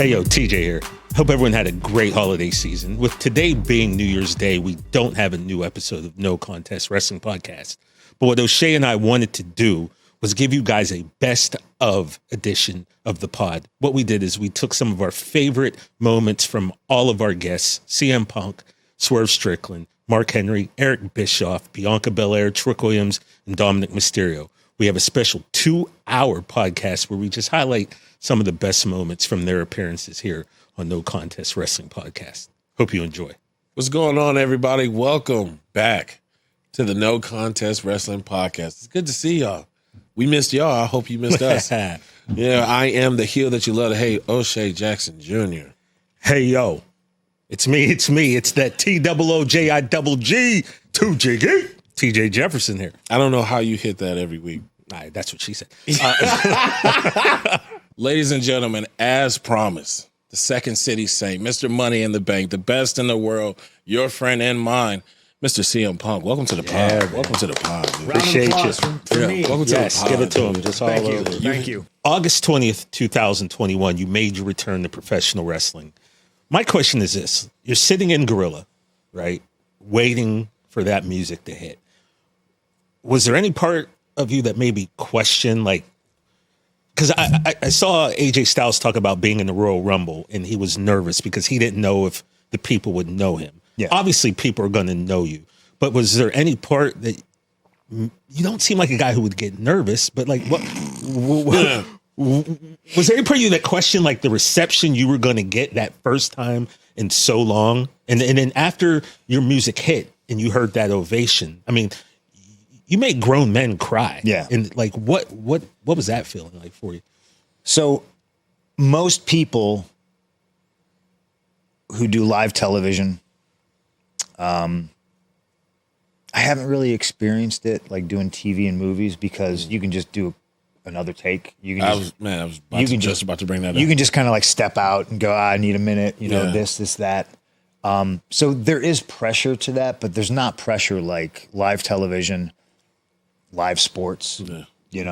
Hey, yo, TJ here. Hope everyone had a great holiday season. With today being New Year's Day, we don't have a new episode of No Contest Wrestling Podcast. But what O'Shea and I wanted to do was give you guys a best of edition of the pod. What we did is we took some of our favorite moments from all of our guests, CM Punk, Swerve Strickland, Mark Henry, Eric Bischoff, Bianca Belair, Trick Williams, and Dominic Mysterio. We have a special 2-hour podcast where we just highlight some of the best moments from their appearances here on No Contest Wrestling Podcast. Hope you enjoy. What's going on, everybody? Welcome back to the No Contest Wrestling Podcast. It's good to see y'all. We missed y'all. I hope you missed us. Yeah, I am the heel that you love to hate, O'Shea Jackson Jr. Hey, yo. It's me. It's that TOOJIGG, 2Jiggy, TJ Jefferson here. I don't know how you hit that every week. All right, that's what she said. Ladies and gentlemen, as promised, the Second City Saint, Mr. Money in the Bank, the best in the world, your friend and mine, Mr. CM Punk. Welcome to the pod. Welcome to the pod. Dude. Appreciate you. For me. Welcome to the pod. Give it to him. Dude. Just all over. Thank you. August 20th, 2021, you made your return to professional wrestling. My question is this. You're sitting in Gorilla, right, waiting for that music to hit. Was there any part of you that maybe questioned, like, because I saw AJ Styles talk about being in the Royal Rumble, and he was nervous because he didn't know if the people would know him. Yeah. Obviously, people are going to know you. But was there any part that you don't seem like a guy who would get nervous, but like what was there any part of you that questioned like the reception you were going to get that first time in so long? And then after your music hit and you heard that ovation, I mean, you made grown men cry. Yeah. And like, what was that feeling like for you? So most people who do live television, I haven't really experienced it like doing TV and movies because you can just do another take. You can I was just about to bring that up. You can just kind of like step out and go, I need a minute, this, that. So there is pressure to that, but there's not pressure like live television, live sports,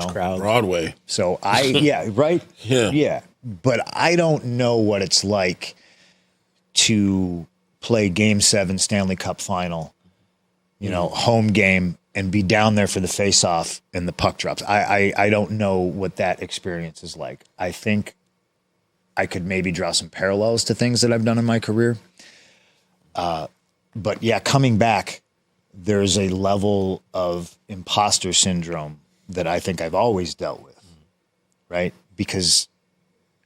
Crowd. Broadway. So right? Yeah. But I don't know what it's like to play Game 7 Stanley Cup final, home game, and be down there for the face-off and the puck drops. I don't know what that experience is like. I think I could maybe draw some parallels to things that I've done in my career. But yeah, coming back, there's a level of imposter syndrome that I think I've always dealt with, right? Because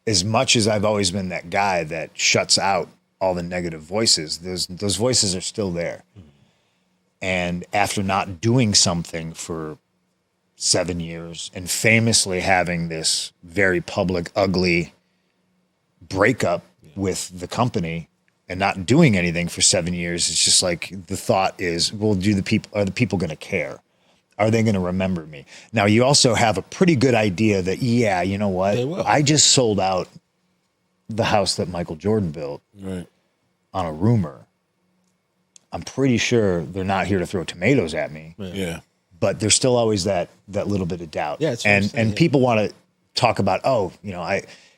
as much as I've always been that guy that shuts out all the negative voices, those voices are still there. And after not doing something for 7 years and famously having this very public, ugly breakup with the company and not doing anything for 7 years, it's just like the thought is, well, are the people going to care? Are they going to remember me? Now, you also have a pretty good idea that, yeah, you know what? They will. I just sold out the house that Michael Jordan built on a rumor. I'm pretty sure they're not here to throw tomatoes at me. Yeah. But there's still always that little bit of doubt. Yeah, that's what I'm saying, and yeah. people want to talk about,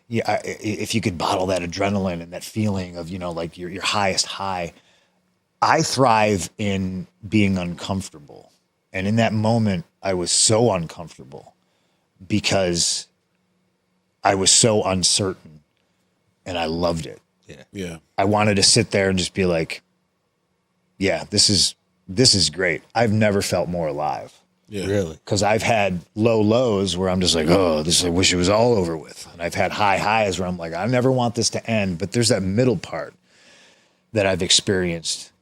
if you could bottle that adrenaline and that feeling of, like your highest high. I thrive in being uncomfortable. And in that moment, I was so uncomfortable because I was so uncertain and I loved it. Yeah. I wanted to sit there and just be like, yeah, this is great. I've never felt more alive. Yeah. Really? Because I've had low lows where I'm just like, I wish it was all over with. And I've had high highs where I'm like, I never want this to end. But there's that middle part that I've experienced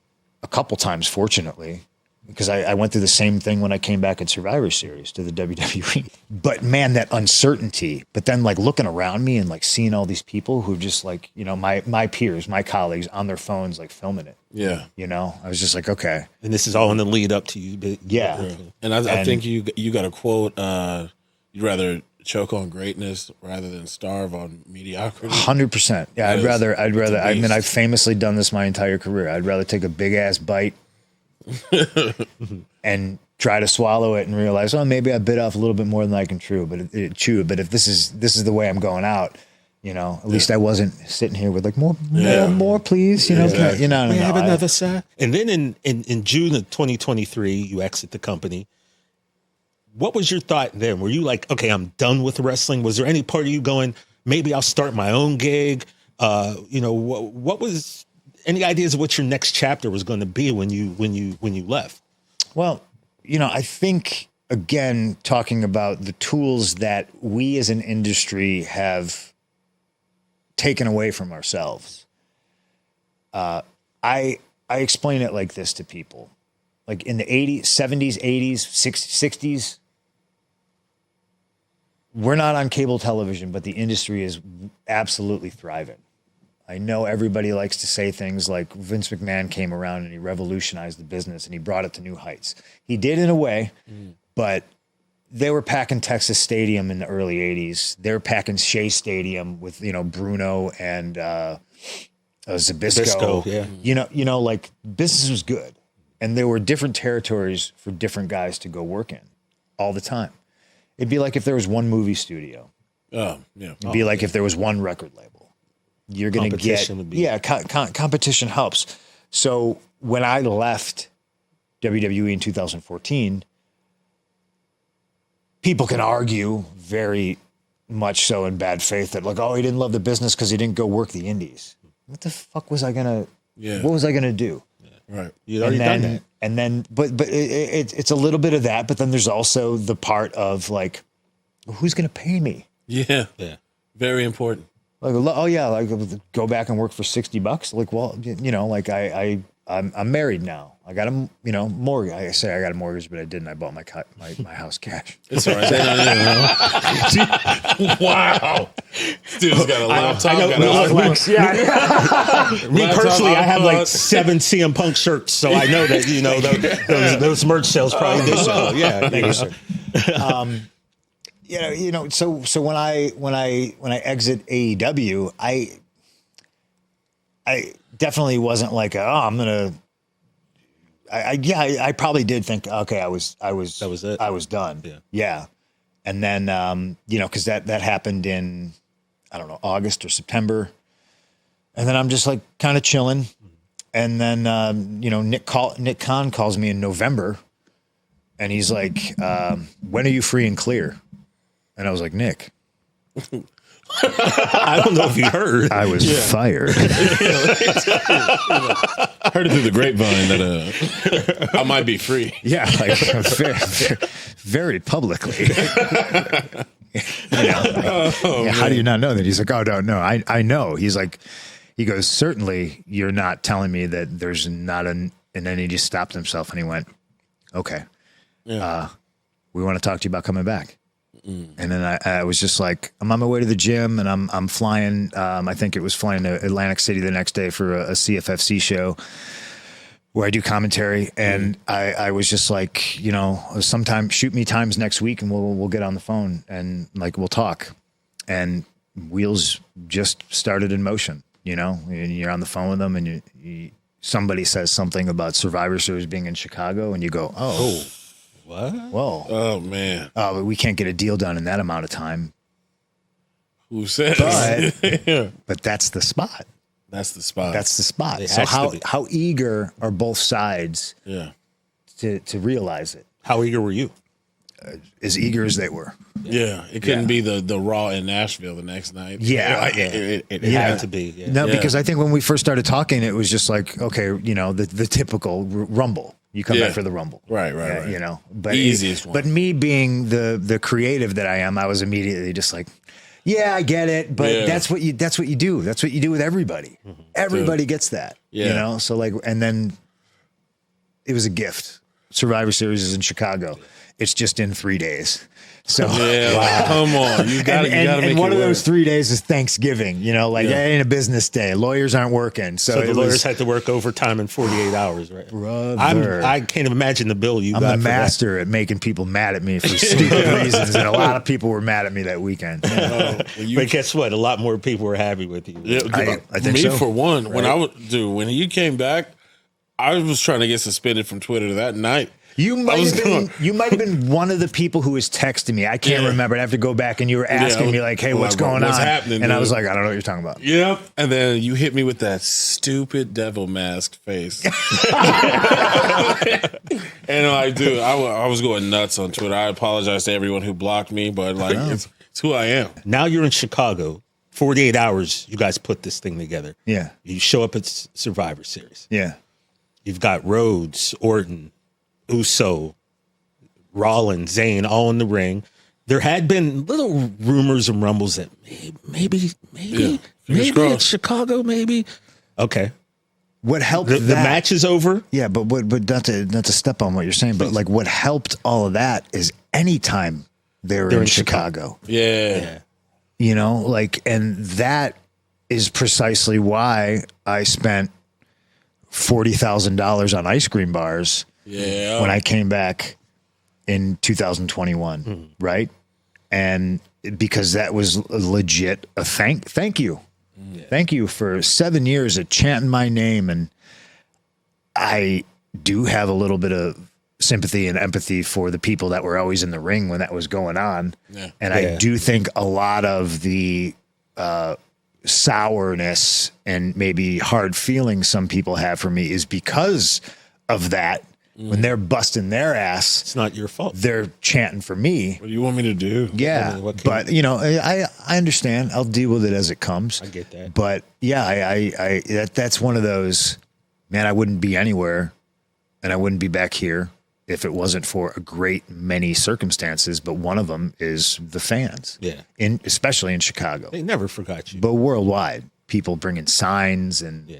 a couple times, fortunately, because I went through the same thing when I came back in Survivor Series to the WWE. But man, that uncertainty, but then like looking around me and like seeing all these people who just like, my peers, my colleagues on their phones, like filming it. Yeah. I was just like, okay. And this is all in the lead up to you. Yeah. And I think you got a quote, you'd rather choke on greatness rather than starve on mediocrity. 100%. Yeah, I'd rather, I mean, I've famously done this my entire career. I'd rather take a big ass bite and try to swallow it and realize, maybe I bit off a little bit more than I can chew. But if this is the way I'm going out, At least I wasn't sitting here with like more, please. Exactly. We have another side. And then in June of 2023, you exit the company. What was your thought then? Were you like, okay, I'm done with wrestling? Was there any part of you going, maybe I'll start my own gig? What was any ideas of what your next chapter was going to be when you left? Well, I think, again, talking about the tools that we as an industry have taken away from ourselves. I explain it like this to people. Like in the 80s, 70s, 80s, 60s, we're not on cable television, but the industry is absolutely thriving. I know everybody likes to say things like Vince McMahon came around and he revolutionized the business and he brought it to new heights. He did in a way, but they were packing Texas Stadium in the early 80s. They were packing Shea Stadium with, Bruno and Zabisco. Yeah. Like business was good. And there were different territories for different guys to go work in all the time. It'd be like if there was one movie studio. Oh, yeah. It'd be like if there was one record label. You're going to get, competition helps. So when I left WWE in 2014, people can argue very much so in bad faith that like, oh, he didn't love the business because he didn't go work the indies. What the fuck was I going to, what was I going to do? Right. You'd already done that. And then, but it's a little bit of that, but then there's also the part of like, who's going to pay me? Yeah. Yeah. Very important. Like, oh yeah, like go back and work for $60. Like, well, like I'm married now. I got a, mortgage. I say I got a mortgage, but I didn't. I bought my house cash. It's all right. Wow. Dude's got a laptop. Me personally, I have like 7 CM Punk shirts, so I know that, those merch sales probably do so. Yeah. Thank you, sir. So when I exit AEW, I definitely wasn't like, I'm gonna. I probably did think, okay, that was it. I was done. Yeah. And then because that happened in, I don't know, August or September, and then I'm just like kind of chilling, and then Nick Khan calls me in November, and he's like, when are you free and clear? And I was like, Nick, I don't know if you heard. I was fired. Heard it through the grapevine that I might be free. Yeah, like very publicly. How do you not know that? He's like, oh, no, I know. He's like, he goes, certainly you're not telling me that there's not and then he just stopped himself and he went, okay, we want to talk to you about coming back. And then I was just like, I'm on my way to the gym and I'm flying. I think it was flying to Atlantic City the next day for a CFFC show where I do commentary. And I was just like, sometime shoot me times next week and we'll get on the phone and like, we'll talk. And wheels just started in motion, and you're on the phone with them and somebody says something about Survivor Series being in Chicago and you go, oh. What? Whoa. Oh, man. But we can't get a deal done in that amount of time. Who says? But that's the spot. That's the spot. That's the spot. So how eager are both sides to realize it? How eager were you? As eager as they were. Yeah. It couldn't be the Raw in Nashville the next night. Yeah. It had to be. Yeah. No, because I think when we first started talking, it was just like, okay, the typical Rumble. You come back for the Rumble. Right. But easiest one. But me being the creative that I am, I was immediately just like, yeah, I get it, but that's what you do. That's what you do with everybody. Mm-hmm. Everybody gets that. Yeah. So like, and then it was a gift. Survivor Series is in Chicago. It's just in 3 days. So come on, you got to make and one of those 3 days is Thanksgiving. That ain't a business day. Lawyers aren't working, so the lawyers had to work overtime in 48 hours, right? Brother, I can't imagine the bill you got. I'm the master at making people mad at me for stupid reasons, and a lot of people were mad at me that weekend. But guess what? A lot more people were happy with you. Yeah, I think me so. For one, when you came back, I was trying to get suspended from Twitter that night. You might have been one of the people who was texting me. I can't remember. I have to go back, and you were asking me like, "Hey, what's going on? What's happening?" And dude? I was like, "I don't know what you're talking about." Yep. And then you hit me with that stupid devil mask face. And I was going nuts on Twitter. I apologize to everyone who blocked me, but like it's who I am. Now you're in Chicago. 48 hours, you guys put this thing together. Yeah. You show up at Survivor Series. Yeah. You've got Rhodes, Orton, Uso, Rollins, Zayn all in the ring. There had been little rumors and rumbles that maybe it's Chicago, maybe. Okay. What helped the match is over. Yeah, but not to step on what you're saying, but like what helped all of that is anytime they're in Chicago. Yeah. You know, like, and that is precisely why I spent $40,000 on ice cream bars when I came back in 2021, right? And because that was legit a thank you. Thank you for 7 years of chanting my name. And I do have a little bit of sympathy and empathy for the people that were always in the ring when that was going on. Yeah. And I do think a lot of the sourness and maybe hard feelings some people have for me is because of that. When they're busting their ass, it's not your fault. They're chanting for me. What do you want me to do? Yeah, I mean, but you know, I understand. I'll deal with it as it comes. I get that. But yeah, that's one of those. Man, I wouldn't be anywhere, and I wouldn't be back here if it wasn't for a great many circumstances. But one of them is the fans. Yeah, especially in Chicago, they never forgot you. But worldwide, people bringing signs and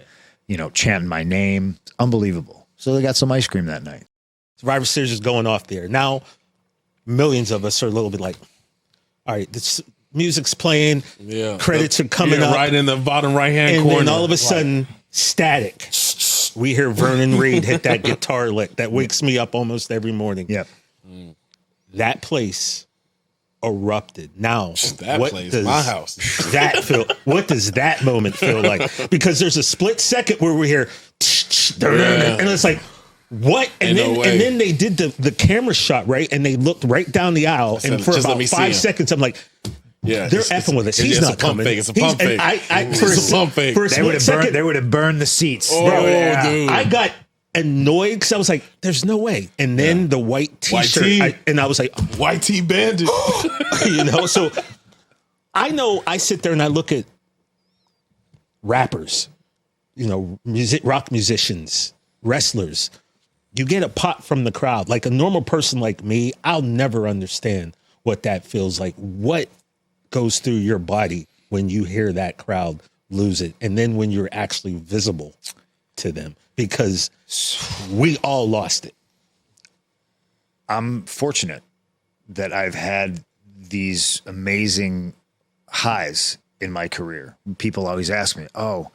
chanting my name. It's unbelievable. So they got some ice cream that night. Survivor Series is going off there. Now, millions of us are a little bit like, all right, this music's playing. Yeah. Credits are coming up. Right in the bottom right-hand corner. And then all of a sudden, static. We hear Vernon Reid hit that guitar lick that wakes me up almost every morning. Yep. That place erupted. Now, that place, my house. What does that moment feel like? Because there's a split second where we hear, and it's like, what? And then they did the camera shot, right? And they looked right down the aisle. And for about 5 seconds, I'm like, they're effing with us. He's not coming. It's a pump fake. It's a pump fake. For a split second, they would have burned the seats. Oh, dude. I got annoyed because I was like, there's no way. And then the white t-shirt, and I was like, white tee bandit. So I know I sit there and I look at rappers, rock musicians, wrestlers. You get a pop from the crowd. Like a normal person like me, I'll never understand what that feels like. What goes through your body when you hear that crowd lose it. And then when you're actually visible to them, because we all lost it. I'm fortunate that I've had these amazing highs in my career. People always ask me, oh,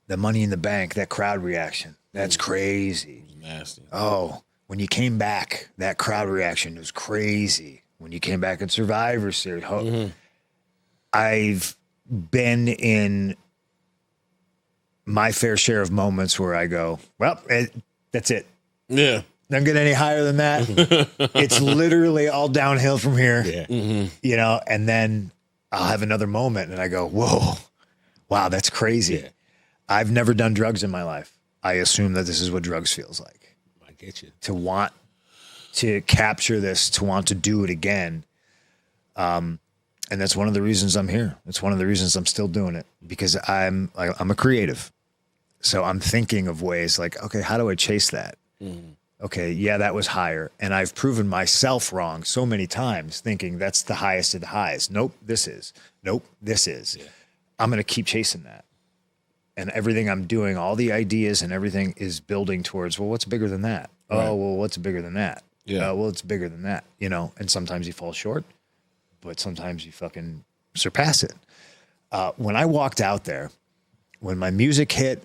the Money in the Bank, that crowd reaction, that's crazy. Nasty. Oh, when you came back, that crowd reaction was crazy. When you came back in Survivor Series, I've been in my fair share of moments where I go, well, that's it. Yeah. Don't get any higher than that. It's literally all downhill from here. Yeah. And then I'll have another moment and I go, whoa, wow, that's crazy. Yeah. I've never done drugs in my life. I assume that this is what drugs feels like. I get you. To want to capture this, to want to do it again. And that's one of the reasons I'm here. It's one of the reasons I'm still doing it, because I'm a creative. So I'm thinking of ways like, okay, how do I chase that? Okay, yeah, that was higher. And I've proven myself wrong so many times, thinking that's the highest of the highs. Nope, this is. Nope, this is. Yeah. I'm going to keep chasing that. And everything I'm doing, all the ideas and everything is building towards, well, what's bigger than that? Right. Oh, well, what's bigger than that? Yeah. Well, it's bigger than that, and sometimes you fall short, but sometimes you fucking surpass it. When I walked out there, when my music hit,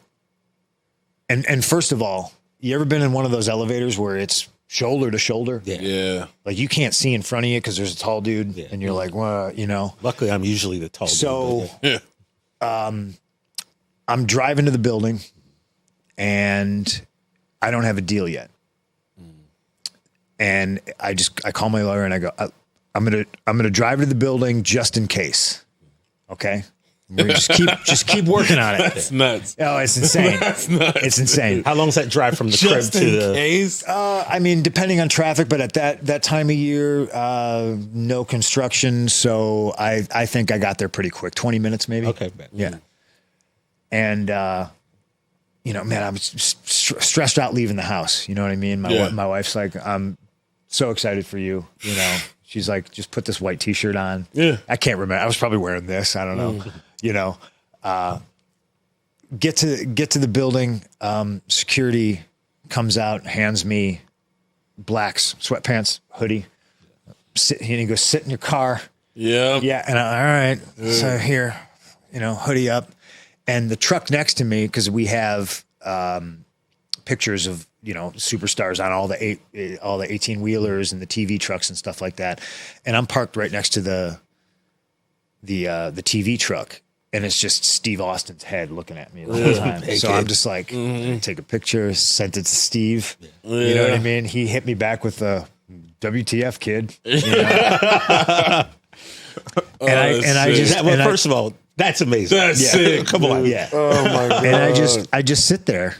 and first of all, you ever been in one of those elevators where it's shoulder to shoulder? Yeah. Like you can't see in front of you because there's a tall dude, and you're like, well, Luckily, I'm usually the tall dude. So, I'm driving to the building, and I don't have a deal yet. And I call my lawyer and I go, I'm gonna drive to the building just in case. Okay. We're just keep working on it. That's nuts. Oh, it's insane. That's nuts. It's insane. How long's that drive from the crib Just to in the case. I mean, depending on traffic, but at that time of year, no construction. So I think I got there pretty quick, 20 minutes maybe. Okay, bet. Yeah. And, man, I'm stressed out leaving the house. You know what I mean? My wife's like, I'm so excited for you. You know, she's like, just put this white T-shirt on. Yeah. I can't remember. I was probably wearing this. I don't know. You know, get to the building. Security comes out, hands me blacks, sweatpants, hoodie. And he goes, sit in your car. Yeah. Yeah. And all right. So here, hoodie up. And the truck next to me, because we have pictures of, superstars on all the 18-wheelers and the TV trucks and stuff like that. And I'm parked right next to the TV truck. And it's just Steve Austin's head looking at me the whole time. So I'm just like, take a picture, sent it to Steve. Yeah. You know what I mean? He hit me back with the WTF, kid. First of all, that's amazing. That's sick. Come on. Yeah. Oh my God. And I just sit there,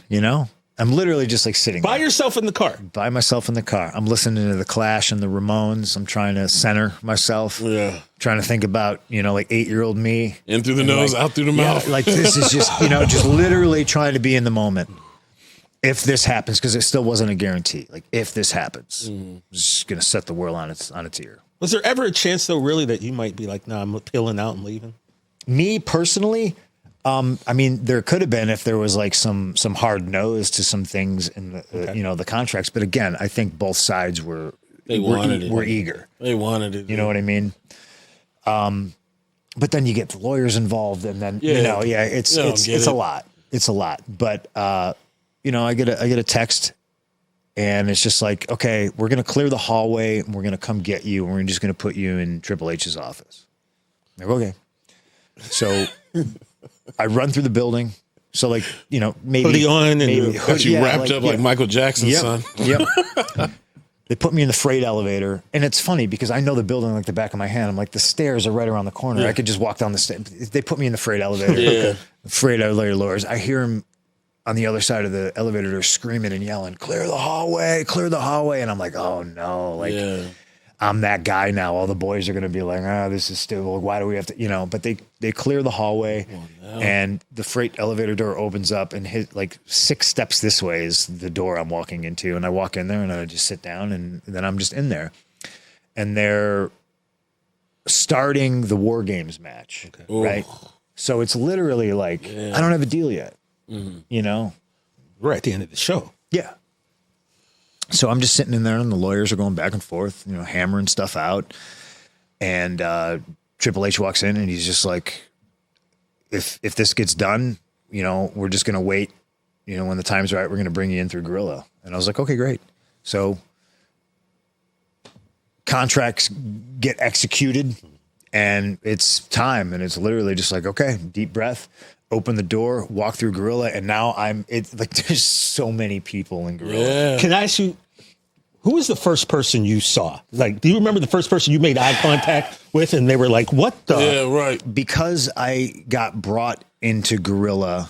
I'm literally just like sitting By there. yourself in the car. By myself in the car. I'm listening to the Clash and the Ramones. I'm trying to center myself. Yeah. Trying to think about, like 8-year-old me. In through the nose, out through the mouth. Like this is just, just literally trying to be in the moment. If this happens, because it still wasn't a guarantee. Like if this happens, it's just going to set the world on its ear. Was there ever a chance though, really, that you might be like, "No, I'm peeling out and leaving"? Me personally, I mean, there could have been if there was like some hard nose to some things in the the contracts. But again, I think both sides were eager. They wanted it. You know what I mean? But then you get the lawyers involved, and then it's a lot. It's a lot. But I get a text, and it's just like, okay, we're gonna clear the hallway, and we're gonna come get you, and we're just gonna put you in Triple H's office. I'm like, okay. So I run through the building. So like, maybe hoodie on and got you wrapped up like Michael Jackson's son. Yep. They put me in the freight elevator, and it's funny because I know the building like the back of my hand. I'm like, the stairs are right around the corner. I could just walk down the stairs. They put me in the freight elevator. The freight elevator lowers. I hear him on the other side of the elevator. They're screaming and yelling, "Clear the hallway! Clear the hallway!" And I'm like, "Oh no!" Like. Yeah. I'm that guy now. All the boys are going to be like, this is still, why do we have to, but they clear the hallway and the freight elevator door opens up and hit like 6 steps this way is the door I'm walking into. And I walk in there and I just sit down and then I'm just in there and they're starting the War Games match. Okay. Right. So it's literally like, I don't have a deal yet, We're at the end of the show. Yeah. So I'm just sitting in there and the lawyers are going back and forth, hammering stuff out. And Triple H walks in and he's just like, if this gets done, we're just going to wait. When the time's right, we're going to bring you in through Gorilla. And I was like, okay, great. So contracts get executed and it's time. And it's literally just like, okay, deep breath, open the door, walk through Gorilla. And now it's like, there's so many people in Gorilla. Yeah. Can I ask you, who was the first person you saw? Like, do you remember the first person you made eye contact with and they were like, what the? Yeah, right. Because I got brought into Gorilla,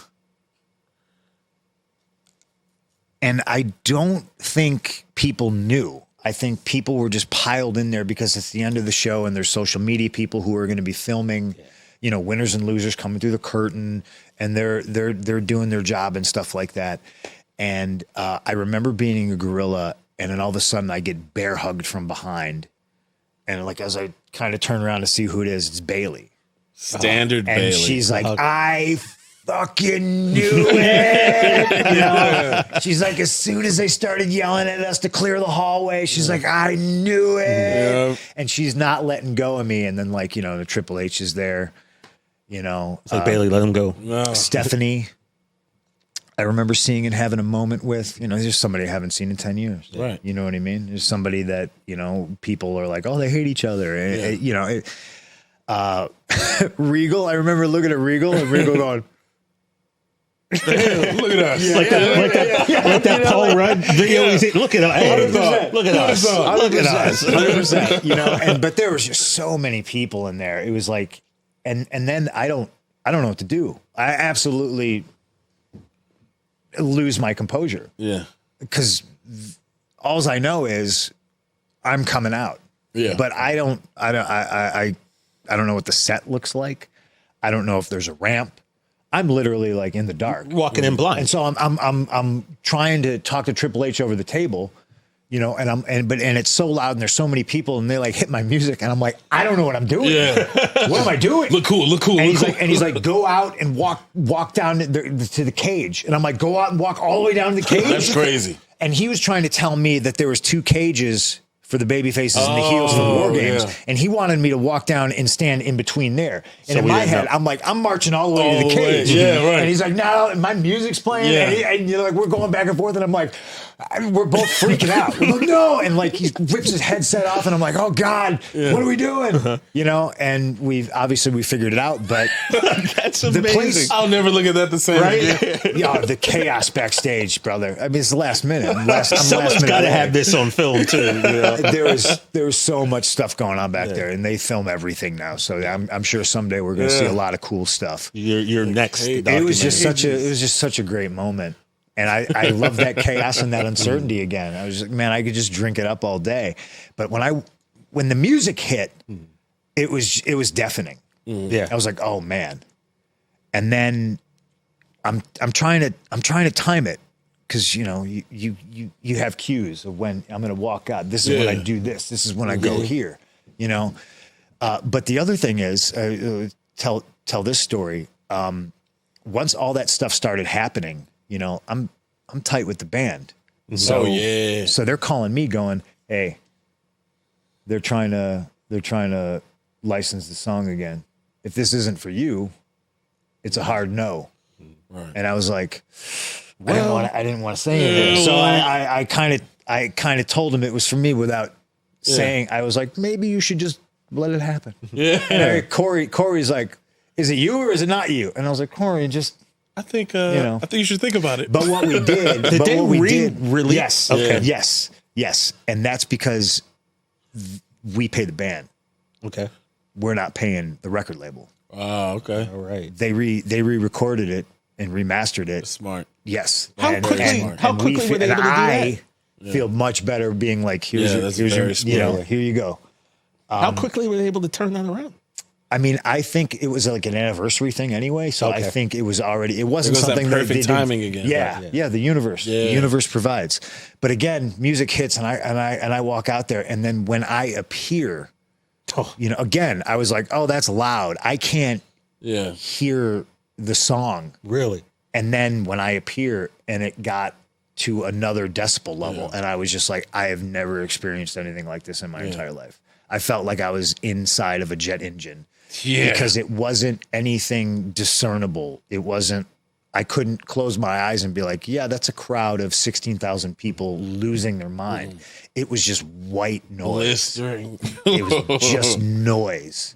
and I don't think people knew. I think people were just piled in there because it's the end of the show and there's social media people who are going to be filming, winners and losers coming through the curtain, and they're doing their job and stuff like that. And I remember being a Gorilla, and then all of a sudden I get bear hugged from behind. And like, as I kind of turn around to see who it is, it's Bailey. Standard and Bailey. She's like, I fucking knew it. She's like, as soon as they started yelling at us to clear the hallway, she's like, I knew it. Yeah. And she's not letting go of me. And then like, the Triple H is there, So Bailey let him go. No. Stephanie. I remember seeing and having a moment with, there's somebody I haven't seen in 10 years. Right. You know what I mean? There's somebody that, people are like, oh, they hate each other. Regal, I remember looking at Regal and Regal going, Look at us. Like that Paul Rudd video. Look at us. Hey, look at us. 100%. You know, but there was just so many people in there. It was like, and then I don't know what to do. I absolutely lose my composure. Yeah. Because all I know is I'm coming out. Yeah. But I don't know what the set looks like. I don't know if there's a ramp. I'm literally like in the dark, walking in blind. And so I'm trying to talk to Triple H over the table, you know, and it's so loud and there's so many people and they like hit my music and I'm like, I don't know what I'm doing. Yeah. What am I doing? Look cool. And he's like, go out and walk down to the cage. And I'm like, go out and walk all the way down to the cage. That's crazy. And he was trying to tell me that there was 2 cages for the baby faces and the heels for War Games. Yeah. And he wanted me to walk down and stand in between there. And in my head, I'm like, I'm marching all the way to the cage. Yeah, right. And he's like, no, my music's playing. Yeah. And you're like, we're going back and forth. And I'm like, we're both freaking out. We're like, no. And like, he rips his headset off and I'm like, oh God, what are we doing? You know, and we figured it out, but that's amazing. The place, I'll never look at that the same right? Yeah, the chaos backstage, brother. I mean, it's the last minute. Someone's got to have this on film too. You know? There was so much stuff going on back there, and they film everything now. So I'm sure someday we're going to see a lot of cool stuff. Your next. It was just such a great moment. And I love that chaos and that uncertainty again. I was like, man, I could just drink it up all day. But when the music hit, it was deafening. Yeah. I was like, oh man. And then I'm trying to time it because you know you have cues of when I'm going to walk out. This is when I do this. This is when I go here. You know. But the other thing is, tell this story. Once all that stuff started happening, you know, I'm tight with the band. So so they're calling me going, hey, they're trying to license the song again. If this isn't for you, it's a hard no. Right. And I was like, well, I didn't want to say anything. So I kind of told him it was for me without saying. I was like, maybe you should just let it happen. Yeah. And Corey's like, is it you or is it not you? And I was like, Corey, just. I think I think you should think about it. But what we did, really? Yes. Okay. Yes. And that's because we pay the band. Okay. We're not paying the record label. Oh, okay. All right. They re-recorded it and remastered it. That's smart. Yes. How quickly were they able to do that? I feel much better being like, here's your here you go. How quickly were they able to turn that around? I mean, I think it was like an anniversary thing anyway. So I think it was already, it wasn't something that perfect timing again. Yeah. The universe provides. But again, music hits and I walk out there. And then when I appear, you know, again, I was like, oh, that's loud. I can't hear the song. Really? And then when I appear and it got to another decibel level and I was just like, I have never experienced anything like this in my entire life. I felt like I was inside of a jet engine. Yeah. Because it wasn't anything discernible. It wasn't, I couldn't close my eyes and be like, yeah, that's a crowd of 16,000 people losing their mind. It was just white noise. Blistering. It was just noise.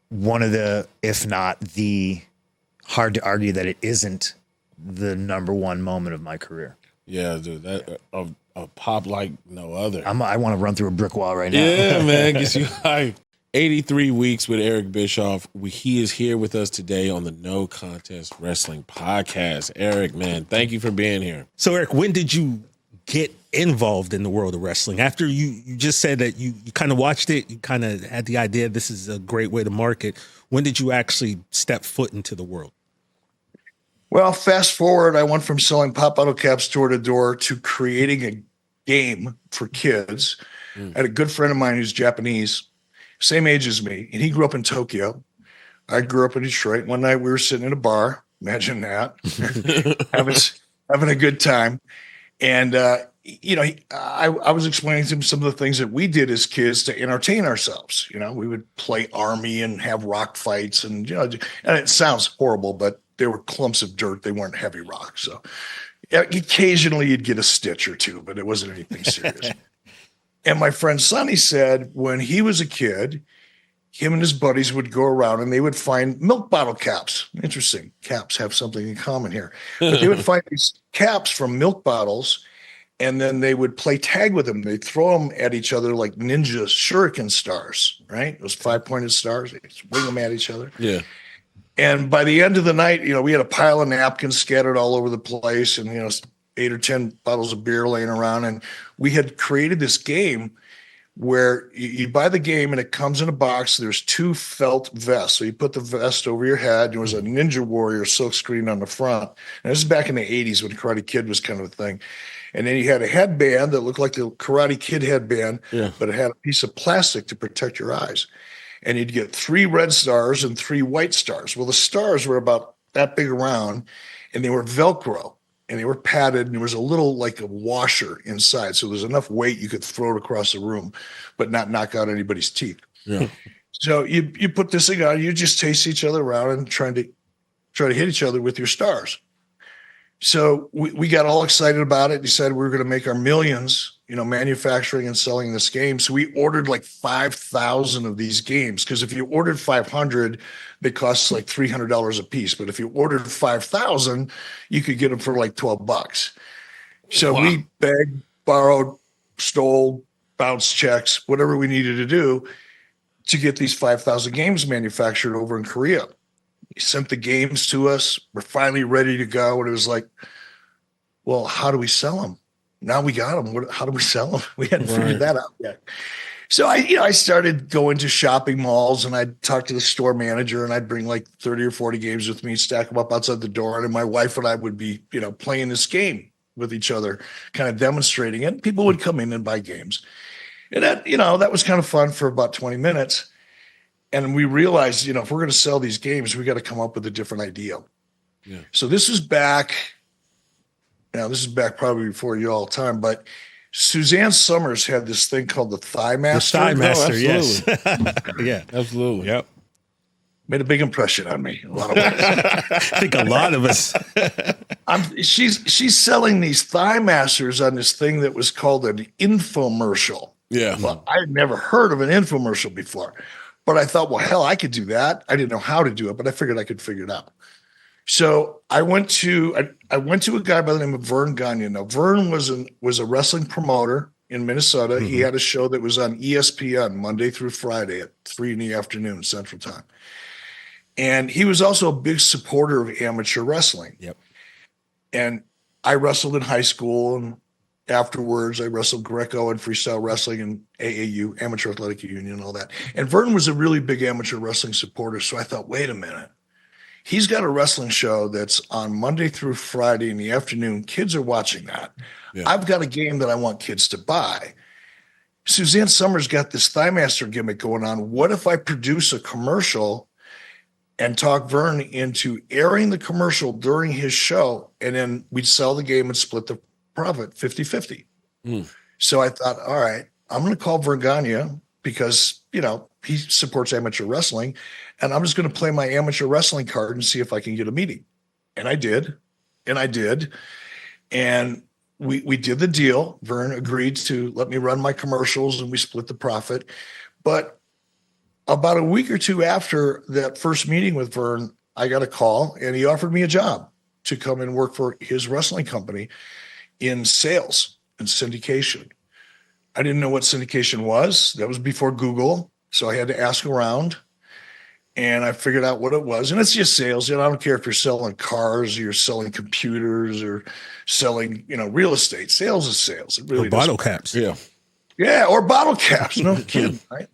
One of the, if not the, hard to argue that it isn't the number one moment of my career. Yeah, dude, that a pop like no other. I want to run through a brick wall right now. Yeah, man, gets you hyped. 83 weeks with Eric Bischoff. He is here with us today on the No Contest Wrestling Podcast. Eric, man, thank you for being here. So, Eric, when did you get involved in the world of wrestling? After you just said that you kind of watched it, you kind of had the idea this is a great way to market. When did you actually step foot into the world? Well, fast forward, I went from selling pop bottle caps door to door to creating a game for kids. I had a good friend of mine who's Japanese, same age as me, and he grew up in Tokyo. I grew up in Detroit. One night we were sitting in a bar, imagine that, having a good time. And, you know, I was explaining to him some of the things that we did as kids to entertain ourselves. You know, we would play army and have rock fights and, you know, and it sounds horrible, but they were clumps of dirt. They weren't heavy rocks. So occasionally you'd get a stitch or two, but it wasn't anything serious. And my friend Sonny said when he was a kid, him and his buddies would go around and they would find milk bottle caps. Interesting. Caps have something in common here. But they would find these caps from milk bottles, and then they would play tag with them. They'd throw them at each other like ninja shuriken stars, right? Those 5-pointed stars. They'd swing them at each other. Yeah. And by the end of the night, we had a pile of napkins scattered all over the place and, 8 or 10 bottles of beer laying around. And we had created this game where you buy the game and it comes in a box. There's 2 felt vests. So you put the vest over your head. There was a Ninja Warrior silkscreen on the front. And this is back in the 80s when Karate Kid was kind of a thing. And then you had a headband that looked like the Karate Kid headband, but it had a piece of plastic to protect your eyes. And you'd get 3 red stars and 3 white stars. Well, the stars were about that big around, and they were Velcro. And they were padded, and there was a little like a washer inside. So there was enough weight you could throw it across the room, but not knock out anybody's teeth. Yeah. So you put this thing on, you just chase each other around and try to hit each other with your stars. So we got all excited about it, decided we were going to make our millions, manufacturing and selling this game. So we ordered like 5,000 of these games, because if you ordered 500, they cost like $300 a piece. But if you ordered 5,000, you could get them for like $12. So we begged, borrowed, stole, bounced checks, whatever we needed to do to get these 5,000 games manufactured over in Korea. He sent the games to us. We're finally ready to go. And it was like, well, how do we sell them? Now we got them. How do we sell them? We hadn't figured that out yet. So I started going to shopping malls, and I'd talk to the store manager, and I'd bring like 30 or 40 games with me, stack them up outside the door. And then my wife and I would be, playing this game with each other, kind of demonstrating it. People would come in and buy games. And that was kind of fun for about 20 minutes. And we realized, if we're going to sell these games, we got to come up with a different idea. Yeah. So this is back probably before you all time, but Suzanne Summers had this thing called the Thigh Master. The Thigh Master, yes. Yeah, absolutely. Yep. Made a big impression on me. A lot of ways. I think a lot of us. She's selling these Thigh Masters on this thing that was called an infomercial. Yeah. Well, I had never heard of an infomercial before. But I thought, well, hell, I could do that. I didn't know how to do it, but I figured I could figure it out. So I went to a guy by the name of Vern Gagne. Now, Vern was a wrestling promoter in Minnesota. Mm-hmm. He had a show that was on ESPN Monday through Friday at 3 p.m. Central Time. And he was also a big supporter of amateur wrestling. Yep. And I wrestled in high school, and afterwards I wrestled Greco and freestyle wrestling and AAU, Amateur Athletic Union, and all that. And Vern was a really big amateur wrestling supporter. So I thought, wait a minute. He's got a wrestling show that's on Monday through Friday in the afternoon. Kids are watching that. Yeah. I've got a game that I want kids to buy. Suzanne Summers got this Thigh Master gimmick going on. What if I produce a commercial and talk Vern into airing the commercial during his show, and then we'd sell the game and split the profit 50-50. So I thought, all right, I'm going to call Vern Gagne because, he supports amateur wrestling, and I'm just going to play my amateur wrestling card and see if I can get a meeting. And I did. And we did the deal. Vern agreed to let me run my commercials, and we split the profit. But about a week or two after that first meeting with Vern, I got a call, and he offered me a job to come and work for his wrestling company in sales and syndication. I didn't know what syndication was. That was before Google. So I had to ask around, and I figured out what it was. And it's just sales. I don't care if you're selling cars or you're selling computers or selling, real estate. Sales is sales. It really or bottle caps. Yeah. Yeah. Or bottle caps. No kidding. Right.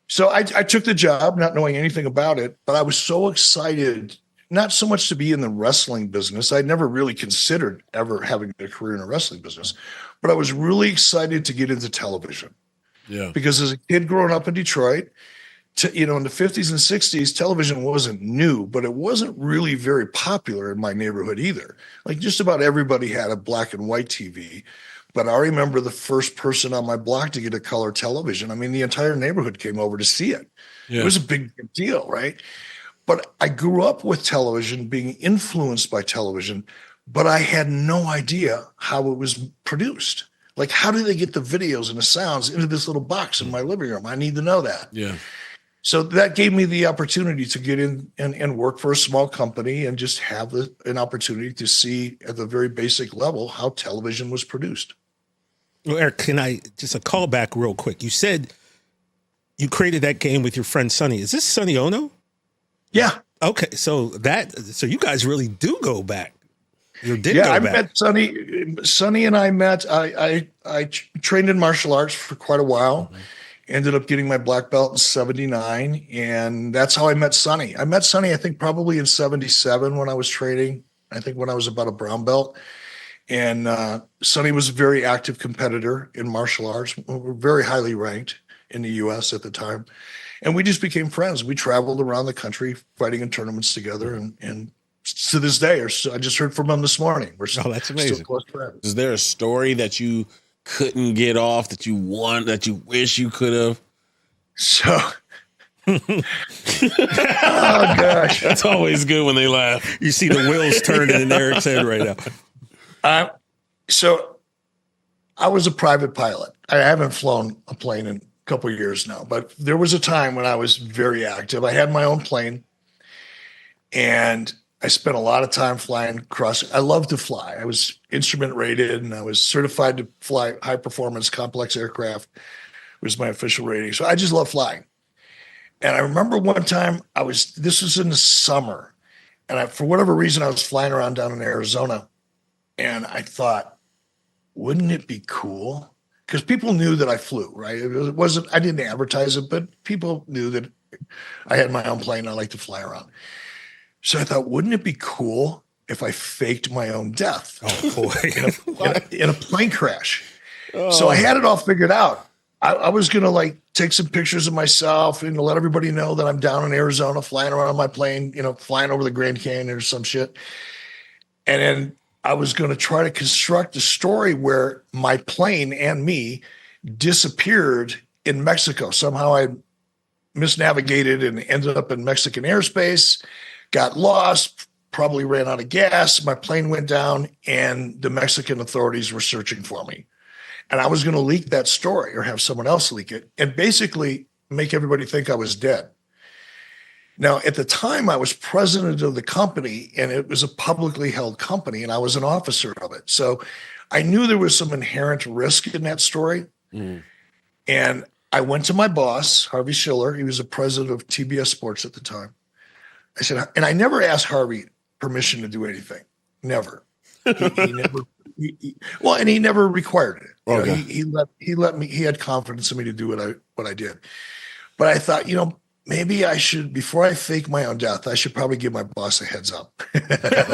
So I took the job not knowing anything about it, but I was so excited, not so much to be in the wrestling business. I'd never really considered ever having a career in a wrestling business, but I was really excited to get into television. Yeah. Because as a kid growing up in Detroit, in the 50s and 60s, television wasn't new, but it wasn't really very popular in my neighborhood either. Like just about everybody had a black and white TV. But I remember the first person on my block to get a color television. I mean, the entire neighborhood came over to see it. Yeah. It was a big deal, right? But I grew up with television, being influenced by television, but I had no idea how it was produced. Like, how do they get the videos and the sounds into this little box in my living room? I need to know that. Yeah. So that gave me the opportunity to get in and work for a small company and just have an opportunity to see at the very basic level how television was produced. Well, Eric, can I just a callback real quick? You said you created that game with your friend Sonny. Is this Sonny Ono? Yeah. Okay, so you guys really do go back. You did yeah, go I back. met Sonny. Sonny and I met. I trained in martial arts for quite a while. Mm-hmm. Ended up getting my black belt in '79, and that's how I met Sonny. I met Sonny, I think, probably in '77 when I was training. I think when I was about a brown belt. And Sonny was a very active competitor in martial arts. We were very highly ranked in the U.S. at the time. And we just became friends. We traveled around the country fighting in tournaments together. And to this day, I just heard from him this morning. We're that's amazing. still close friends. Is there a story that you couldn't get off that you want, that you wish you could have? So, oh gosh. That's always good when they laugh. You see the wheels turning in Eric's head right now. So I was a private pilot. I haven't flown a plane in a couple of years now, but there was a time when I was very active. I had my own plane and I spent a lot of time flying across. I love to fly. I was instrument rated and I was certified to fly high performance complex aircraft was my official rating. So I just love flying. And I remember one time this was in the summer and for whatever reason, I was flying around down in Arizona and I thought, wouldn't it be cool? Because people knew that I flew, right? It wasn't, I didn't advertise it, but people knew that I had my own plane. I like to fly around. So I thought, wouldn't it be cool if I faked my own death? Oh boy. in a plane crash. Oh. So I had it all figured out. I was going to take some pictures of myself and let everybody know that I'm down in Arizona flying around on my plane, flying over the Grand Canyon or some shit. And then I was going to try to construct a story where my plane and me disappeared in Mexico. Somehow I misnavigated and ended up in Mexican airspace, got lost, probably ran out of gas. My plane went down and the Mexican authorities were searching for me. And I was going to leak that story or have someone else leak it and basically make everybody think I was dead. Now, at the time, I was president of the company and it was a publicly held company and I was an officer of it. So I knew there was some inherent risk in that story. Mm. And I went to my boss, Harvey Schiller. He was the president of TBS Sports at the time. I said, and I never asked Harvey permission to do anything. Never. He never. And he never required it. Okay. He let me. He had confidence in me to do what I did. But I thought, maybe I should, before I fake my own death, I should probably give my boss a heads up.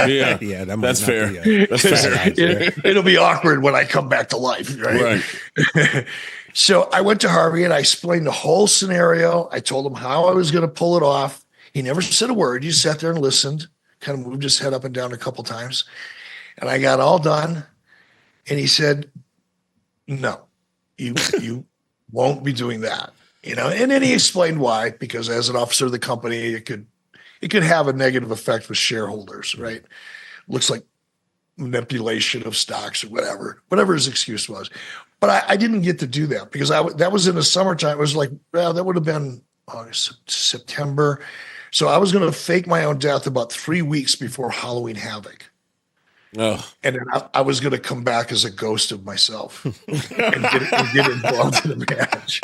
Yeah, that's fair. That's fair. It'll be awkward when I come back to life, right? So I went to Harvey and I explained the whole scenario. I told him how I was going to pull it off. He never said a word. He just sat there and listened, kind of moved his head up and down a couple times. And I got all done. And he said, no, you won't be doing that. And then he explained why, because as an officer of the company, it could have a negative effect with shareholders, right? Looks like manipulation of stocks or whatever his excuse was. But I didn't get to do that because that was in the summertime. It was that would have been September. So I was going to fake my own death about 3 weeks before Halloween Havoc. Oh. And then I was going to come back as a ghost of myself and get involved in the match.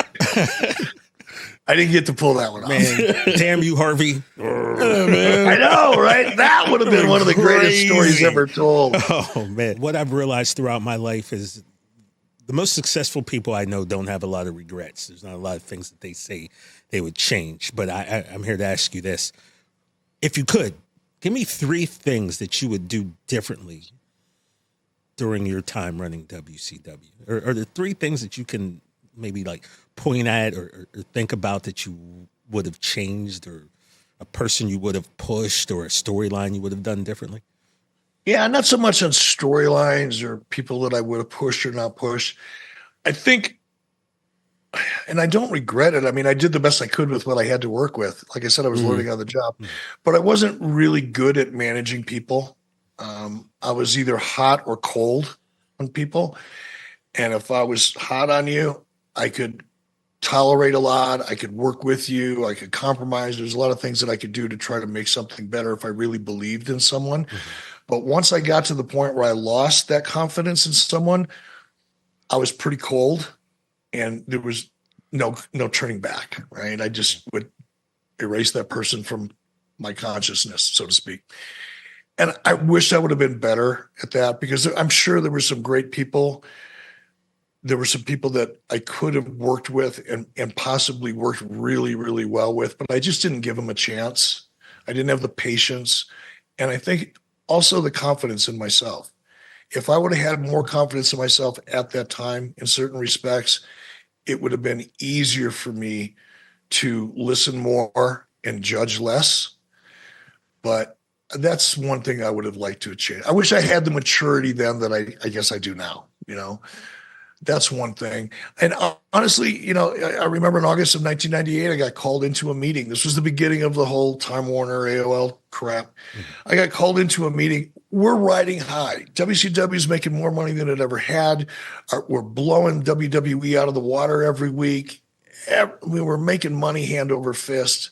I didn't get to pull that one off. Man, damn you, Harvey. Man. I know, right? That would have been one of the greatest stories ever told. Oh, man. What I've realized throughout my life is the most successful people I know don't have a lot of regrets. There's not a lot of things that they say they would change. But I'm here to ask you this. If you could, give me 3 things that you would do differently during your time running WCW. Or are there 3 things that you can maybe point at or think about that you would have changed, or a person you would have pushed, or a storyline you would have done differently? Yeah, not so much on storylines or people that I would have pushed or not pushed. I think, and I don't regret it. I mean, I did the best I could with what I had to work with. Like I said, I was learning on the job, but I wasn't really good at managing people. I was either hot or cold on people. And if I was hot on you, I could tolerate a lot. I could work with you. I could compromise. There's a lot of things that I could do to try to make something better if I really believed in someone. But once I got to the point where I lost that confidence in someone, I was pretty cold, and there was no turning back, right? I just would erase that person from my consciousness, so to speak. And I wish I would have been better at that, because I'm sure there were some great people. There were some people that I could have worked with and possibly worked really, really well with, but I just didn't give them a chance. I didn't have the patience. And I think also the confidence in myself. If I would have had more confidence in myself at that time, in certain respects, it would have been easier for me to listen more and judge less. But that's one thing I would have liked to change. I wish I had the maturity then that I guess I do now, That's one thing. And honestly, I remember in August of 1998, I got called into a meeting. This was the beginning of the whole Time Warner AOL crap. I got called into a meeting. We're riding high. WCW is making more money than it ever had. We're blowing WWE out of the water every week. We were making money hand over fist.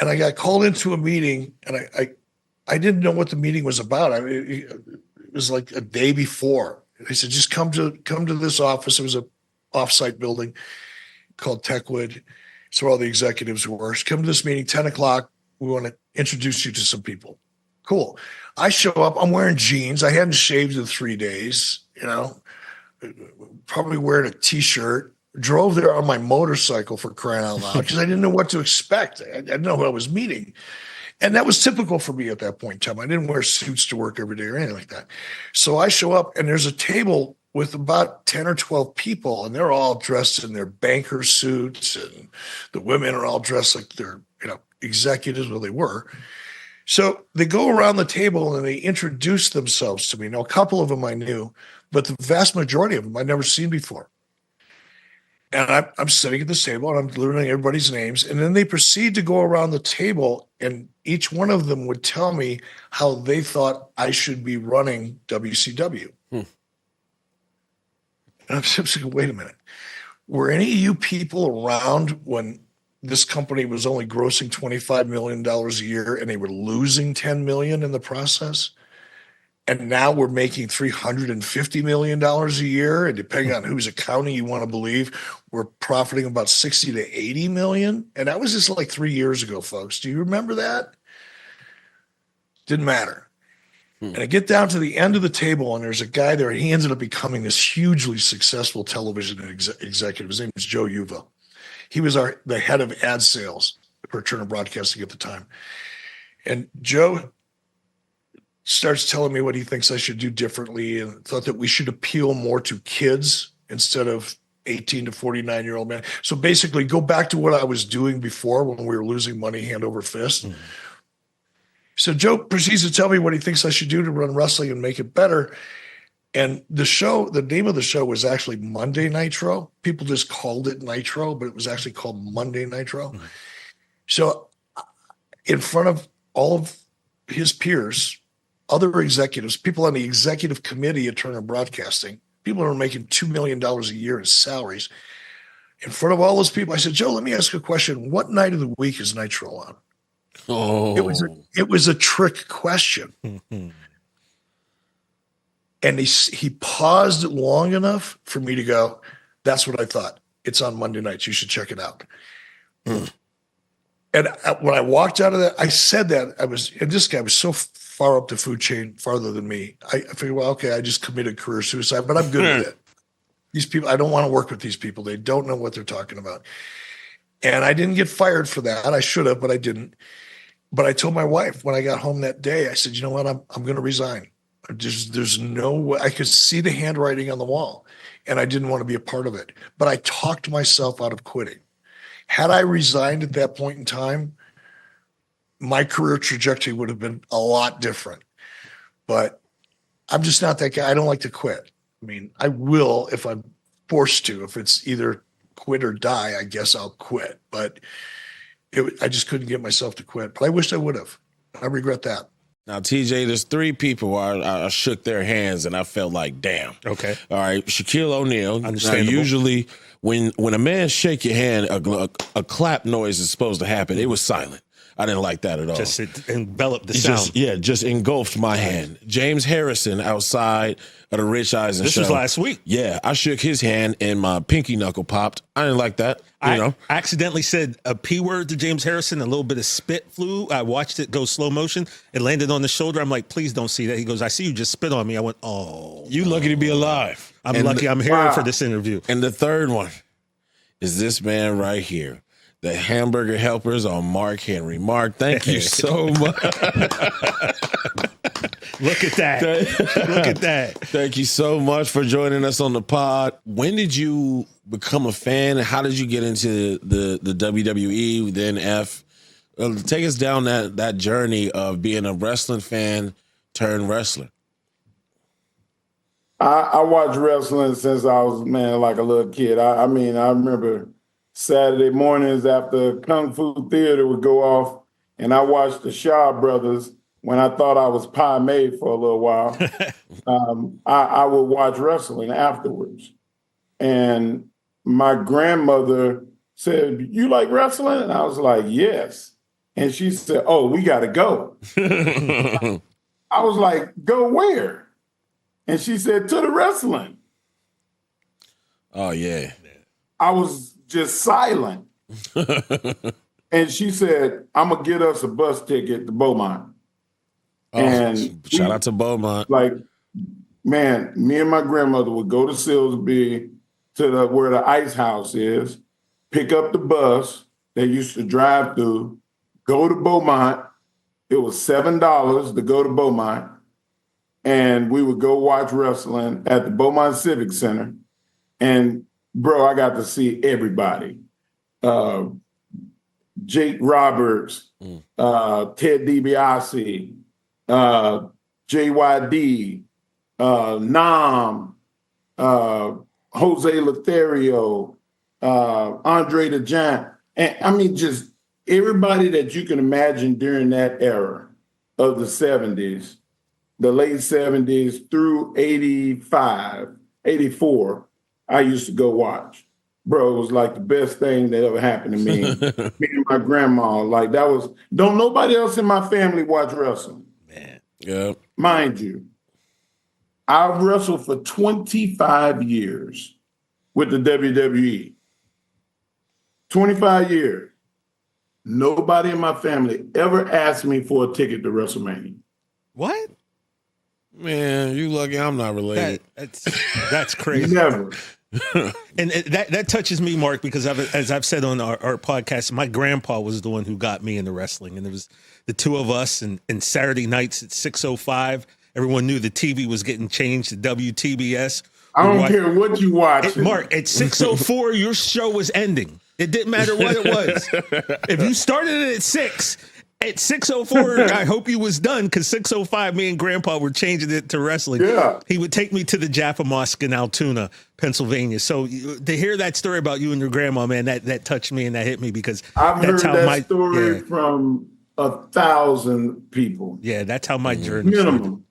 And I got called into a meeting, and I didn't know what the meeting was about. It was like a day before. They said, just come to this office. It was a offsite building called Techwood. So all the executives were. Come to this meeting, 10 o'clock. We want to introduce you to some people. Cool. I show up. I'm wearing jeans. I hadn't shaved in 3 days, probably wearing a T-shirt. Drove there on my motorcycle, for crying out loud, because I didn't know what to expect. I didn't know who I was meeting. And that was typical for me at that point in time. I didn't wear suits to work every day or anything like that. So I show up, and there's a table with about 10 or 12 people, and they're all dressed in their banker suits, and the women are all dressed like they're, executives. Well, they were. So they go around the table and they introduce themselves to me. Now, a couple of them I knew, but the vast majority of them I'd never seen before. And I'm sitting at this table, and I'm learning everybody's names. And then they proceed to go around the table, and each one of them would tell me how they thought I should be running WCW. And I'm just like, wait a minute. Were any of you people around when this company was only grossing $25 million a year and they were losing $10 million in the process? And now we're making $350 million a year. And depending on whose accounting you want to believe, we're profiting about 60 to 80 million. And that was just like 3 years ago, folks. Do you remember that? Didn't matter. And I get down to the end of the table, and there's a guy there. He ended up becoming this hugely successful television executive. His name was Joe Uva. He was the head of ad sales for Turner Broadcasting at the time. And Joe starts telling me what he thinks I should do differently, and thought that we should appeal more to kids instead of 18 to 49-year-old men. So basically go back to what I was doing before when we were losing money hand over fist. So Joe proceeds to tell me what he thinks I should do to run wrestling and make it better. And the name of the show was actually Monday Nitro. People just called it Nitro, but it was actually called Monday Nitro. So in front of all of his peers, other executives, people on the executive committee at Turner Broadcasting, people who are making $2 million a year in salaries, in front of all those people, I said, Joe, let me ask you a question. What night of the week is Nitro on? Oh, it was a trick question. And he paused long enough for me to go, that's what I thought. It's on Monday nights. You should check it out. And when I walked out of that, I said that and this guy was so far up the food chain, farther than me. I figured, well, okay, I just committed career suicide, but I'm good at it. These people, I don't want to work with these people. They don't know what they're talking about. And I didn't get fired for that. I should have, but I didn't. But I told my wife when I got home that day, I said, you know what? I'm going to resign. There's no way. I could see the handwriting on the wall, and I didn't want to be a part of it. But I talked myself out of quitting. Had I resigned at that point in time, my career trajectory would have been a lot different. But I'm just not that guy. I don't like to quit. I mean, I will if I'm forced to. If it's either quit or die, I guess I'll quit. But I just couldn't get myself to quit. But I wish I would have. I regret that. Now, TJ, there's 3 people where I shook their hands and I felt like, damn. Okay. All right. Shaquille O'Neal. Understandable. Now, usually when a man shake your hand, a clap noise is supposed to happen. It was silent. I didn't like that at all. Just it enveloped the sound. Just engulfed my hand. James Harrison outside of the Rich Eisen show. This was last week. Yeah, I shook his hand and my pinky knuckle popped. I didn't like that. I accidentally said a P word to James Harrison. A little bit of spit flew. I watched it go slow motion. It landed on the shoulder. I'm like, please don't see that. He goes, I see you just spit on me. I went, oh. You lucky to be alive. I'm lucky I'm here for this interview. And the third one is this man right here. The hamburger helpers on Mark Henry. Mark, thank you so much. Look at that. Look at that. Thank you so much for joining us on the pod. When did you become a fan? How did you get into the WWE, then F? Take us down that journey of being a wrestling fan turned wrestler. I watched wrestling since I was, like a little kid. I remember Saturday mornings after Kung Fu Theater would go off, and I watched the Shaw Brothers when I thought I was pie made for a little while. I would watch wrestling afterwards. And my grandmother said, "You like wrestling?" And I was like, "Yes." And she said, "Oh, we got to go." I was like, "Go where?" And she said, "To the wrestling." Oh, yeah. I was just silent. And she said, "I'm going to get us a bus ticket to Beaumont." Oh, and shout out to Beaumont. Like, man, me and my grandmother would go to Silsbee to where the ice house is, pick up the bus they used to drive through, go to Beaumont. It was $7 to go to Beaumont. And we would go watch wrestling at the Beaumont Civic Center. And bro, I got to see everybody. Jake Roberts, Ted DiBiase, JYD, Nam, Jose Lothario, Andre the Giant. And I mean, just everybody that you can imagine during that era of the 70s, the late 70s through 85, 84. I used to go watch. Bro, it was like the best thing that ever happened to me. Me and my grandma, like that was, don't nobody else in my family watch wrestling. Man. Yep. Mind you, I wrestled for 25 years with the WWE. 25 years. Nobody in my family ever asked me for a ticket to WrestleMania. What? Man, you lucky I'm not related. That's crazy. Never. And that touches me, Mark, because as I've said on our podcast, my grandpa was the one who got me into wrestling. And it was the two of us, and Saturday nights at 6:05, everyone knew the TV was getting changed to WTBS. I don't care what you watch. Mark, at 6:04, your show was ending. It didn't matter what it was. If you started it at 6, at 6:04, I hope you was done, because 6:05, me and Grandpa were changing it to wrestling. Yeah. He would take me to the Jaffa Mosque in Altoona, Pennsylvania. So to hear that story about you and your grandma, man, that touched me and that hit me, because I've that's heard how that story from 1,000 people. Yeah, that's how my journey minimum.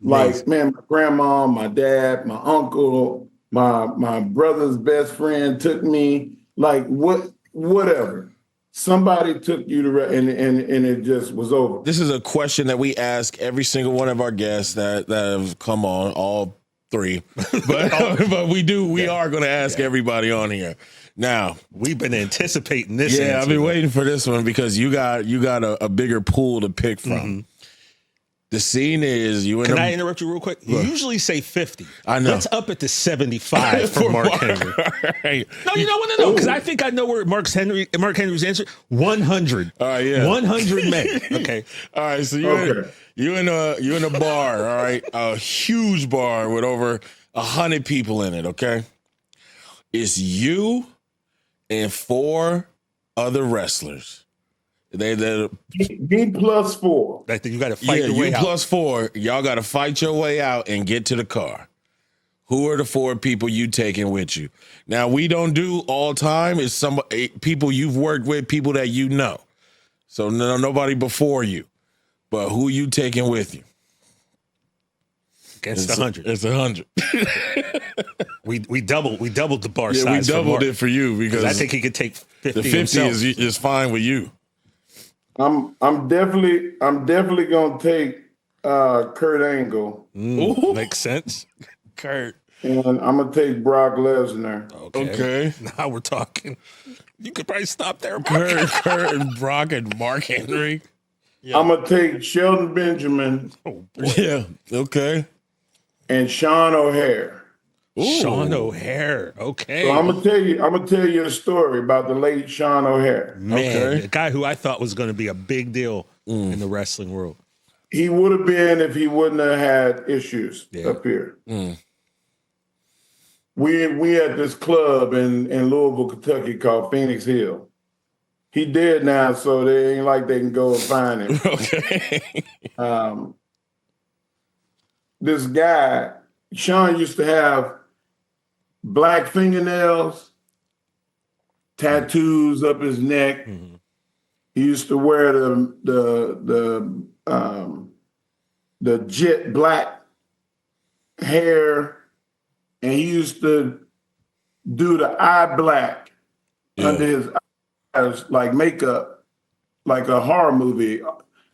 started. Like, man, my grandma, my dad, my uncle, my brother's best friend took me. Like, whatever. Somebody took you to, and it just was over. This is a question that we ask every single one of our guests that have come on, all 3. But we are going to ask everybody on here. Now, we've been anticipating this. Yeah, answer, I've been waiting for this one, because you got a bigger pool to pick from. Mm-hmm. The scene is you. Can I interrupt you real quick? You usually say 50. I know. Let's up it to 75 for Mark Henry. Right. No, you know what? No, because I think I know where Mark Henry's answer. 100. All right, yeah. 100 men. Okay. All right, so you in a bar, all right, a huge bar with over 100 people in it. Okay, it's you and 4 other wrestlers. They B plus 4. Like you got to fight your way you out. plus 4. Y'all got to fight your way out and get to the car. Who are the 4 people you taking with you? Now, we don't do all time. It's some people you've worked with, people that you know. So nobody before you. But who you taking with you? Against 100. It's 100. We doubled the bar Yeah, we size. doubled it for you because I think he could take 50. the 50 himself. is fine with you. I'm definitely gonna take Kurt Angle, Makes sense. Kurt. and I'm gonna take Brock Lesnar. Okay. Now we're talking. You could probably stop there. Kurt and Brock and Mark Henry. I'm gonna take Shelton Benjamin Oh, boy. Yeah. Okay. and Sean O'Hare. Sean O'Hare. Okay. So I'm gonna tell you a story about the late Sean O'Hare. Man, Okay. a guy who I thought was going to be a big deal in the wrestling world. He would have been if he wouldn't have had issues up here. We had this club in Louisville, Kentucky called Phoenix Hill. He dead now, so they ain't like they can go and find him. Okay. This guy, Sean, used to have black fingernails, tattoos up his neck. He used to wear the jet black hair, and he used to do the eye black under his eyes, like makeup, like a horror movie.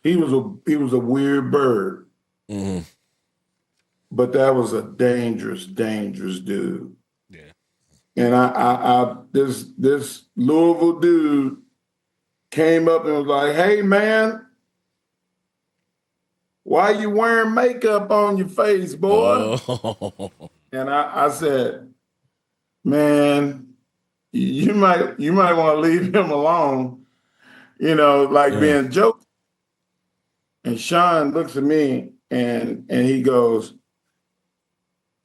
He was a weird bird, but that was a dangerous dude. Yeah. And I this Louisville dude came up and was like, "Hey man, why you wearing makeup on your face, boy?" And I said, "Man, you might want to leave him alone, being joking." And Sean looks at me and he goes,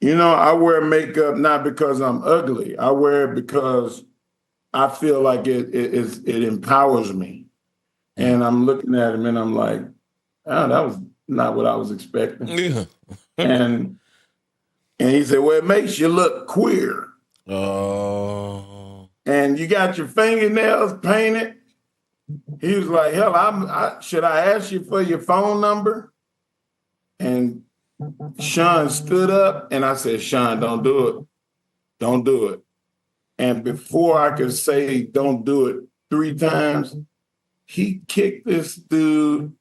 "I wear makeup not because I'm ugly. I wear it because I feel like it empowers me." And I'm looking at him and I'm like, "Oh, that was not what I was expecting." Yeah. And he said, "Well, it makes you look queer. Oh. And you got your fingernails painted." He was like, "Hell, should I ask you for your phone number?" And Sean stood up and I said, "Sean, don't do it. Don't do it." And before I could say don't do it 3 times, he kicked this dude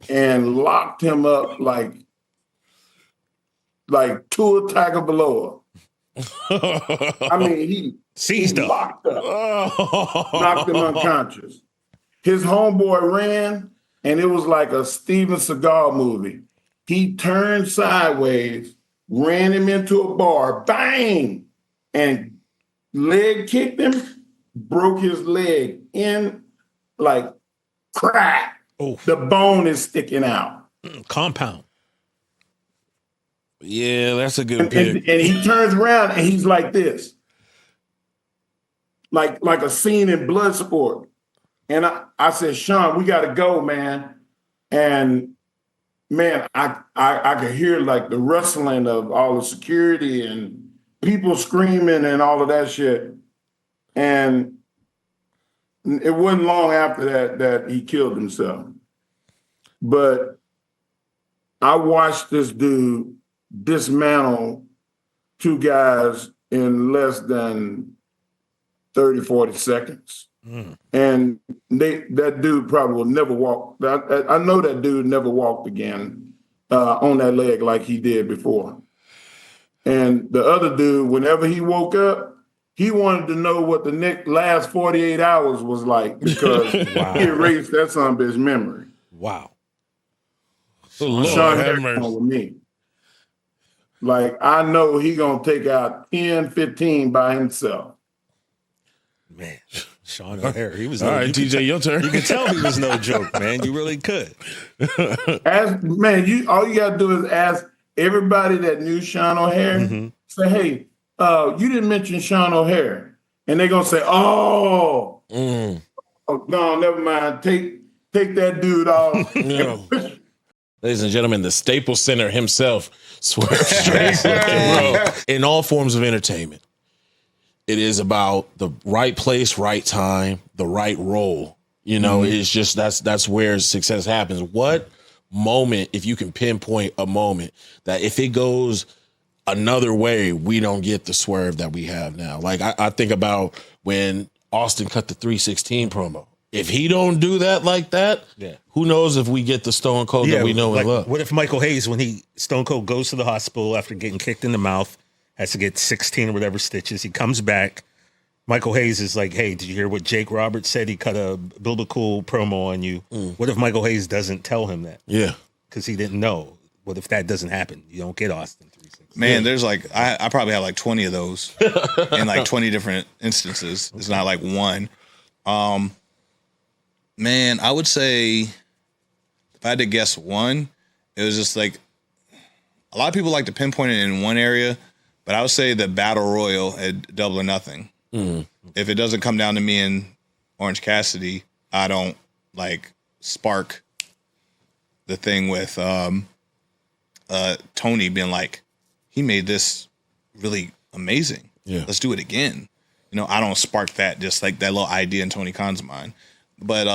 and locked him up like Tua Tagovailoa. I mean, he Seized up. locked up, knocked him unconscious. His homeboy ran, and it was like a Steven Seagal movie. He turned sideways, ran him into a bar, bang, and leg kicked him, broke his leg in like crack. Oh. The bone is sticking out. Compound. Yeah, that's a good And pick. he turns around and he's like this. Like a scene in Bloodsport. And I said, "Sean, we got to go, man." And man, I could hear like the rustling of all the security and people screaming and all of that shit. And it wasn't long after that he killed himself. But I watched this dude dismantle 2 guys in less than 30, 40 seconds. And that dude probably will never walk. I know that dude never walked again on that leg like he did before. And the other dude, whenever he woke up, he wanted to know what the last 48 hours was like because he erased that son of his memory. Wow. Lord Sean have had mercy. with me. Like, I know he gonna take out 10, 15 by himself. Man, Sean O'Hare. He was All right, TJ, your turn. You could tell he was no joke, man. You really could. All you gotta do is ask everybody that knew Sean O'Hare. Say, "Hey, you didn't mention Sean O'Hare," and they're gonna say, "Oh, no, never mind. Take that dude off." Ladies and gentlemen, the Staples Center himself, Swerve Strickland. In all forms of entertainment, it is about the right place, right time, the right role. It's just that's where success happens. What moment, if you can pinpoint a moment that if it goes another way, we don't get the Swerve that we have now. Like I think about when Austin cut the 316 promo. If he don't do that like that, who knows if we get the Stone Cold that we know and love. What if Michael Hayes, when Stone Cold goes to the hospital after getting kicked in the mouth, has to get 16 or whatever stitches, he comes back, Michael Hayes is like, hey, did you hear what Jake Roberts said? He cut a Build a Cool promo on you. What if Michael Hayes doesn't tell him that? Yeah. Because he didn't know. What if that doesn't happen? You don't get Austin 360. Man, there's like, I probably have like 20 of those in like 20 different instances. It's not like one. Man, I would say if I had to guess one, it was just like a lot of people like to pinpoint it in one area, but I would say the Battle Royal at Double or Nothing. If it doesn't come down to me and Orange Cassidy, I don't like spark the thing with Tony being like, he made this really amazing. Yeah. Let's do it again. You know, I don't spark that, just like that little idea in Tony Khan's mind. But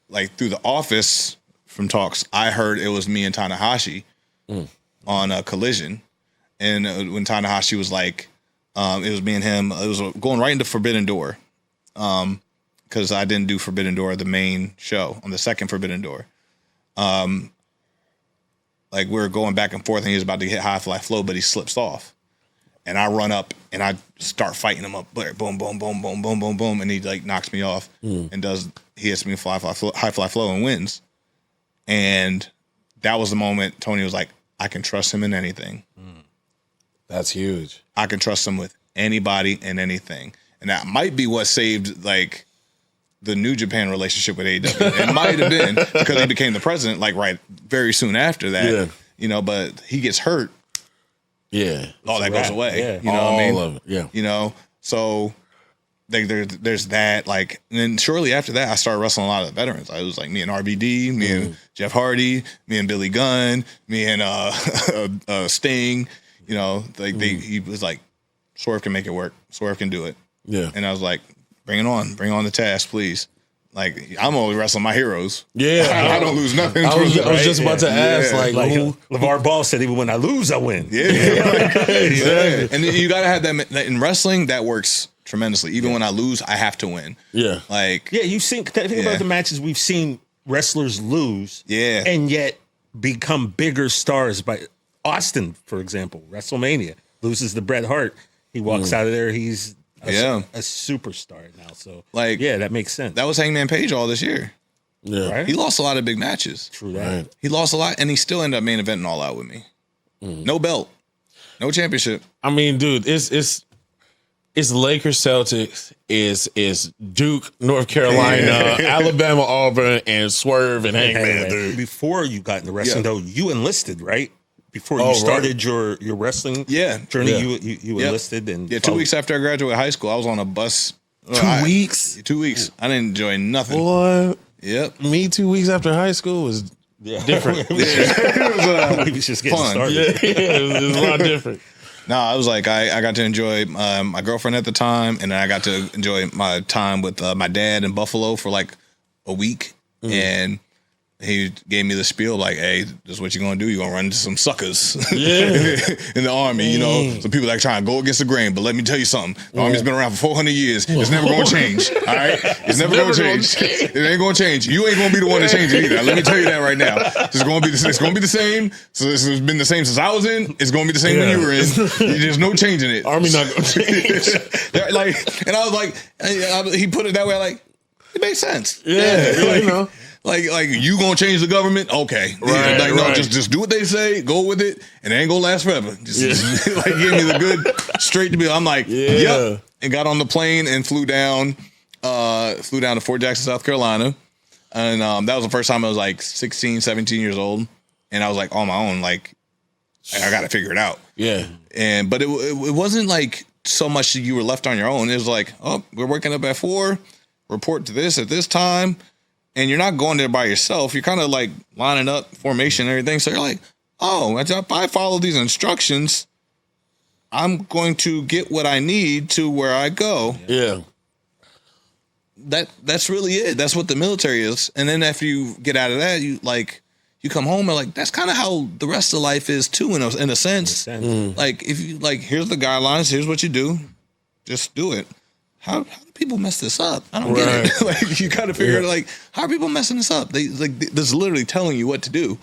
like through the office from talks, I heard it was me and Tanahashi on a Collision. And when Tanahashi was like, it was me and him, it was going right into Forbidden Door. Because I didn't do Forbidden Door, the main show, on the second Forbidden Door. Like we were going back and forth and he was about to hit High Fly Flow, but he slips off. And I run up and I start fighting him up. Boom, boom, boom, boom, boom, boom, boom. And he like knocks me off and he hits me with High Fly Flow and wins. And that was the moment Tony was like, I can trust him in anything. That's huge. I can trust him with anybody and anything. And that might be what saved like the New Japan relationship with AEW. It might have been because he became the president like very soon after that. Yeah. You know, but he gets hurt. Yeah. All that goes away. Yeah. You know what I mean? All of it. Yeah. You know, so like there's that. Like, and then shortly after that, I started wrestling a lot of the veterans. I was like me and RVD, me and Jeff Hardy, me and Billy Gunn, me and Sting. You know, like he was like, Swerve can make it work. Swerve can do it. Yeah. And I was like, bring it on. Bring on the task, please. Like, I'm only wrestling my heroes. Yeah. I don't lose nothing. I was just about to ask, Like who? LeVar Ball said, even when I lose, I win. Yeah. Exactly. And you got to have that in wrestling. That works tremendously. Even when I lose, I have to win. Yeah. Like, Yeah, you've seen, think about the matches we've seen wrestlers lose. Yeah. And yet become bigger stars. By Austin, for example, WrestleMania, loses to Bret Hart. He walks out of there, he's a superstar now. So, like, yeah, that makes sense. that was Hangman Page all this year. Yeah. Right? He lost a lot of big matches. True that. Right. He lost a lot, and he still ended up main eventing All Out with me. No belt, no championship. I mean, dude, it's Lakers Celtics, is Duke, North Carolina, Alabama, Auburn, and Swerve and Hangman, dude. Before you got into wrestling, though, you enlisted, right? Before you Oh, started your wrestling journey, you enlisted. And 2 weeks after I graduated high school, I was on a bus. 2 weeks? 2 weeks. I didn't enjoy nothing. Boy, Yep. me 2 weeks after high school was different. we was just getting Fun. started. It was a lot different. No, I was like, I got to enjoy my girlfriend at the time, and then I got to enjoy my time with my dad in Buffalo for like a week. And he gave me the spiel like, hey, this is what you're going to do. You're going to run into some suckers in the Army. You know, some people like trying to go against the grain. But let me tell you something. The Army's been around for 400 years. It's never going to change. All right? It's never going to change. It ain't going to change. You ain't going to be the one to change it either. Let me tell you that right now. It's going to be the same. So this has been the same since I was in. It's going to be the same when you were in. There's no changing it. Army not going to change. And I was like, he put it that way. Like, it makes sense. Yeah, you know. Like you gonna change the government? Okay, Right, like, no, right. just do what they say, go with it, and it ain't gonna last forever. Just like give me the good straight to be. I'm like, yep, and got on the plane and flew down to Fort Jackson, South Carolina, and that was the first time I was like 16, 17 years old, and I was like on my own, like I got to figure it out. Yeah, But it wasn't like so much that you were left on your own. It was like, oh, we're waking up at 4, report to this at this time. And you're not going there by yourself. You're kind of like lining up formation and everything. So you're like, oh, if I follow these instructions, I'm going to get what I need to where I go. yeah. That's really it. That's what the military is. And then after you get out of that, you you come home and like that's kind of how the rest of life is too, in a sense. Like if you like, here's the guidelines, here's what you do, just do it. How do people mess this up? I don't get it. Like you got to figure like how are people messing this up? They like this is literally telling you what to do.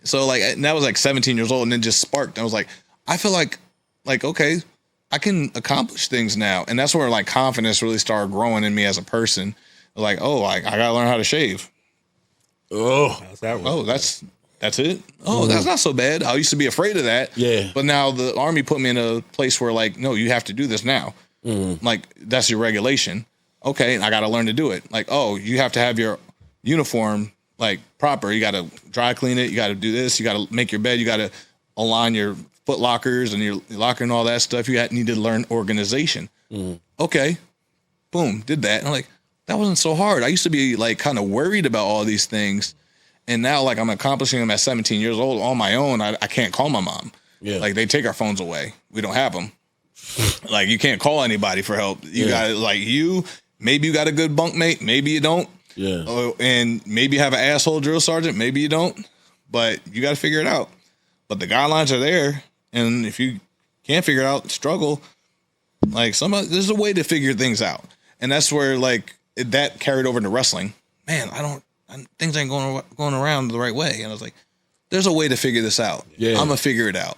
So like, and that was like 17 years old, and then just sparked. I was like, I feel like okay, I can accomplish things now, and that's where like confidence really started growing in me as a person. Like, oh, I gotta learn how to shave. Oh, How's that work? Oh, that's it. Oh, that's not so bad. I used to be afraid of that. Yeah. But now the Army put me in a place where like, no, you have to do this now. Like that's your regulation. Okay, I got to learn to do it. Like, oh, you have to have your uniform like proper. You got to dry clean it. You got to do this. You got to make your bed. You got to align your foot lockers and your locker and all that stuff. You need to learn organization. Okay, boom, did that. And I'm like, that wasn't so hard. I used to be like kind of worried about all these things. And now like I'm accomplishing them at 17 years old on my own. I can't call my mom. Yeah. Like they take our phones away. We don't have them. Like you can't call anybody for help. You got like maybe you got a good bunkmate. Maybe you don't. Yeah. And maybe you have an asshole drill sergeant. Maybe you don't. But you got to figure it out. But the guidelines are there. And if you can't figure it out, struggle. Like there's a way to figure things out. And that's where like that carried over into wrestling. Man, things ain't going around the right way. And I was like, there's a way to figure this out. Yeah. I'm gonna figure it out.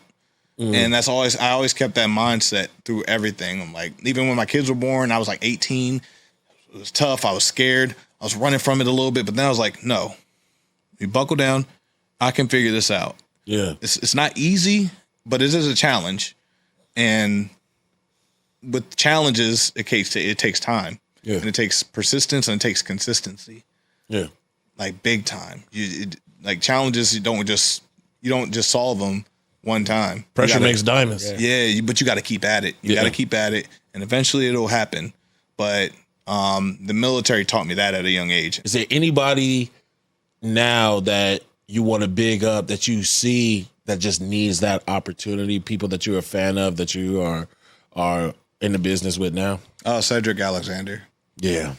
And I always kept that mindset through everything. I'm like, even when my kids were born, I was like 18. It was tough. I was scared. I was running from it a little bit, but then I was like, no, you buckle down. I can figure this out. Yeah. It's not easy, but it is a challenge. And with challenges, it takes time. Yeah. And it takes persistence and it takes consistency. Yeah. Like big time. Like challenges, you don't just solve them one time. Pressure makes diamonds. But you got to keep at it. You got to keep at it, and eventually it'll happen. But the military taught me that at a young age. Is there anybody now that you want to big up that you see that just needs that opportunity? People that you're a fan of that you are in the business with now? Cedric Alexander. Yeah,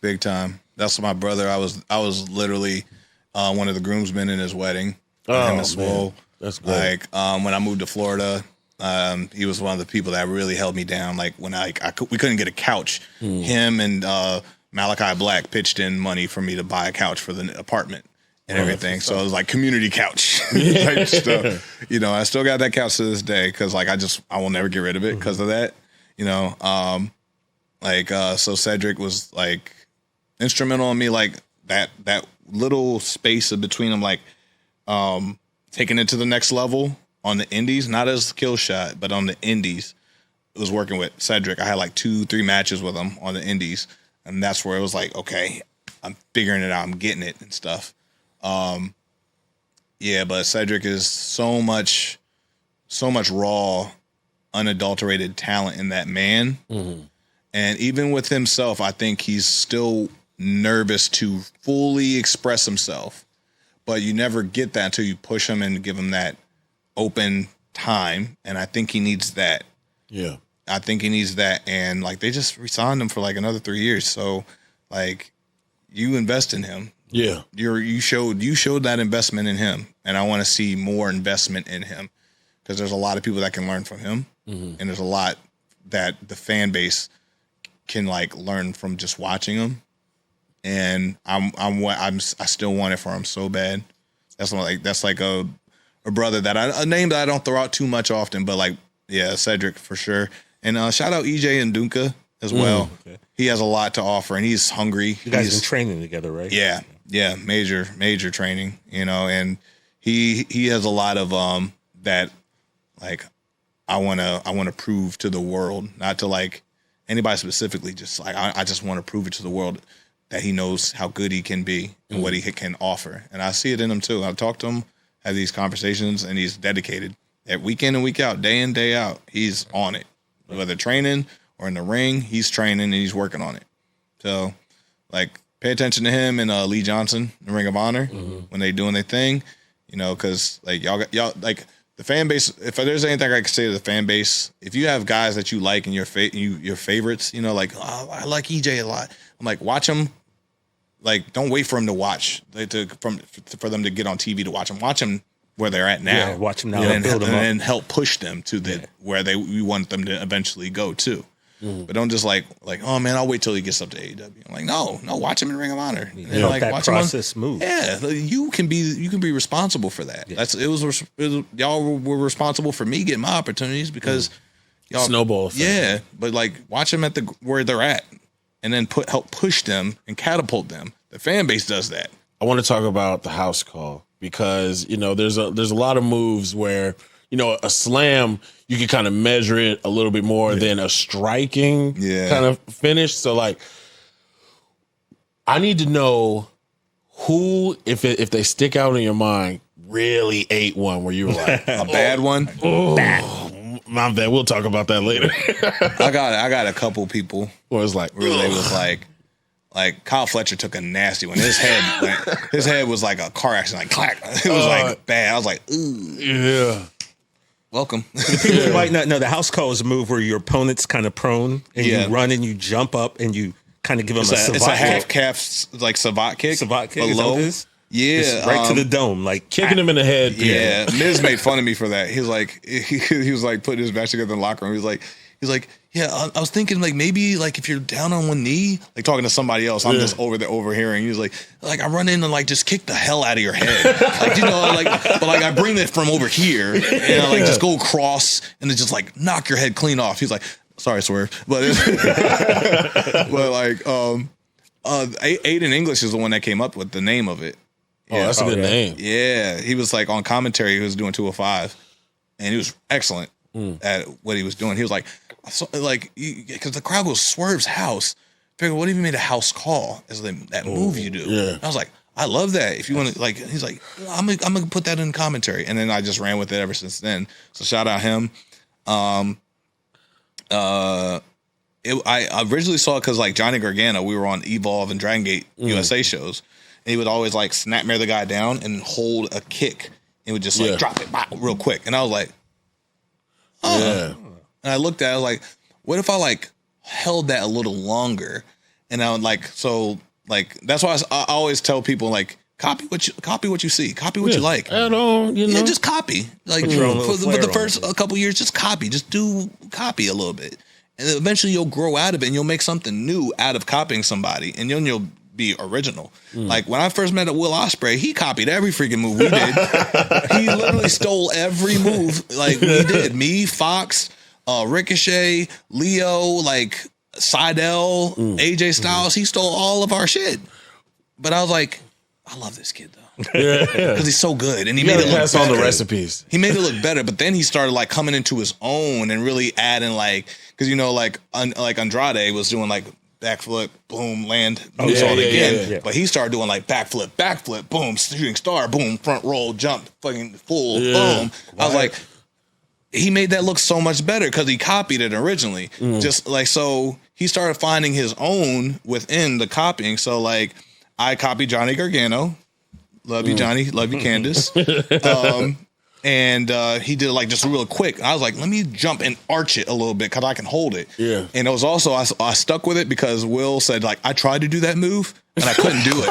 big time. That's my brother. I was literally one of the groomsmen in his wedding. Him and Swole. That's great. Like when I moved to Florida, he was one of the people that really held me down. Like when we couldn't get a couch, him and Malachi Black pitched in money for me to buy a couch for the apartment and everything. So it was like community couch type stuff. You know, I still got that couch to this day because like I will never get rid of it because of that. You know, so Cedric was like instrumental in me, like that little space in between them, like taking it to the next level on the indies, not as kill shot, but on the indies. It was working with Cedric. I had like 2-3 matches with him on the indies. And that's where it was like, okay, I'm figuring it out. I'm getting it and stuff. But Cedric is so much raw, unadulterated talent in that man. Mm-hmm. And even with himself, I think he's still nervous to fully express himself. But you never get that until you push him and give him that open time. And I think he needs that. Yeah. I think he needs that. And like they just re-signed him for like another 3 years. So like you invest in him. Yeah. You showed that investment in him. And I want to see more investment in him. Because there's a lot of people that can learn from him. Mm-hmm. And there's a lot that the fan base can like learn from just watching him. And I still want it for him so bad. That's like a brother a name that I don't throw out too much often, but like Cedric for sure. And shout out EJ and Dunka as well. Okay. He has a lot to offer, and he's hungry. You guys been training together, right? Yeah, major training. You know, and he has a lot of that. Like I wanna prove to the world, not to like anybody specifically. Just like I just want to prove it to the world that he knows how good he can be and what he can offer. And I see it in him too. I've talked to him, had these conversations, and he's dedicated. At week in and week out, day in, day out, he's on it. Whether training or in the ring, he's training and he's working on it. So, like, pay attention to him and Lee Johnson in Ring of Honor when they doing their thing, you know, because like y'all like the fan base. If there's anything I can say to the fan base, if you have guys that you like and your favorites, you know, like I like EJ a lot. I'm like, watch him don't wait for them to watch for them to get on TV to watch them. Watch them where they're at now. Yeah, watch them now. And Build them up. then help push them to where we want them to eventually go to. But don't just like, oh man, I'll wait till he gets up to AEW. I'm like, no, watch him in Ring of Honor. And Help like, that watch process move. Yeah, you can be responsible for that. Yeah. It was y'all were responsible for me getting my opportunities because y'all snowball effect. Yeah, but like watch them at where they're at, and then help push them and catapult them. The fan base does that. I want to talk about the house call because there's a lot of moves where a slam you can kind of measure it a little bit more than a striking kind of finish. So like, I need to know who, if they stick out in your mind, really ate one where you were like a bad one. Oh, my bad. We'll talk about that later. I got a couple people where it's like really it was like Kyle Fletcher took a nasty one. His head was like a car accident, like clack. It was like bad. I was like, ooh. Yeah. Welcome. People who might not know, the house call is a move where your opponent's kind of prone and you run and you jump up and you kind of give him a savate. It's a half calf like savate kick. Savate kick. Low. Yeah. Just right to the dome, like kicking him in the head. Yeah. Miz made fun of me for that. He was like, he was like putting his match together in the locker room. He's like, yeah, I was thinking like maybe like if you're down on one knee, like talking to somebody else, I'm just overhearing. He was like I run in and like just kick the hell out of your head, but I bring it from over here and I like just go across and then just like knock your head clean off. He's like, sorry, Swerve, but like Aiden English is the one that came up with the name of it. Oh, that's a good name. Yeah, he was like on commentary. He was doing 205, and he was excellent at what he was doing. He was like because the crowd goes Swerve's house. Figure, what if you made a house call as that move you do? Yeah. I was like, I love that. If you want to, like, he's like, I'm gonna put that in commentary, and then I just ran with it ever since then. So shout out him. I originally saw it because like Johnny Gargano, we were on Evolve and Dragon Gate USA shows, and he would always like snapmare the guy down and hold a kick. He would just like drop it real quick, and I was like, oh. Yeah. And I looked at it, I was like, what if I like held that a little longer? And I would like, so like, that's why I always tell people like, copy what you see, copy what you like. Add on, Yeah, just copy. Like for the first couple years, just copy. Just do copy a little bit. And eventually you'll grow out of it and you'll make something new out of copying somebody. And then you'll be original. Like when I first met Will Ospreay, he copied every freaking move we did. He literally stole every move like we did. Me, Fox, Ricochet, Leo, like Seidel, AJ Styles. He stole all of our shit. But I was like, I love this kid though. Because he's so good. And he made it look pass on the recipes. He made it look better, but then he started like coming into his own and really adding like, because like Andrade was doing like backflip, boom, land, moves all again. Yeah. But he started doing like backflip, boom, shooting star, boom, front roll, jump, fucking full, boom. I was like, he made that look so much better because he copied it originally. Just like, so he started finding his own within the copying. So like, I copied Johnny Gargano. Love you, Johnny. Love you, Candace. And he did it like just real quick. I was like, let me jump and arch it a little bit because I can hold it. Yeah. And it was also, I stuck with it because Will said, like, I tried to do that move and I couldn't do it.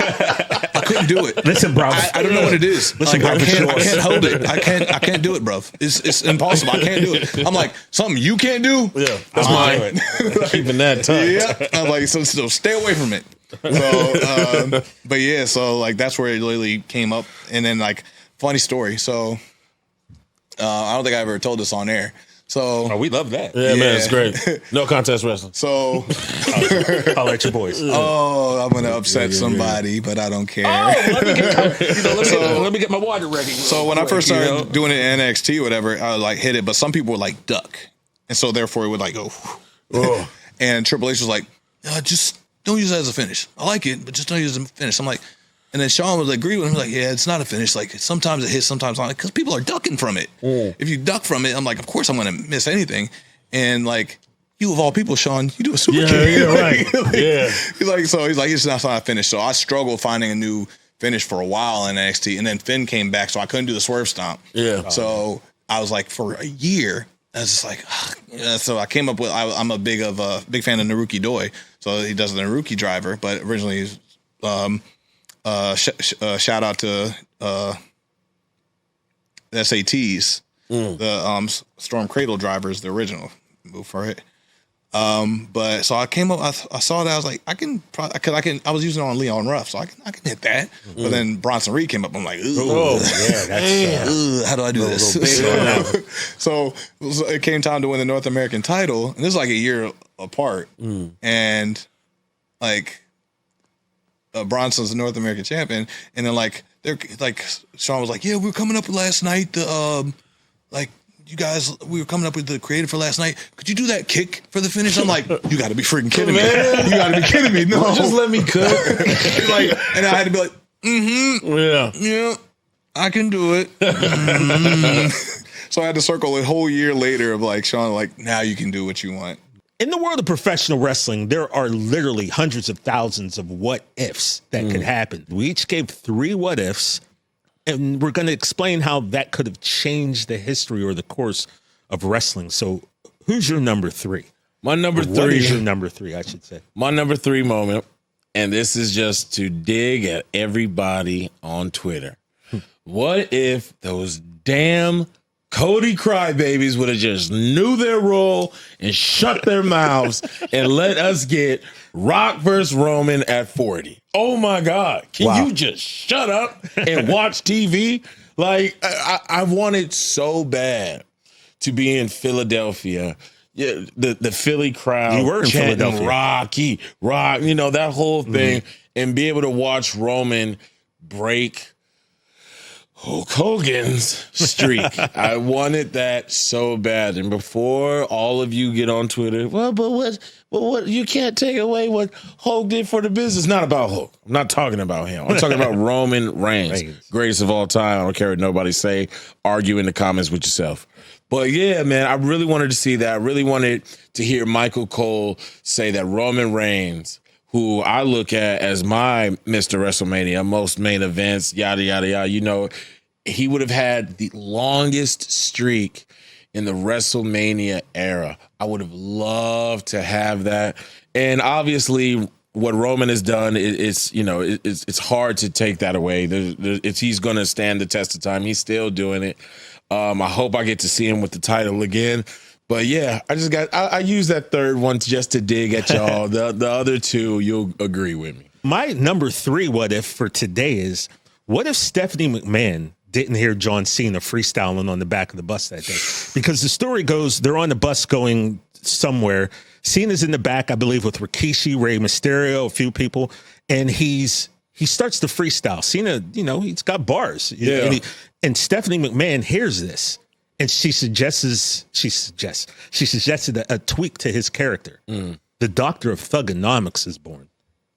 I couldn't do it. Listen, bro. I don't know what it is. Listen, like, I can't hold it. I can't do it, bro. It's impossible. I can't do it. I'm like, something you can't do? Yeah. That's mine. Keeping that tight. Yeah. I'm like, so stay away from it. So, but yeah, so like that's where it literally came up. And then like, funny story. So, I don't think I ever told this on air. So we love that. Yeah, man, it's great. No contest wrestling. So I'll let your boys. Oh, I'm gonna upset somebody, but I don't care. Oh, let me get my water ready. So when I first started doing it in NXT or whatever, I would like hit it, but some people would like duck, and so therefore it would like go. And Triple H was like, just don't use it as a finish. I like it, but just don't use it as a finish. I'm like. And then Sean would agree with him, like, yeah, it's not a finish. Like, sometimes it hits, sometimes not. Because people are ducking from it. If you duck from it, I'm like, of course I'm going to miss anything. And, like, you of all people, Sean, you do a super kick. Yeah, right. He's like, it's not a finish. So I struggled finding a new finish for a while in NXT. And then Finn came back, so I couldn't do the swerve stomp. Yeah. So I was like, for a year, I was just like, so I came up with, I'm a big fan of Naruki Doi. So he does the Naruki driver, but originally he's shout out to SATs, the Storm Cradle drivers, the original move for it. But so I came up, I saw that, I was like, I was using it on Leon Ruff, so I can hit that. But then Bronson Reed came up, I'm like, ooh, how do I do this? So it came time to win the North American title, and this is like a year apart, and like Bronson's the North American champion, and then like Sean was like, yeah, we were coming up last night, you guys, we were coming up with the creative for last night. Could you do that kick for the finish? I'm like, you got to be freaking kidding me. You got to be kidding me. No. Just let me cook. And I had to be like, yeah, I can do it. So I had to circle a whole year later of like, Sean, like, now you can do what you want. In the world of professional wrestling, there are literally hundreds of thousands of what ifs that could happen. We each gave 3 what ifs. And we're going to explain how that could have changed the history or the course of wrestling. So who's your number 3? My number 3. What is your number 3, I should say? My number 3 moment, and this is just to dig at everybody on Twitter. What if those damn Cody crybabies would have just knew their role and shut their mouths and let us get Rock versus Roman at 40? Oh my God. Can you just shut up and watch TV? Like, I wanted so bad to be in Philadelphia. Yeah, the Philly crowd. You were in Philadelphia. Rock, that whole thing, and be able to watch Roman break Hulk Hogan's streak. I wanted that so bad. And before all of you get on Twitter, but what you can't take away what Hulk did for the business. Not about Hulk. I'm not talking about him. I'm talking about Roman Reigns. Greatest of all time. I don't care what nobody say. Argue in the comments with yourself. But yeah, man, I really wanted to see that. I really wanted to hear Michael Cole say that Roman Reigns, who I look at as my Mr. WrestleMania, most main events, yada, yada, yada. He would have had the longest streak in the WrestleMania era. I would have loved to have that. And obviously, what Roman has done, it's hard to take that away. He's going to stand the test of time. He's still doing it. I hope I get to see him with the title again. But yeah, I use that third one just to dig at y'all. The other 2, you'll agree with me. My number 3 what if for today is, what if Stephanie McMahon didn't hear John Cena freestyling on the back of the bus that day? Because the story goes, they're on the bus going somewhere. Cena's in the back, I believe, with Rikishi, Rey Mysterio, a few people, and he starts to freestyle. Cena, he's got bars. Yeah. And Stephanie McMahon hears this. And she suggested a tweak to his character. The Doctor of Thugonomics is born.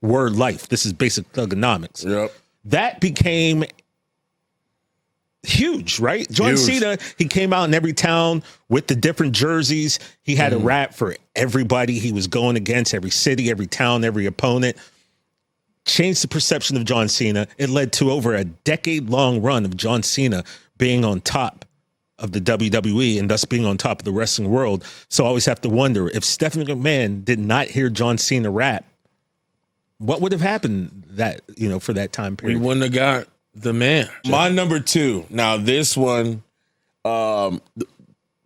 Word life. This is basic thugonomics. Yep. That became huge, right? John Cena, he came out in every town with the different jerseys. He had a rap for everybody he was going against, every city, every town, every opponent. Changed the perception of John Cena. It led to over a decade-long run of John Cena being on top of the WWE and thus being on top of the wrestling world. So I always have to wonder, if Stephanie McMahon did not hear John Cena rap, what would have happened for that time period? We wouldn't have got the man. My number 2. Now this one,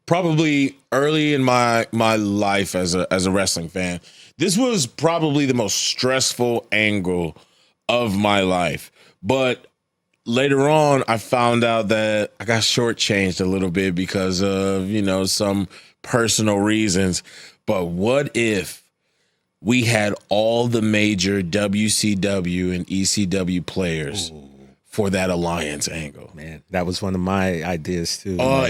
probably early in my life as a wrestling fan, this was probably the most stressful angle of my life. But later on, I found out that I got shortchanged a little bit because of, some personal reasons. But what if we had all the major WCW and ECW players for that alliance angle? Man, that was one of my ideas too. Oh,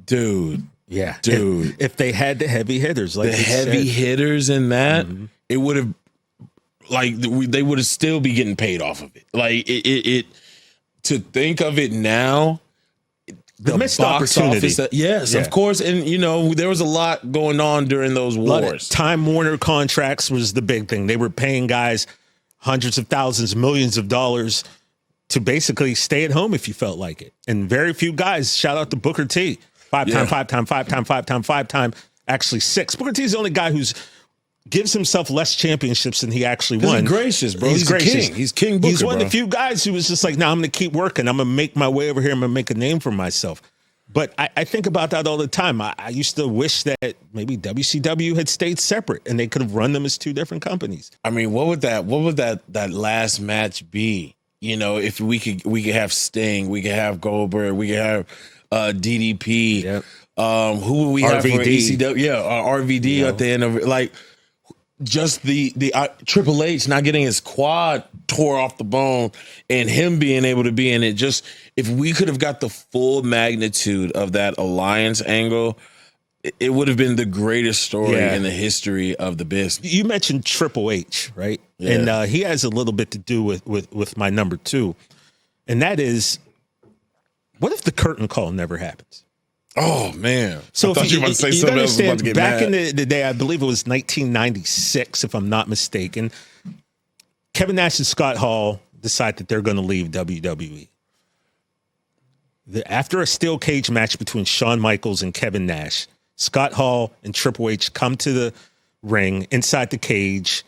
dude. If they had the heavy hitters, like the heavy hitters in that, it would have, they would have still be getting paid off of it. Like it to think of it now, the missed opportunity. Yes, of course. And, there was a lot going on during those wars. Time Warner contracts was the big thing. They were paying guys hundreds of thousands, millions of dollars to basically stay at home if you felt like it. And very few guys, shout out to Booker T, five time, actually 6. Booker T is the only guy who's gives himself less championships than he actually won. He's gracious, bro. He's gracious. king. He's King Booker, He's one bro. of the few guys who was just like, I'm going to keep working. I'm going to make my way over here. I'm going to make a name for myself. But I think about that all the time. I used to wish that maybe WCW had stayed separate and they could have run them as two different companies. I mean, what would that last match be? You know, if we could have Sting, we could have Goldberg, we could have DDP. Yep. Who would we have for RVD. ECW? Yeah, RVD at the end of it. Like, just the Triple H not getting his quad tore off the bone and him being able to be in it. Just if we could have got the full magnitude of that alliance angle, it would have been the greatest story in the history of the business. You mentioned Triple H, right? Yeah. And he has a little bit to do with my number 2. And that is, what if the curtain call never happens? Oh, man. So I thought you were about to say something else. I was about to get back mad. in the day, I believe it was 1996, if I'm not mistaken, Kevin Nash and Scott Hall decide that they're going to leave WWE. After a steel cage match between Shawn Michaels and Kevin Nash, Scott Hall and Triple H come to the ring inside the cage.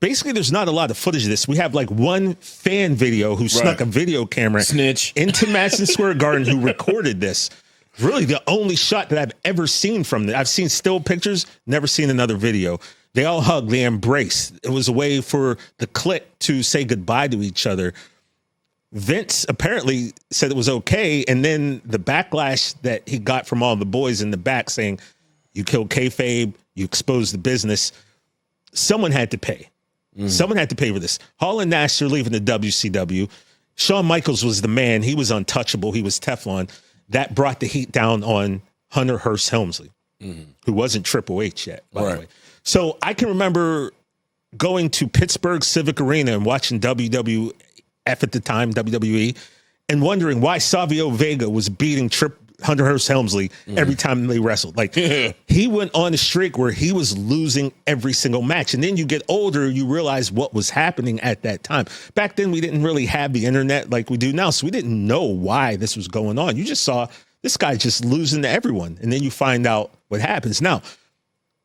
Basically, there's not a lot of footage of this. We have like one fan video who snuck a video camera into Madison Square Garden who recorded this. Really the only shot that I've ever seen from it. I've seen still pictures, never seen another video. They all hug, they embrace. It was a way for the Clique to say goodbye to each other. Vince apparently said it was okay, and then the backlash that he got from all the boys in the back saying, you killed kayfabe, you exposed the business, someone had to pay. Someone had to pay for this. Hall and Nash are leaving the WCW. Shawn Michaels was the man. He was untouchable. He was Teflon. That brought the heat down on Hunter Hearst Helmsley, who wasn't Triple H yet, by the way. So I can remember going to Pittsburgh Civic Arena and watching WWF at the time, WWE, and wondering why Savio Vega was beating Hunter Hearst Helmsley every time they wrestled. Like, he went on a streak where he was losing every single match. And then you get older, you realize what was happening at that time. Back then, we didn't really have the internet like we do now, so we didn't know why this was going on. You just saw this guy just losing to everyone, and then you find out what happens. Now,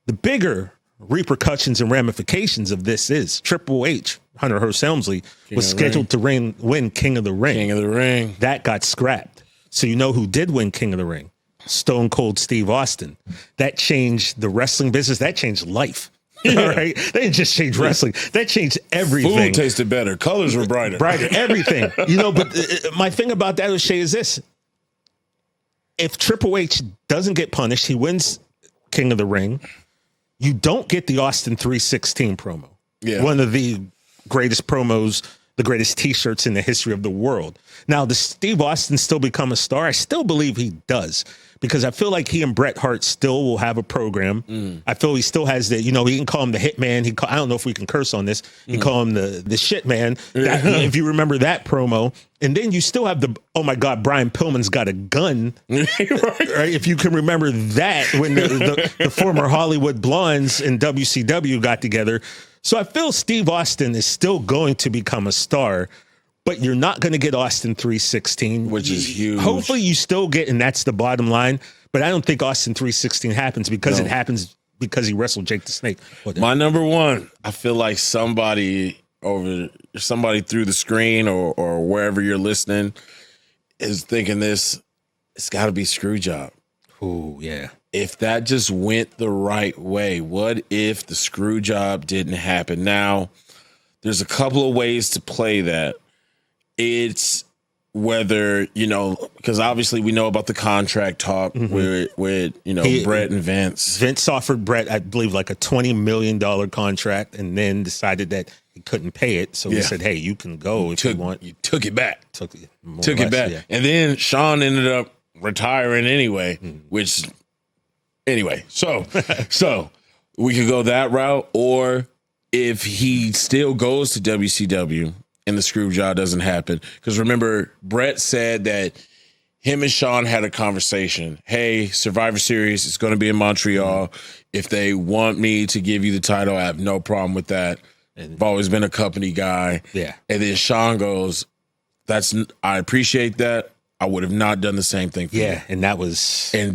the bigger repercussions and ramifications of this is Triple H, Hunter Hearst Helmsley, was scheduled to win King of the Ring. King of the Ring. That got scrapped. So you know who did win King of the Ring? Stone Cold Steve Austin. That changed the wrestling business. That changed life. All right? That didn't just change wrestling. That changed everything. Food tasted better. Colors were brighter. Everything. You know, but my thing about that, O'Shea, is this. If Triple H doesn't get punished, he wins King of the Ring, you don't get the Austin 316 promo. Yeah. One of the greatest promos, the greatest T-shirts in the history of the world. Now, does Steve Austin still become a star? I still believe he does, because I feel like he and Bret Hart still will have a program. I feel he still has the, you know, he can call him the Hitman. I don't know if we can curse on this. He call him the shit man. If you remember that promo. And then you still have the, oh my God, Brian Pillman's got a gun. Right? If you can remember that, when the former Hollywood Blondes and WCW got together. So I feel Steve Austin is still going to become a star, but you're not going to get Austin 316. Which is huge. Hopefully you still get, and that's the bottom line, but I don't think Austin 316 happens because it happens because he wrestled Jake the Snake. My number 1, I feel like somebody through the screen or wherever you're listening is thinking this, it's got to be Screwjob. Oh, yeah. If that just went the right way, what if the Screwjob didn't happen? Now, there's a couple of ways to play that. It's whether, you know, because obviously we know about the contract talk with you know, Bret and Vince. Vince offered Bret, I believe, like a $20 million contract, and then decided that he couldn't pay it. So he said, hey, you can go if you want. You took it back. Took it back. Yeah. And then Shawn ended up retiring anyway, which, anyway, so we could go that route, or if he still goes to WCW and the Screwjob doesn't happen. Because remember, Bret said that him and Shawn had a conversation. Hey, Survivor Series is going to be in Montreal. If they want me to give you the title, I have no problem with that. I've always been a company guy. Yeah. And then Shawn goes, I appreciate that. I would have not done the same thing for you. and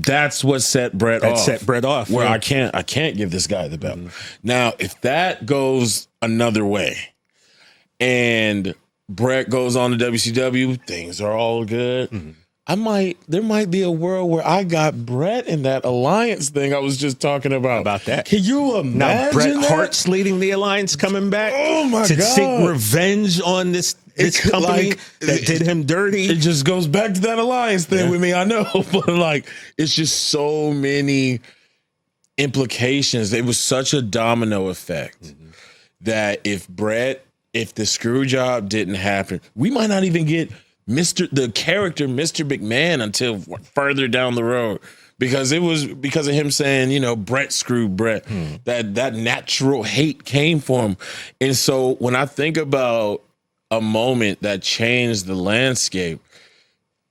that's what set Brett off. Set Brett off. Where I can't give this guy the belt. Now, if that goes another way and Brett goes on to WCW, things are all good. There might be a world where I got Brett in that alliance thing I was just talking about. About that. Can you imagine now Bret that? Hart's leading the alliance coming back? Oh my to God. seek revenge on this company that did him dirty. It just goes back to that alliance thing with me. I know, but like, it's just so many implications. It was such a domino effect that if the screw job didn't happen, we might not even get the character Mr. McMahon until further down the road, because it was because of him saying, Brett screwed Brett, that natural hate came for him. And so when I think about a moment that changed the landscape,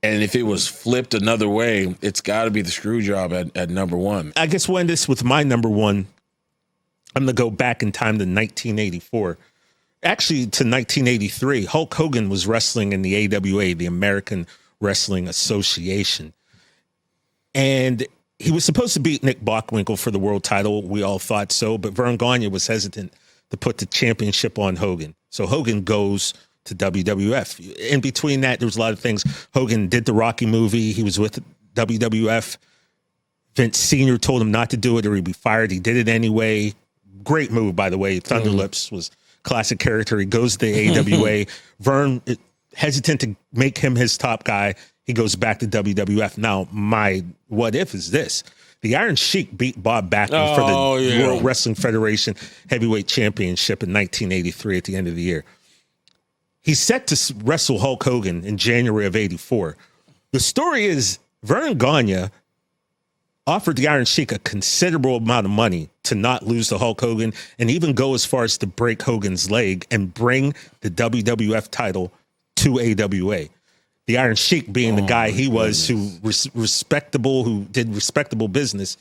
and if it was flipped another way, it's got to be the screw job at number one. I guess when this with my number one, I'm going to go back in time to 1984. Actually, to 1983, Hulk Hogan was wrestling in the AWA, the American Wrestling Association. And he was supposed to beat Nick Bockwinkel for the world title. We all thought so, but Vern Gagne was hesitant to put the championship on Hogan. So Hogan goes to WWF. In between that, there was a lot of things. Hogan did the Rocky movie. He was with WWF. Vince Sr. told him not to do it or he'd be fired. He did it anyway. Great move, by the way. Thunderlips was classic character. He goes to the AWA. Vern, hesitant to make him his top guy. He goes back to WWF. Now, my what if is this. The Iron Sheik beat Bob Backlund for the World Wrestling Federation Heavyweight Championship in 1983 at the end of the year. He's set to wrestle Hulk Hogan in January of 84. The story is Vern Gagne offered the Iron Sheik a considerable amount of money to not lose to Hulk Hogan and even go as far as to break Hogan's leg and bring the WWF title to AWA. The Iron Sheik being the guy he was, who respectable, who did respectable business,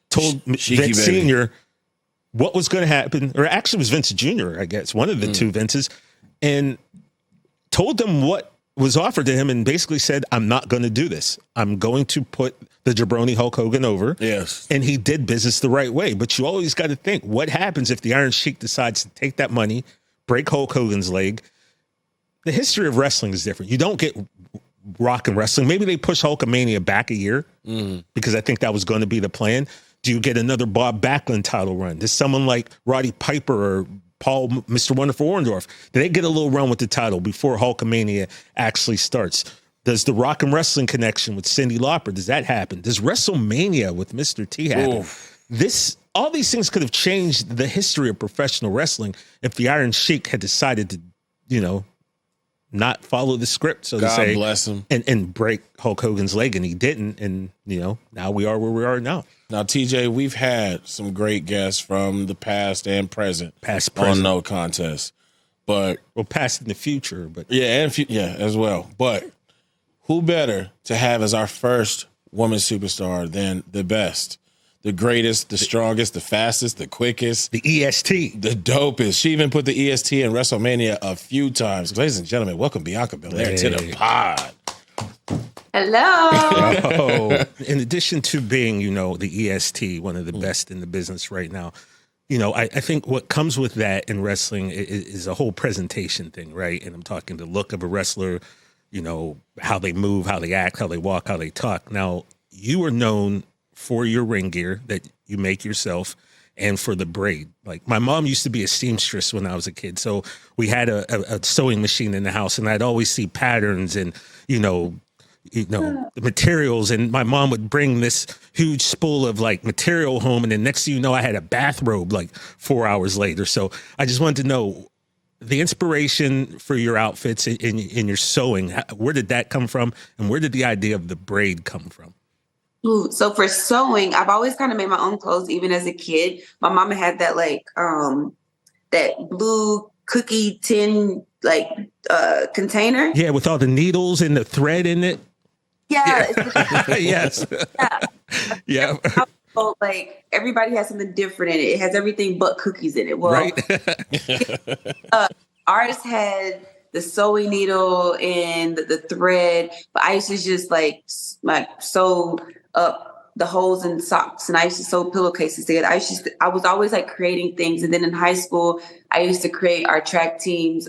told Vince Sr. what was going to happen, or actually it was Vince Jr., I guess, one of the two Vinces, and told them what was offered to him and basically said, I'm not going to do this. I'm going to put the jabroni Hulk Hogan over. Yes. And he did business the right way. But you always got to think, what happens if the Iron Sheik decides to take that money, break Hulk Hogan's leg? The history of wrestling is different. You don't get Rock and Wrestling. Maybe they push Hulkamania back a year because I think that was going to be the plan. Do you get another Bob Backlund title run? Does someone like Roddy Piper or Paul, Mr. Wonderful Orndorff, do they get a little run with the title before Hulkamania actually starts? Does the Rock and Wrestling connection with Cyndi Lauper, does that happen? Does WrestleMania with Mr. T happen? All these things could have changed the history of professional wrestling if the Iron Sheik had decided to, not follow the script, so to say. God bless him. And break Hulk Hogan's leg, and he didn't. And, now we are where we are now. Now, TJ, we've had some great guests from the past and present. Present. On No Contest. But past in the future. But as well. But who better to have as our first woman superstar than the best, the greatest, the strongest, the fastest, the quickest. The EST. The dopest. She even put the EST in WrestleMania a few times. Ladies and gentlemen, welcome Bianca Belair to the pod. Hello. In addition to being, the EST, one of the best in the business right now, I think what comes with that in wrestling is a whole presentation thing, right? And I'm talking the look of a wrestler, how they move, how they act, how they walk, how they talk. Now, you are known for your ring gear that you make yourself and for the braid. Like, my mom used to be a seamstress when I was a kid. So we had a sewing machine in the house, and I'd always see patterns and, the materials. And my mom would bring this huge spool of material home. And then next thing you know, I had a bathrobe 4 hours later. So I just wanted to know the inspiration for your outfits in your sewing. Where did that come from? And where did the idea of the braid come from? Ooh, so for sewing, I've always kind of made my own clothes, even as a kid. My mama had that that blue cookie tin container. Yeah, with all the needles and the thread in it. Yeah. Yes. Yeah. So, everybody has something different in it. It has everything but cookies in it. Well, right. Ours had the sewing needle and the thread, but I used to just like sew up the holes in socks, and I used to sew pillowcases together. I was always like creating things. And then in high school, I used to create our track team's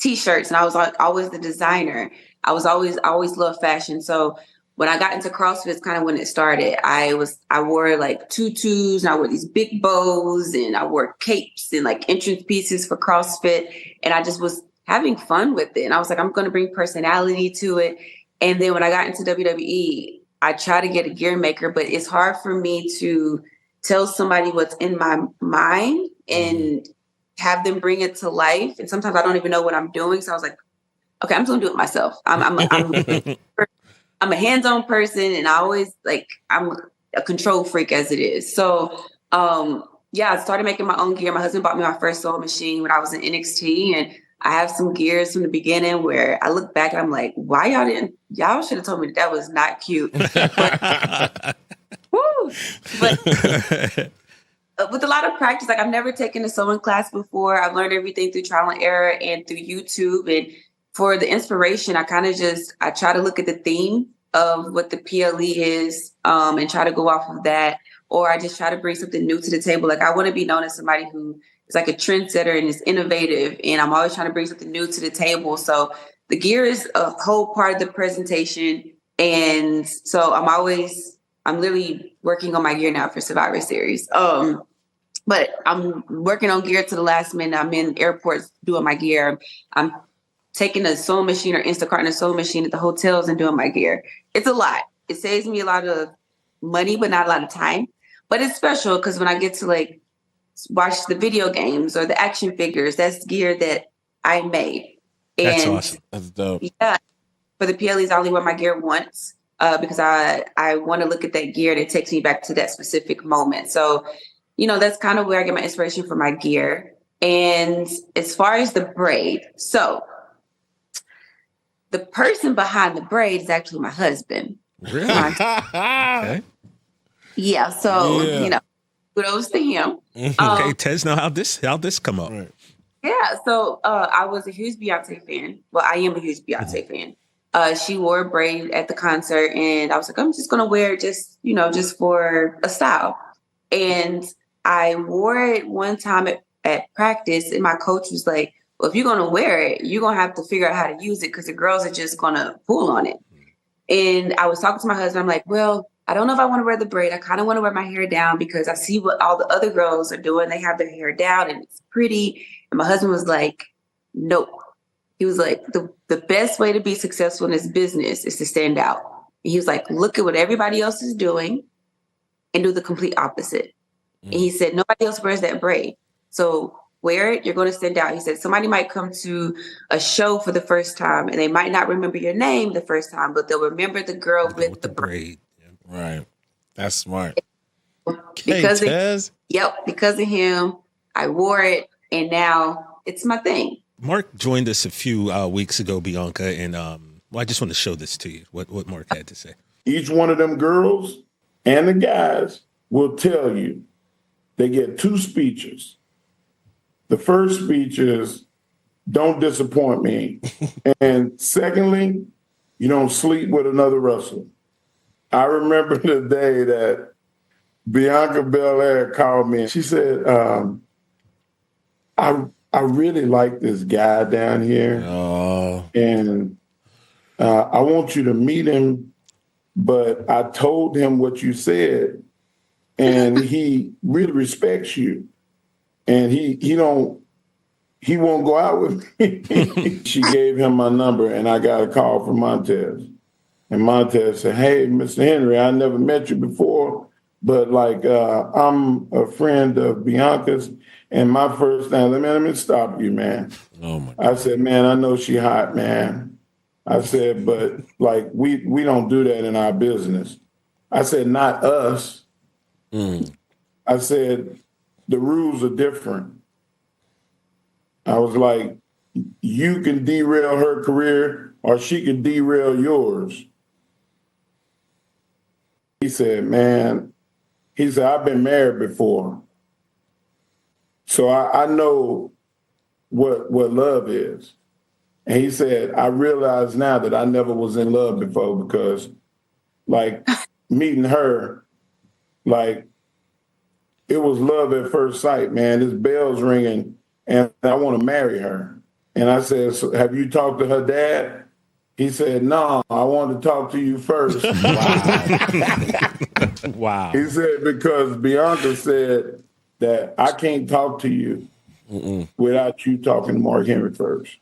t-shirts, and I was like always the designer. I always loved fashion. So when I got into CrossFit, it's kind of when it started. I wore like tutus, and I wore these big bows, and I wore capes and like entrance pieces for CrossFit. And I just was having fun with it. And I was like, I'm going to bring personality to it. And then when I got into WWE, I try to get a gear maker, but it's hard for me to tell somebody what's in my mind and have them bring it to life. And sometimes I don't even know what I'm doing. So I was like, okay, I'm just gonna do it myself. I'm a hands-on person, and I'm a control freak as it is. So I started making my own gear. My husband bought me my first sewing machine when I was in NXT, and I have some gears from the beginning where I look back and I'm like, why y'all should have told me that was not cute. But, woo, but with a lot of practice, like I've never taken a sewing class before. I've learned everything through trial and error and through YouTube. And for the inspiration, I try to look at the theme of what the PLE is and try to go off of that. Or I just try to bring something new to the table. Like I want to be known as somebody who is like a trendsetter and is innovative. And I'm always trying to bring something new to the table. So the gear is a whole part of the presentation. And so I'm literally working on my gear now for Survivor Series. But I'm working on gear to the last minute. I'm in airports doing my gear. I'm taking a sewing machine or Instacart and a sewing machine at the hotels and doing my gear. It's a lot. It saves me a lot of money, but not a lot of time. But it's special because when I get to like watch the video games or the action figures, that's gear that I made. And that's awesome. That's dope. Yeah. For the PLEs, I only wear my gear once because I want to look at that gear and it takes me back to that specific moment. So, that's kind of where I get my inspiration for my gear. And as far as the braid, so the person behind the braid is actually my husband. Really? Okay. Yeah. So, kudos to him. Okay, Tez, now how'd this come up? Right. Yeah. So I was a huge Beyonce fan. Well, I am a huge Beyonce fan. She wore a braid at the concert, and I was like, I'm just going to wear it just for a style. And I wore it one time at practice, and my coach was like, well, if you're going to wear it, you're going to have to figure out how to use it because the girls are just going to pull on it. And I was talking to my husband. I'm like, well, I don't know if I want to wear the braid. I kind of want to wear my hair down because I see what all the other girls are doing. They have their hair down and it's pretty. And my husband was like, nope. He was like, the best way to be successful in this business is to stand out. And he was like, look at what everybody else is doing and do the complete opposite. And he said, nobody else wears that braid. So wear it, you're going to stand out. He said, somebody might come to a show for the first time and they might not remember your name the first time, but they'll remember the girl with the braid. Right. That's smart. Because of him, I wore it and now it's my thing. Mark joined us a few weeks ago, Bianca, and I just want to show this to you, what Mark had to say. Each one of them girls and the guys will tell you they get 2 speeches. The first speech is, don't disappoint me. And secondly, you don't sleep with another wrestler. I remember the day that Bianca Belair called me and she said, I really like this guy down here. Oh. And I want you to meet him, but I told him what you said and he really respects you. And he won't go out with me. She gave him my number and I got a call from Montez. And Montez said, hey, Mr. Henry, I never met you before, but I'm a friend of Bianca's. And my first thing, let me stop you, man. Oh my God. I said, man, I know she hot, man. I said, but we don't do that in our business. I said, not us. I said, the rules are different. I was like, you can derail her career or she can derail yours. He said, I've been married before. So I know what love is. And he said, I realize now that I never was in love before because, like, meeting her, like, it was love at first sight, man. This bell's ringing, and I want to marry her. And I said, so have you talked to her dad? He said, no, I want to talk to you first. Wow. He said, because Bianca said that I can't talk to you without you talking to Mark Henry first.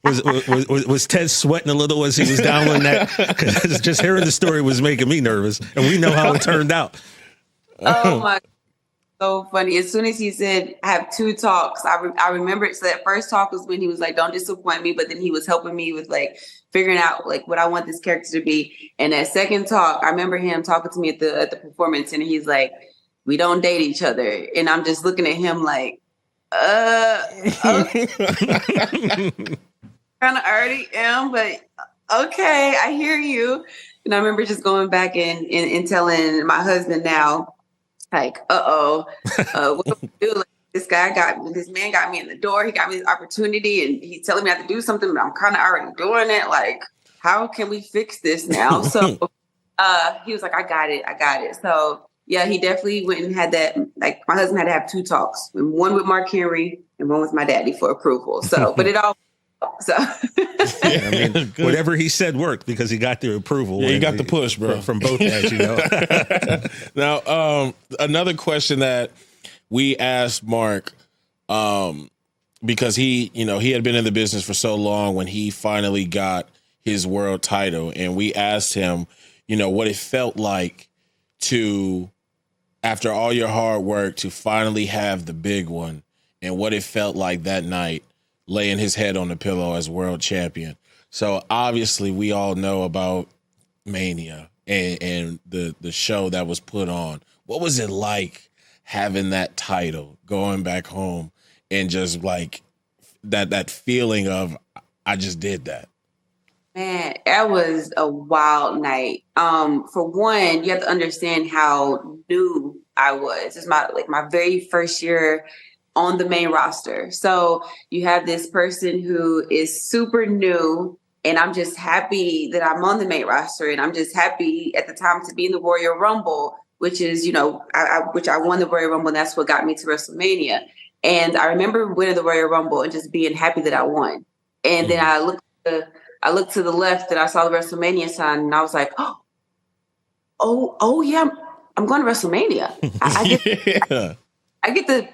Was Ted sweating a little as he was downloading that? Because just hearing the story was making me nervous, and we know how it turned out. Oh my, so funny. As soon as he said, I have 2 talks, I remember it. So that first talk was when he was like, don't disappoint me. But then he was helping me with like figuring out like what I want this character to be. And that second talk, I remember him talking to me at the performance center. He's like, we don't date each other. And I'm just looking at him like, okay. Kind of already am, but okay, I hear you. And I remember just going back and telling my husband now, like, what do we do? Like, this man got me in the door. He got me this opportunity, and he's telling me I have to do something, but I'm kind of already doing it. Like, how can we fix this now? So he was like, I got it. So yeah, he definitely went and had that. Like, my husband had to have 2 talks, one with Mark Henry and one with my daddy for approval. So, but it all. So I mean, whatever he said worked because he got the approval. Yeah, he got the push, bro, from both ends. You know. Now, another question that we asked Mark, because he had been in the business for so long when he finally got his world title, and we asked him, what it felt like to, after all your hard work, to finally have the big one, and what it felt like that night, laying his head on the pillow as world champion. So obviously we all know about Mania and the show that was put on. What was it like having that title, going back home, and just like that feeling of, I just did that? Man, that was a wild night. For one, you have to understand how new I was. It's my very first year on the main roster. So you have this person who is super new, and I'm just happy that I'm on the main roster, and I'm just happy at the time to be in the Royal Rumble, which is, which I won the Royal Rumble, and that's what got me to WrestleMania. And I remember winning the Royal Rumble and just being happy that I won. And then I looked to the left and I saw the WrestleMania sign, and I was like, oh yeah, I'm going to WrestleMania. I get to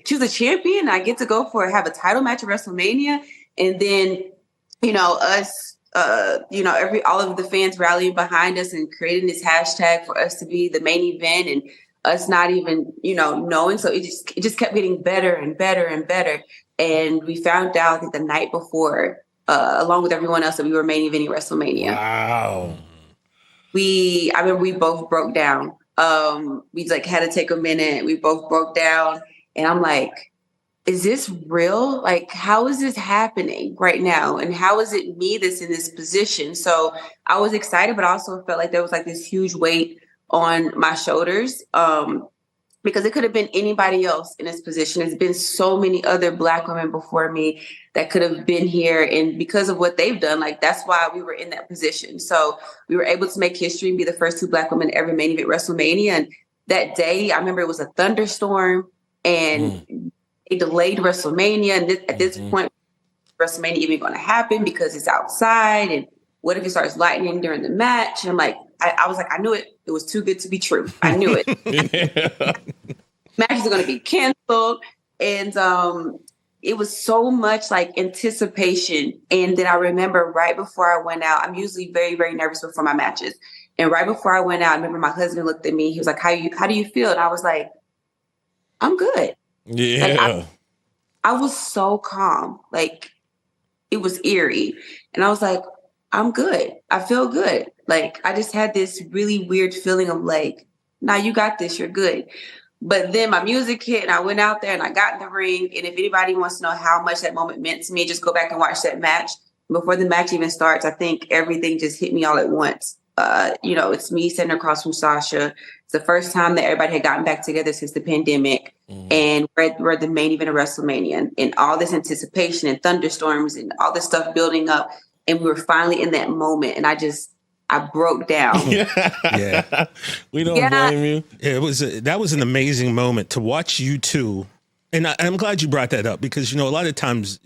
choose a champion. I get to go have a title match at WrestleMania. And then, us, all of the fans rallying behind us and creating this hashtag for us to be the main event, and us not even, knowing. So it just kept getting better and better and better. And we found out, I think, the night before, along with everyone else, that we were main eventing WrestleMania. Wow. I remember we both broke down. We had to take a minute. We both broke down, and I'm like, is this real? Like, how is this happening right now? And how is it me that's in this position? So I was excited, but I also felt like there was like this huge weight on my shoulders, because it could have been anybody else in this position. There's been so many other Black women before me that could have been here. And because of what they've done, that's why we were in that position. So we were able to make history and be the first 2 Black women ever main event WrestleMania. And that day, I remember it was a thunderstorm, and it delayed WrestleMania. And at this point, WrestleMania even going to happen because it's outside? And what if it starts lightning during the match? And I'm like, I was like, I knew it. It was too good to be true. I knew it. Matches are going to be canceled. And it was so much like anticipation. And then I remember right before I went out, I'm usually very, very nervous before my matches. And right before I went out, I remember my husband looked at me. He was like, how do you feel? And I was like, I'm good. Yeah. I was so calm. Like, it was eerie. And I was like, I'm good. I feel good. Like, I just had this really weird feeling of like, nah, you got this. You're good. But then my music hit, and I went out there and I got in the ring. And if anybody wants to know how much that moment meant to me, just go back and watch that match. Before the match even starts, I think everything just hit me all at once. it's me sitting across from Sasha. It's the first time that everybody had gotten back together since the pandemic. And we're at the main event of WrestleMania, and all this anticipation and thunderstorms and all this stuff building up. And we were finally in that moment. And I broke down. Yeah. We don't blame you. That was an amazing moment to watch you two. And I'm glad you brought that up because, a lot of times,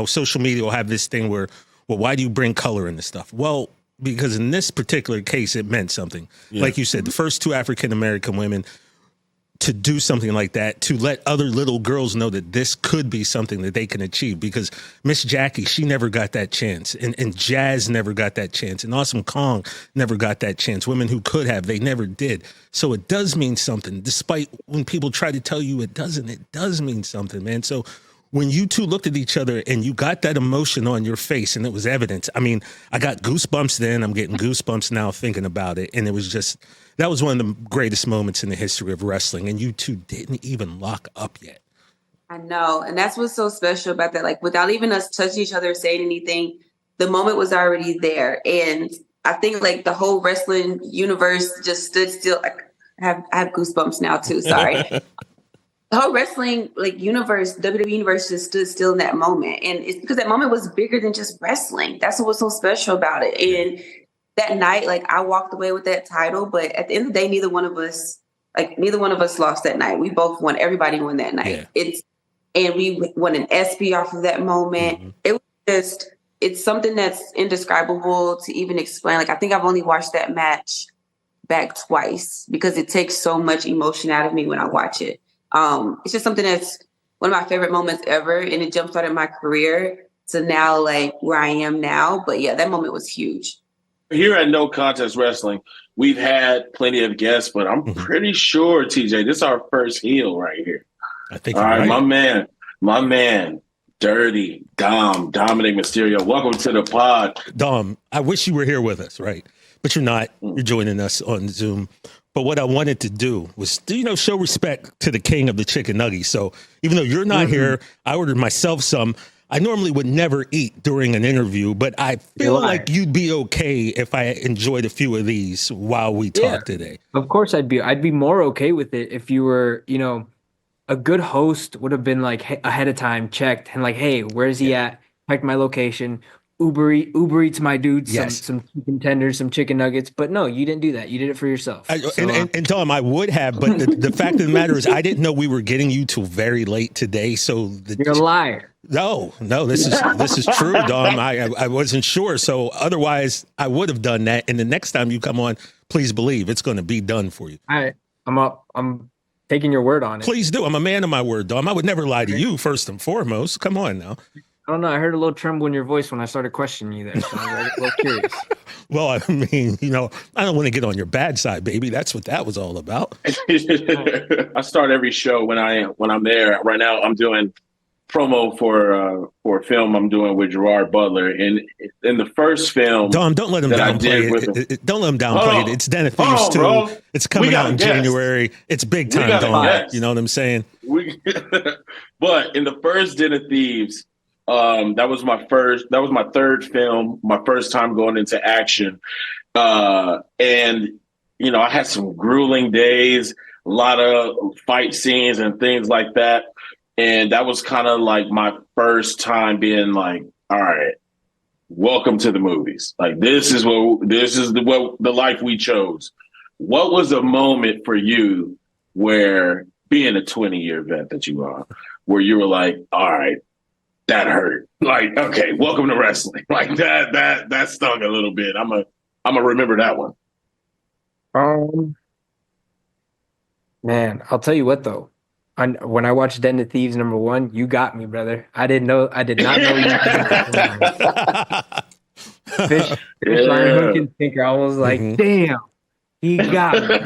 social media will have this thing where, well, why do you bring color into stuff? Well, because in this particular case, it meant something. Yeah. Like you said, the first two African-American women to do something like that, to let other little girls know that this could be something that they can achieve, because Miss Jackie, she never got that chance. And Jazz never got that chance. And Awesome Kong never got that chance. Women who could have, they never did. So it does mean something, despite when people try to tell you it doesn't. It does mean something, man. So when you two looked at each other and you got that emotion on your face and it was evident. I mean, I got goosebumps then. I'm getting goosebumps now thinking about it. And it was just, that was one of the greatest moments in the history of wrestling. And you two didn't even lock up yet. I know. And that's what's so special about that. Like, without even us touching each other or saying anything, the moment was already there. And I think like the whole wrestling universe just stood still. I have goosebumps now too. Sorry. The whole wrestling universe, WWE universe, just stood still in that moment. And it's because that moment was bigger than just wrestling. That's what was so special about it. And that night, I walked away with that title, but at the end of the day, neither one of us lost that night. We both won. Everybody won that night. Yeah. And we won an ESPY off of that moment. Mm-hmm. It was just, it's something that's indescribable to even explain. I think I've only watched that match back twice because it takes so much emotion out of me when I watch it. It's just something that's one of my favorite moments ever, and it jumpstarted my career to now where I am now. But yeah, that moment was huge. Here at No Contest Wrestling, we've had plenty of guests, but I'm pretty sure, TJ, this is our first heel right here. I think. All right, my man, Dirty Dominic Mysterio. Welcome to the pod. Dom, I wish you were here with us, right? But you're not. You're joining us on Zoom. But what I wanted to do was, show respect to the king of the chicken nuggets. So even though you're not here, I ordered myself some. I normally would never eat during an interview, but I feel like you'd be okay if I enjoyed a few of these while we talk today. Of course I'd be more okay with it if you were, a good host would have been ahead of time checked and hey, where's he at? Checked my location. Uber Eats my dude some chicken tenders, some chicken nuggets. But no, you didn't do that. You did it for yourself. And Tom, I would have, but the fact of the matter is I didn't know we were getting you till very late today. So you're a liar. No, this is true, Dom. I wasn't sure. So otherwise I would have done that. And the next time you come on, please believe it's going to be done for you. I'm taking your word on it. Please do. I'm a man of my word, Dom. I would never lie to you first and foremost. Come on now. I don't know. I heard a little tremble in your voice when I started questioning you there. So I was a little curious. Well, I mean, I don't want to get on your bad side, baby. That's what that was all about. I start every show when I'm there. Right now, I'm doing promo for a film I'm doing with Gerard Butler. And in the first film, Dom, don't let him downplay it. Don't let him downplay it. It's Den of Thieves 2. Bro. It's coming out in January. It's big time, Dom. You know what I'm saying? But in the first Den of Thieves, that was my third film, my first time going into action. And, I had some grueling days, a lot of fight scenes and things like that. And that was kind of my first time being all right, welcome to the movies. This is the life we chose. What was a moment for you where, being a 20-year vet that you are, where you were all right, that hurt. Okay, welcome to wrestling. That stung a little bit. I'm gonna remember that one. Man, I'll tell you what though. When I watched Den of Thieves #1, you got me, brother. I did not know you Fish line, hook, and sinker. I was damn, he got me.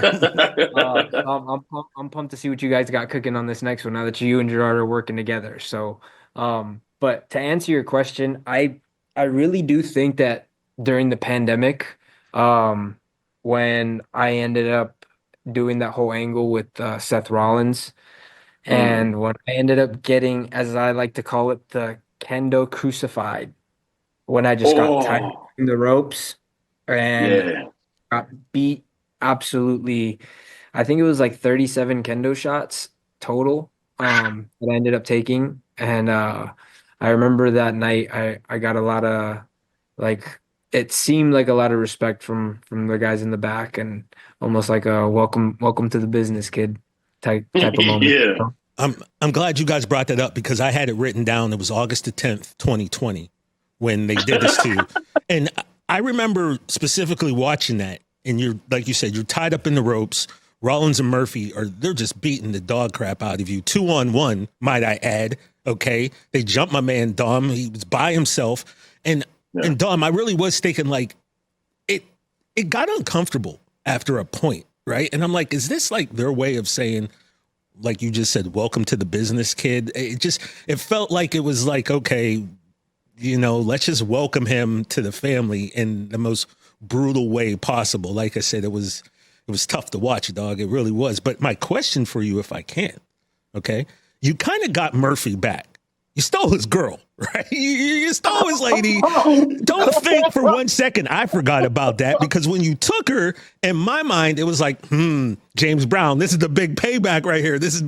I'm pumped to see what you guys got cooking on this next one now that you and Gerard are working together. So, but to answer your question, I really do think that during the pandemic, when I ended up doing that whole angle with Seth Rollins, and when I ended up getting, as I like to call it, the kendo crucified, when I just got tired in the ropes, and got beat absolutely. I think it was like 37 kendo shots total that I ended up taking. And I remember that night I got a lot of like it seemed like a lot of respect from the guys in the back and almost like a welcome to the business, kid type of moment. Yeah. You know? I'm glad you guys brought that up because I had it written down. It was August the 10th, 2020, when they did this to you. And I remember specifically watching that. And you're, like you said, you're tied up in the ropes. Rollins and Murphy they're just beating the dog crap out of you. 2-on-1, might I add. Okay. They jumped my man Dom. He was by himself. And Dom, I really was thinking like it got uncomfortable after a point, right? And I'm like, is this like their way of saying, like you just said, welcome to the business, kid? It felt like it was like, okay, let's just welcome him to the family in the most brutal way possible. Like I said, it was tough to watch, dog. It really was. But my question for you, if I can, okay, you kind of got Murphy back. You stole his girl, right? You stole his lady. Don't think for 1 second I forgot about that, because when you took her, in my mind, it was like, James Brown, this is the big payback right here. This is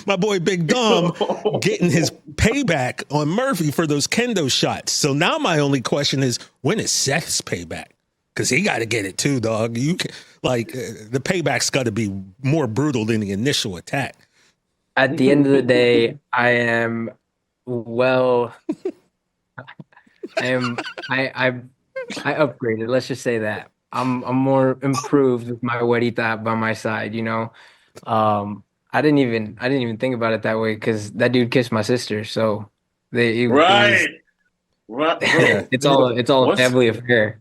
my boy Big Dom getting his payback on Murphy for those kendo shots. So now my only question is, when is Seth's payback? Because he got to get it too, dog. The payback's got to be more brutal than the initial attack. At the end of the day, I am I upgraded. Let's just say that I'm more improved with my weddita by my side. I didn't even think about it that way because that dude kissed my sister. So Right. it's all a family affair.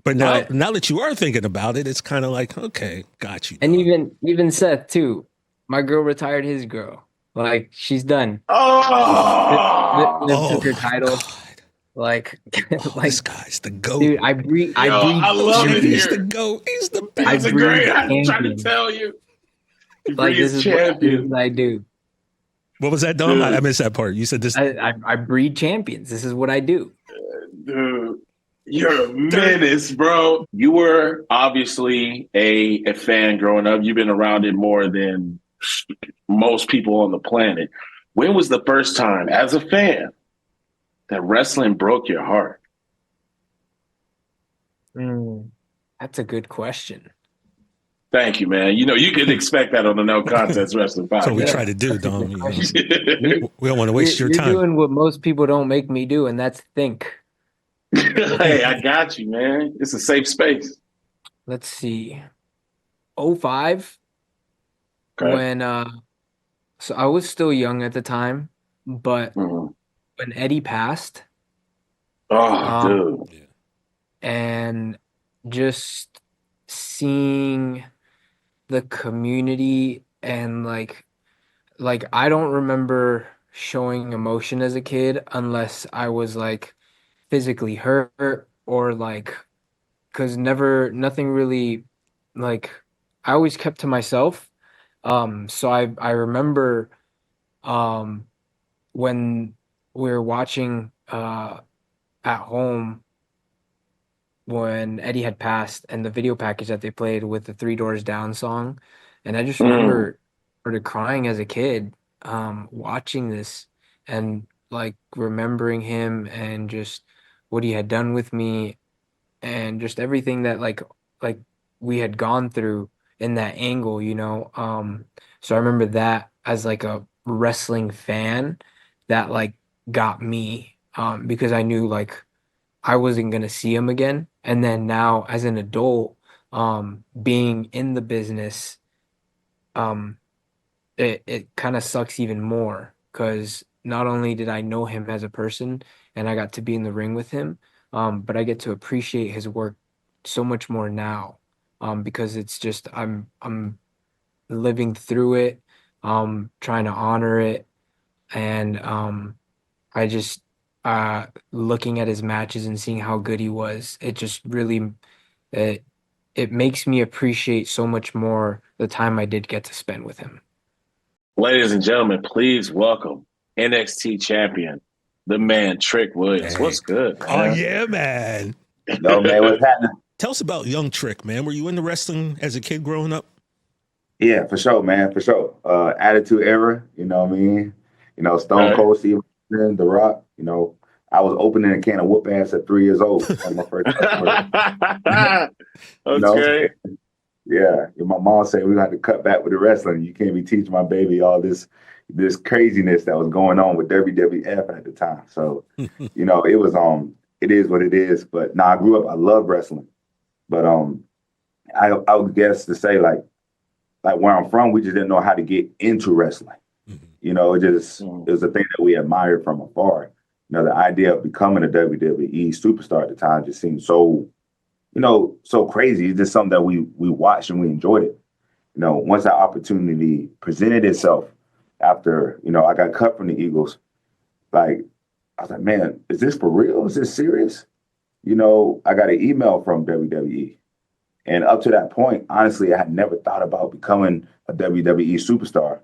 But now that you are thinking about it, it's kind of like, okay, got you. And even Seth too. My girl retired his girl. Like, she's done. Took her title. God. Like this guy's the GOAT. Dude, I breed I love it. He's the GOAT. He's the best. It's great. I'm trying to tell you. Like, this is what I do. What was that, Dom? I missed that part. You said this. I breed champions. This is what I do. Dude, you're a menace, bro. You were obviously a fan growing up. You've been around it more than most people on the planet. When was the first time, as a fan, that wrestling broke your heart? That's a good question. Thank you, man. You could expect that on the No Contest Wrestling Podcast. That's what we try to do, Dom. We don't want to waste your time. You're doing what most people don't make me do, and that's think. Hey, I got you, man. It's a safe space. Let's see. 05. Okay. When so I was still young at the time, but when Eddie passed, dude, and just seeing the community and like I don't remember showing emotion as a kid unless I was like physically hurt or like, because nothing really, like, I always kept to myself. So I remember when we were watching at home when Eddie had passed and the video package that they played with the Three Doors Down song. And I just remember started crying as a kid watching this and like remembering him and just what he had done with me and just everything that like we had gone through in that angle, so I remember that as like a wrestling fan that like got me because I knew like I wasn't gonna see him again. And then now as an adult, being in the business, it kind of sucks even more because not only did I know him as a person and I got to be in the ring with him, but I get to appreciate his work so much more now. Because it's just I'm living through it, trying to honor it, and I just looking at his matches and seeing how good he was, it just really it makes me appreciate so much more the time I did get to spend with him. Ladies and gentlemen, please welcome NXT champion, the man Trick Williams. Hey. What's good, man? Oh yeah, man. No, man, what's happening? Tell us about Young Trick, man. Were you into wrestling as a kid growing up? Yeah, for sure, man, for sure. Attitude Era, you know what I mean? You know, Stone Cold Steve Austin, The Rock, you know. I was opening a can of whoop ass at 3 years old. That was my first That's you know? great. Yeah. And my mom said we had to cut back with the wrestling. You can't be teaching my baby all this craziness that was going on with WWF at the time. So, you know, it was it is what it is. But now I grew up, I love wrestling. But I would guess to say like where I'm from, we just didn't know how to get into wrestling. You know, it was a thing that we admired from afar. You know, the idea of becoming a WWE superstar at the time just seemed so, you know, so crazy. It's just something that we watched and we enjoyed it. You know, once that opportunity presented itself after, you know, I got cut from the Eagles, like, I was like, man, is this for real? Is this serious? You know, I got an email from WWE. And up to that point, honestly, I had never thought about becoming a WWE superstar.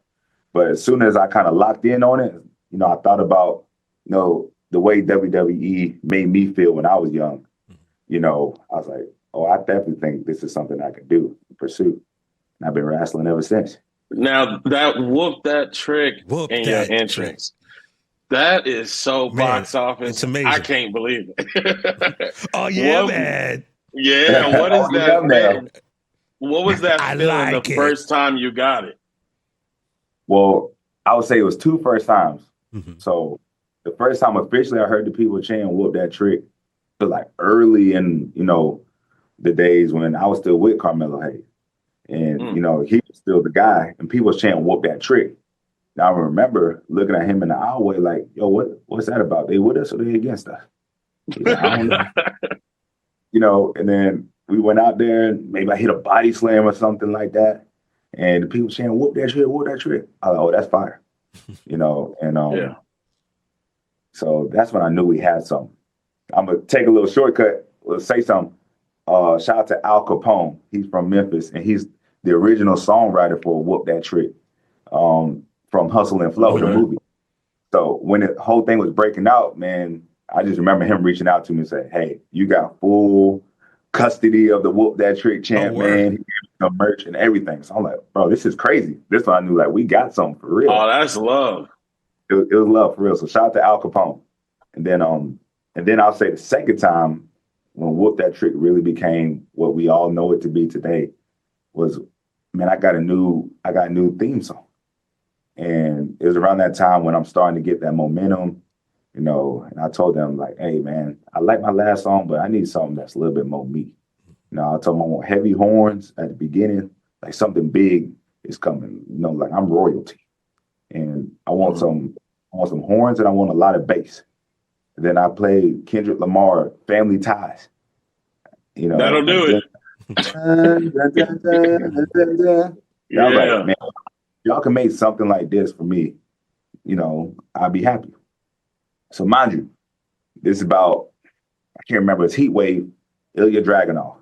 But as soon as I kind of locked in on it, you know, I thought about, you know, the way WWE made me feel when I was young. You know, I was like, oh, I definitely think this is something I could do, pursue. And I've been wrestling ever since. Now, that trick in your entrance, that is so box office. It's amazing. I can't believe it. Oh, yeah, man. Yeah, what is that, man? What was that feeling like the first time you got it? Well, I would say it was 2 first times. So the first time officially I heard the people chanting "whoop that trick" was like early in, you know, the days when I was still with Carmelo Hayes. And, you know, he was still the guy and people was chanting "whoop that trick." Now I remember looking at him in the aisleway like, yo, what's that about? They with us or they against us? Like, I don't know. You know, and then we went out there and maybe I hit a body slam or something like that. And the people saying, "whoop that trick, whoop that trick." I was like, oh, that's fire. You know, and so that's when I knew we had something. I'm gonna take a little shortcut. Let's say something. Shout out to Al Capone. He's from Memphis, and he's the original songwriter for "Whoop That Trick" from Hustle and Flow, the movie. So when the whole thing was breaking out, man, I just remember him reaching out to me and saying, "Hey, you got full custody of the "Whoop That Trick" chant, man." He gave me some merch and everything. So I'm like, bro, this is crazy. This one I knew like we got something for real. Oh, that's love. It was love for real. So shout out to Al Capone. And then I'll say the second time when "Whoop That Trick" really became what we all know it to be today was, man, I got a new theme song. And it was around that time when I'm starting to get that momentum, you know, and I told them like, hey man, I like my last song, but I need something that's a little bit more me. You know, I told them I want heavy horns at the beginning, like something big is coming, you know, like I'm royalty. And I want some horns and I want a lot of bass. And then I played Kendrick Lamar, Family Ties. You know, that'll do it. I was like, man, y'all can make something like this for me, you know, I'd be happy. So mind you, this is about, I can't remember, it's Heat Wave, Ilya Dragunov.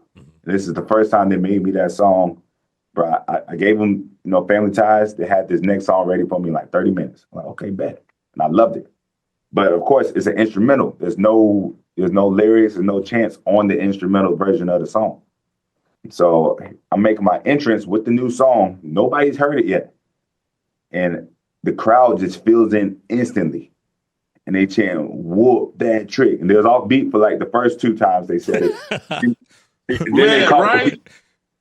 This is the first time they made me that song. Bro, I gave them, you know, Family Ties. They had this next song ready for me in like 30 minutes. I'm like, okay, bet. And I loved it. But of course, it's an instrumental. There's no lyrics, there's no chants on the instrumental version of the song. So I'm making my entrance with the new song. Nobody's heard it yet. And the crowd just fills in instantly. And they chant, "Whoop that trick." And they was off beat for like the first 2 times they said it. And then they caught it.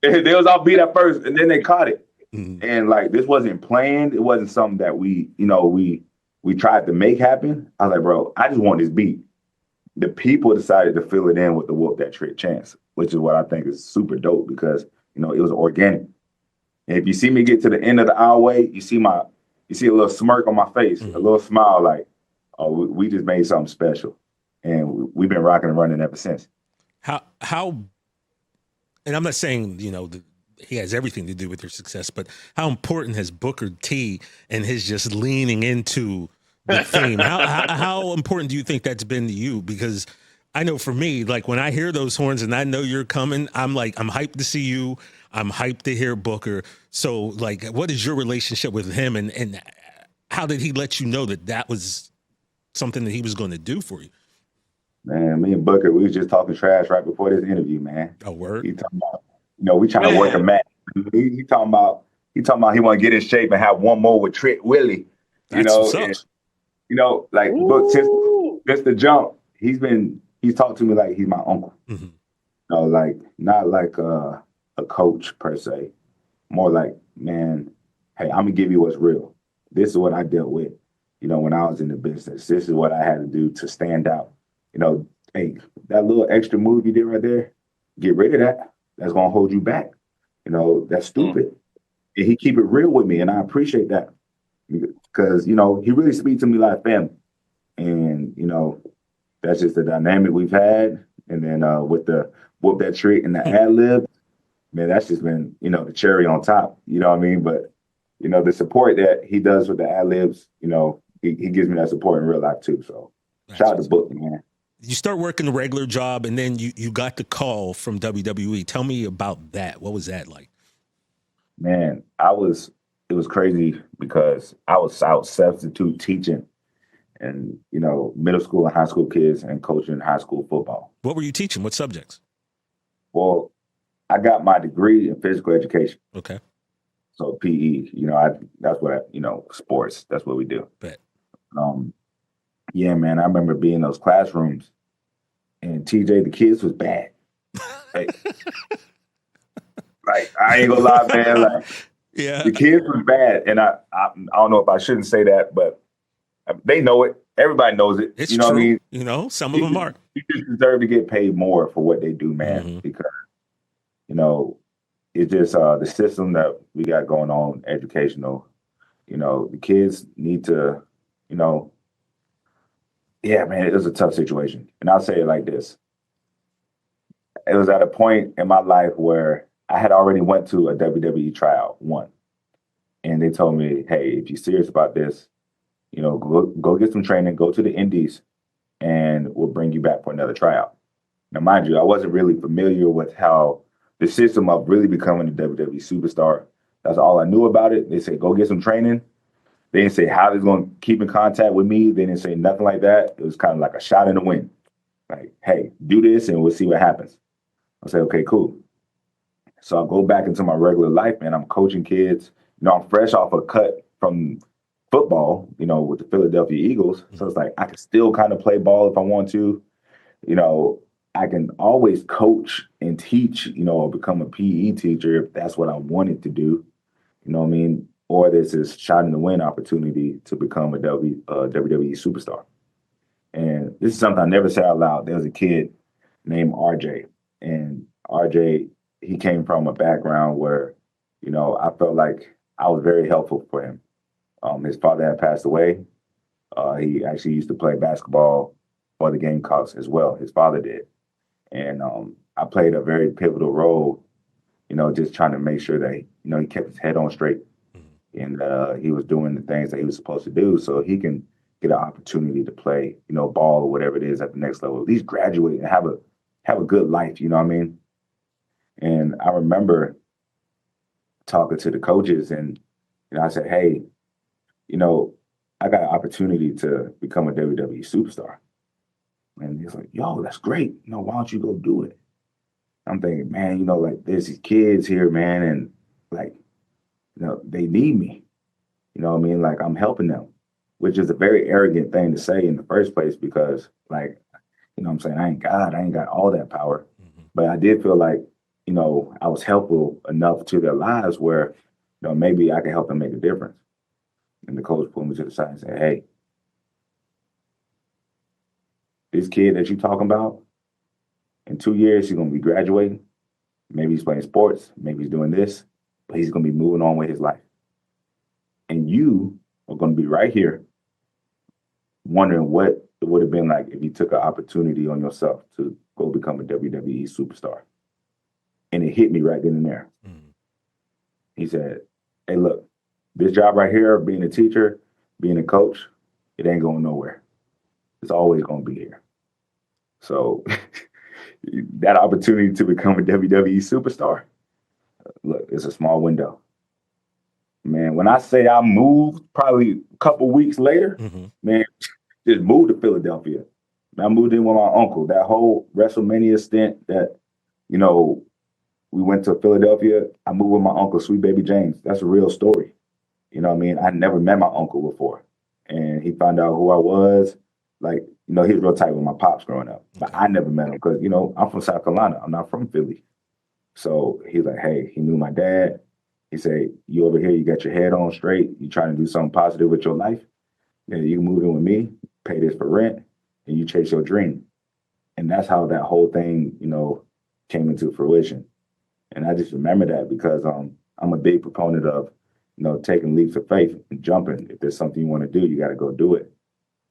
They was off beat at first, and then they caught it. And like this wasn't planned. It wasn't something that we tried to make happen. I was like, bro, I just want this beat. The people decided to fill it in with the "Whoop That Trick" chants, which is what I think is super dope because, you know, it was organic. And if you see me get to the end of the aisleway, you see a little smirk on my face, a little smile like, oh, we just made something special. And we've been rocking and running ever since. How, and I'm not saying, you know, he has everything to do with your success, but how important has Booker T and his just leaning into the theme? How important do you think that's been to you? Because I know for me, like when I hear those horns and I know you're coming, I'm like, I'm hyped to see you. I'm hyped to hear Booker. So like, what is your relationship with him and how did he let you know that was something that he was going to do for you? Man, me and Booker, we was just talking trash right before this interview, man. A word. He talking about, we trying to work a match. He talking about he want to get in shape and have one more with Trick Willie. That's what's up. And, like Book since the jump, he's talked to me like he's my uncle. Like not like a coach per se, more like, man, hey, I'm gonna give you what's real. This is what I dealt with, when I was in the business. This is what I had to do to stand out. Hey, that little extra move you did right there, get rid of that. That's gonna hold you back. That's stupid. And he keep it real with me, and I appreciate that because he really speaks to me like family, and that's just the dynamic we've had. And then with the whoop that trick and the ad lib, man, that's just been the cherry on top. You know what I mean? But the support that he does with the ad libs, he gives me that support in real life too. So shout out to Book, man. You start working the regular job, and then you got the call from WWE. Tell me about that. What was that like? Man, it was crazy because I was substitute teaching and, middle school and high school kids and coaching high school football. What were you teaching? What subjects? Well, I got my degree in physical education. Okay. So PE, that's what sports, that's what we do. Bet. Yeah, man, I remember being in those classrooms and TJ, the kids was bad. Like, I ain't gonna lie, man. Like, yeah, the kids was bad, and I don't know if I shouldn't say that, but they know it. Everybody knows it. It's you know true. What I mean? Some of them are. You just deserve to get paid more for what they do, man. Because it's just the system that we got going on, educational. The kids need to, yeah, man, it was a tough situation, and I'll say it like this: it was at a point in my life where I had already went to a WWE tryout, and they told me, hey, if you're serious about this, go get some training, go to the Indies, and we'll bring you back for another tryout. Now, mind you, I wasn't really familiar with how the system of really becoming a WWE superstar. That's all I knew about it. They said, go get some training. They didn't say how they're going to keep in contact with me. They didn't say nothing like that. It was kind of like a shot in the wind. Like, hey, do this and we'll see what happens. I said, okay, cool. So I'll go back into my regular life, man. I'm coaching kids. I'm fresh off a cut from football, with the Philadelphia Eagles. So it's like I can still kind of play ball if I want to. I can always coach and teach, or become a PE teacher if that's what I wanted to do. You know what I mean? Or there's this shot in the wind opportunity to become a WWE superstar. And this is something I never said out loud. There was a kid named RJ. And RJ, he came from a background where, I felt like I was very helpful for him. His father had passed away. He actually used to play basketball for the Gamecocks as well. His father did. And I played a very pivotal role, just trying to make sure that, he kept his head on straight. And he was doing the things that he was supposed to do so he can get an opportunity to play, ball or whatever it is at the next level. At least graduate and have a good life, you know what I mean? And I remember talking to the coaches and I said, hey, I got an opportunity to become a WWE superstar. And he's like, yo, that's great. Why don't you go do it? I'm thinking, man, like there's these kids here, man, and like, they need me. You know what I mean? Like I'm helping them, which is a very arrogant thing to say in the first place because like, I'm saying I ain't God, I ain't got all that power. But I did feel like, I was helpful enough to their lives where, maybe I could help them make a difference. And the coach pulled me to the side and said, hey, this kid that you're talking about, in 2 years, he's going to be graduating. Maybe he's playing sports. Maybe he's doing this. But he's going to be moving on with his life. And you are going to be right here wondering what it would have been like if you took an opportunity on yourself to go become a WWE superstar. And it hit me right then and there. He said, hey, look, this job right here, being a teacher, being a coach, it ain't going nowhere. It's always going to be here. So that opportunity to become a WWE superstar, look, it's a small window. Man, when I say I moved probably a couple weeks later, man, just moved to Philadelphia. I moved in with my uncle. That whole WrestleMania stint that, you know, we went to Philadelphia. I moved with my uncle, Sweet Baby James. That's a real story. You know what I mean? I never met my uncle before. And he found out who I was. Like, you know, he was real tight with my pops growing up. But I never met him because, you know, I'm from South Carolina. I'm not from Philly. So he's like, hey, he knew my dad. He said, you over here, you got your head on straight. You trying to do something positive with your life. Yeah, you can move in with me, pay this for rent, and you chase your dream. And that's how that whole thing, you know, came into fruition. And I just remember that because I'm a big proponent of, you know, taking leaps of faith and jumping. If there's something you want to do, you got to go do it.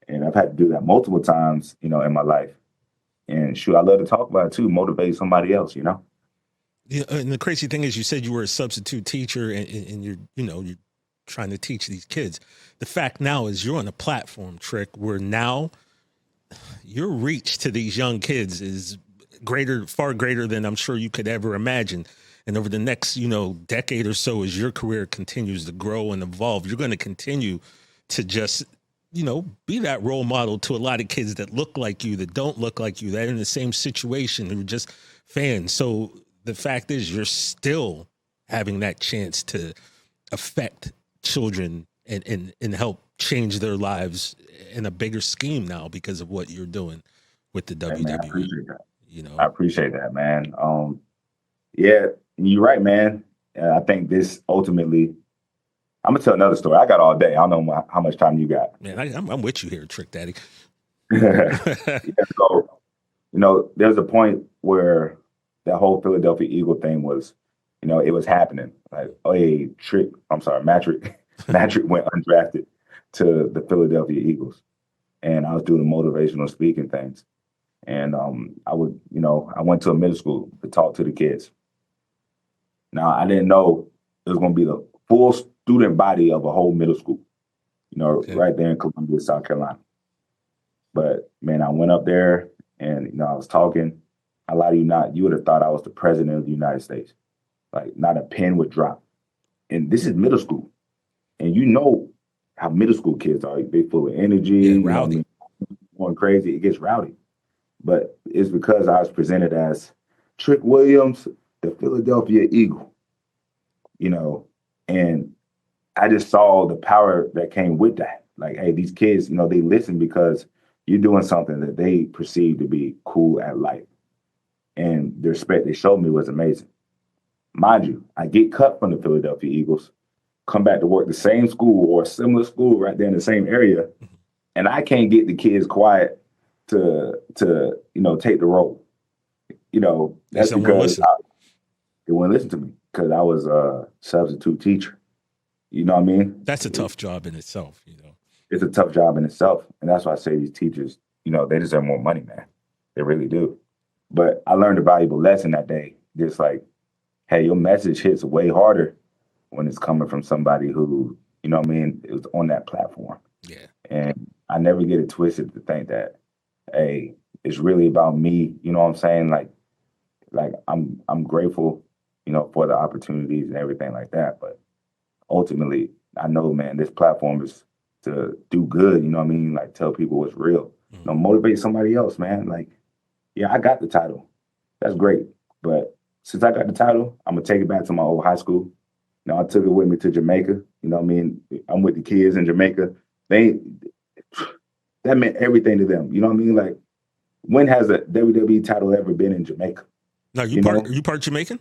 And I've had to do that multiple times, you know, in my life. And shoot, I love to talk about it too, motivate somebody else, you know? Yeah, and the crazy thing is you said you were a substitute teacher and you're, you know, you're trying to teach these kids. The fact now is you're on a platform, Trick, where now your reach to these young kids is greater, far greater than I'm sure you could ever imagine. And over the next, you know, decade or so, as your career continues to grow and evolve, you're going to continue to just, you know, be that role model to a lot of kids that look like you, that don't look like you, that are in the same situation, who are just fans. So the fact is you're still having that chance to affect children and help change their lives in a bigger scheme now because of what you're doing with the WWE. Man, I appreciate that. You know, I appreciate that, man. Yeah, you're right, man. I think this ultimately, I'm gonna tell another story. I got all day. I don't know how much time you got. Man, I'm with you here, Trick Daddy. Yeah, so, you know, there's a point where that whole Philadelphia Eagle thing was, you know, it was happening. Like, oh, hey, Matrick went undrafted to the Philadelphia Eagles. And I was doing motivational speaking things. And I went to a middle school to talk to the kids. Now, I didn't know it was going to be the full student body of a whole middle school, you know, right there in Columbia, South Carolina. But, man, I went up there and, you know, I was talking. I lie to you not, you would have thought I was the president of the United States. Like, not a pen would drop. And this is middle school. And you know how middle school kids are. They full of energy, rowdy. You know, going crazy. It gets rowdy. But it's because I was presented as Trick Williams, the Philadelphia Eagle, you know, and I just saw the power that came with that. Like, hey, these kids, you know, they listen because you're doing something that they perceive to be cool at life. And the respect they showed me was amazing. Mind you, I get cut from the Philadelphia Eagles, come back to work the same school or a similar school right there in the same area, and I can't get the kids quiet to you know, take the role. You know, that's because they wouldn't listen to me because I was a substitute teacher. You know what I mean? That's a tough job in itself, you know. It's a tough job in itself. And that's why I say these teachers, you know, they deserve more money, man. They really do. But I learned a valuable lesson that day. Just like, hey, your message hits way harder when it's coming from somebody who, you know what I mean, is on that platform. Yeah. And I never get it twisted to think that, hey, it's really about me. You know what I'm saying? Like I'm grateful, you know, for the opportunities and everything like that. But ultimately, I know, man, this platform is to do good. You know what I mean? Like, tell people what's real. You know, motivate somebody else, man. Like, yeah, I got the title. That's great. But since I got the title, I'm going to take it back to my old high school. You know, I took it with me to Jamaica. You know what I mean? I'm with the kids in Jamaica. That meant everything to them. You know what I mean? Like, when has a WWE title ever been in Jamaica? Now, are you part Jamaican?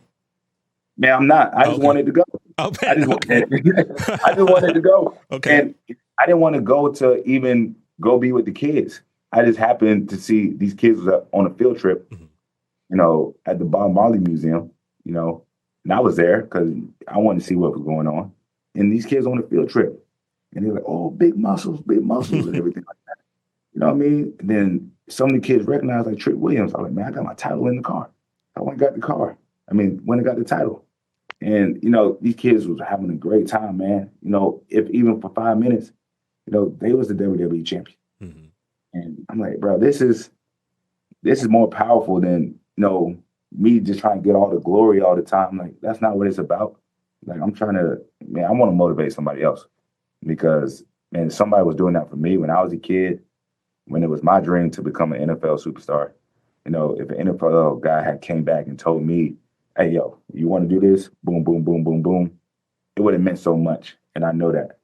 Man, I'm not. I just wanted to go. Oh, I just wanted to go. Okay. And I didn't want to go to even go be with the kids. I just happened to see these kids was on a field trip, you know, at the Bob Marley Museum, you know, and I was there because I wanted to see what was going on. And these kids on a field trip. And they're like, oh, big muscles and everything like that. You know what I mean? And then some of the kids recognized like Trick Williams. I was like, man, I got my title in the car. I went and got the car. When I got the title. And, you know, these kids was having a great time, man. You know, if even for 5 minutes, you know, they was the WWE champion. Mm-hmm. And I'm like, bro, this is more powerful than, you know, me just trying to get all the glory all the time. Like, that's not what it's about. Like, I want to motivate somebody else because, man, somebody was doing that for me when I was a kid. when it was my dream to become an NFL superstar. You know, if an NFL guy had came back and told me, hey, yo, you want to do this? Boom, boom, boom, boom, boom. It would have meant so much. And I know that.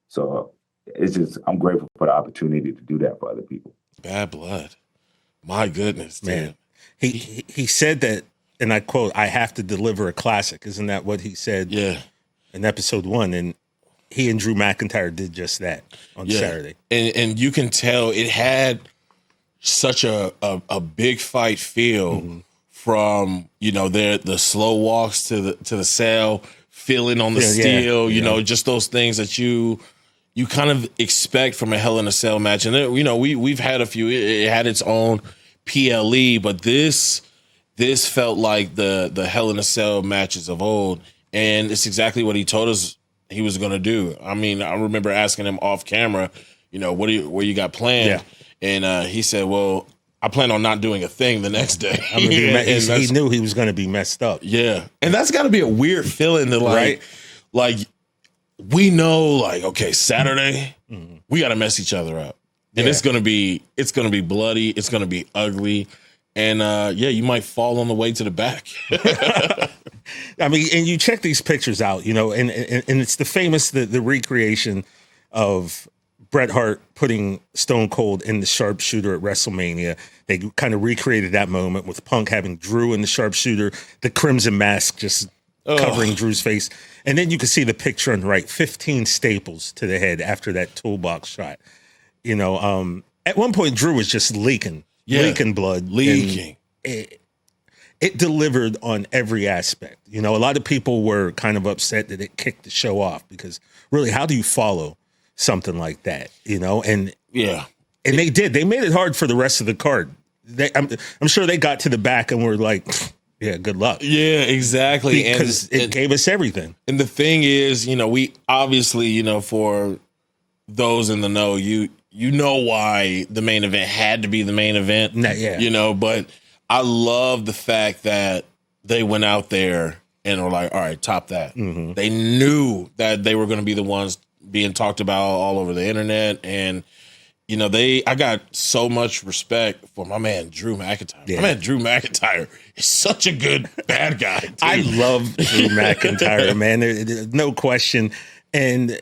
So it's just, I'm grateful for the opportunity to do that for other people. Bad blood. My goodness, man. He said that, and I quote, I have to deliver a classic. Isn't that what he said in episode 1? And he and Drew McIntyre did just that on Saturday. And you can tell it had such a big fight feel from, you know, the slow walks to the cell, feeling on the steel, you know, just those things that you kind of expect from a Hell in a Cell match. And you know, we've had a few. It had its own PLE, but this felt like the Hell in a Cell matches of old, and it's exactly what he told us he was going to do. I mean, I remember asking him off camera, you know, what you got planned, and he said, "Well, I plan on not doing a thing the next day." I mean, he knew he was going to be messed up. Yeah, and that's got to be a weird feeling to like we know, like, okay, Saturday we got to mess each other up, and it's gonna be bloody, it's gonna be ugly, and you might fall on the way to the back. I mean, and you check these pictures out, you know, and it's the famous the recreation of Bret Hart putting Stone Cold in the sharpshooter at WrestleMania. They kind of recreated that moment with Punk having Drew in the sharpshooter, the crimson mask just covering Drew's face. And then you can see the picture on the right, 15 staples to the head after that toolbox shot. You know, at one point, Drew was just leaking blood. Leaking. It delivered on every aspect. You know, a lot of people were kind of upset that it kicked the show off because really, how do you follow something like that, you know? And they did. They made it hard for the rest of the card. I'm sure they got to the back and were like, yeah, good luck. Yeah, exactly. Because it gave us everything. And the thing is, you know, we obviously, you know, for those in the know, you know why the main event had to be the main event. You know, but I love the fact that they went out there and were like, all right, top that. They knew that they were going to be the ones being talked about all over the internet. And, you know, I got so much respect for my man, Drew McIntyre. My man, Drew McIntyre is such a good bad guy. Too. I love Drew McIntyre, man. There's no question. And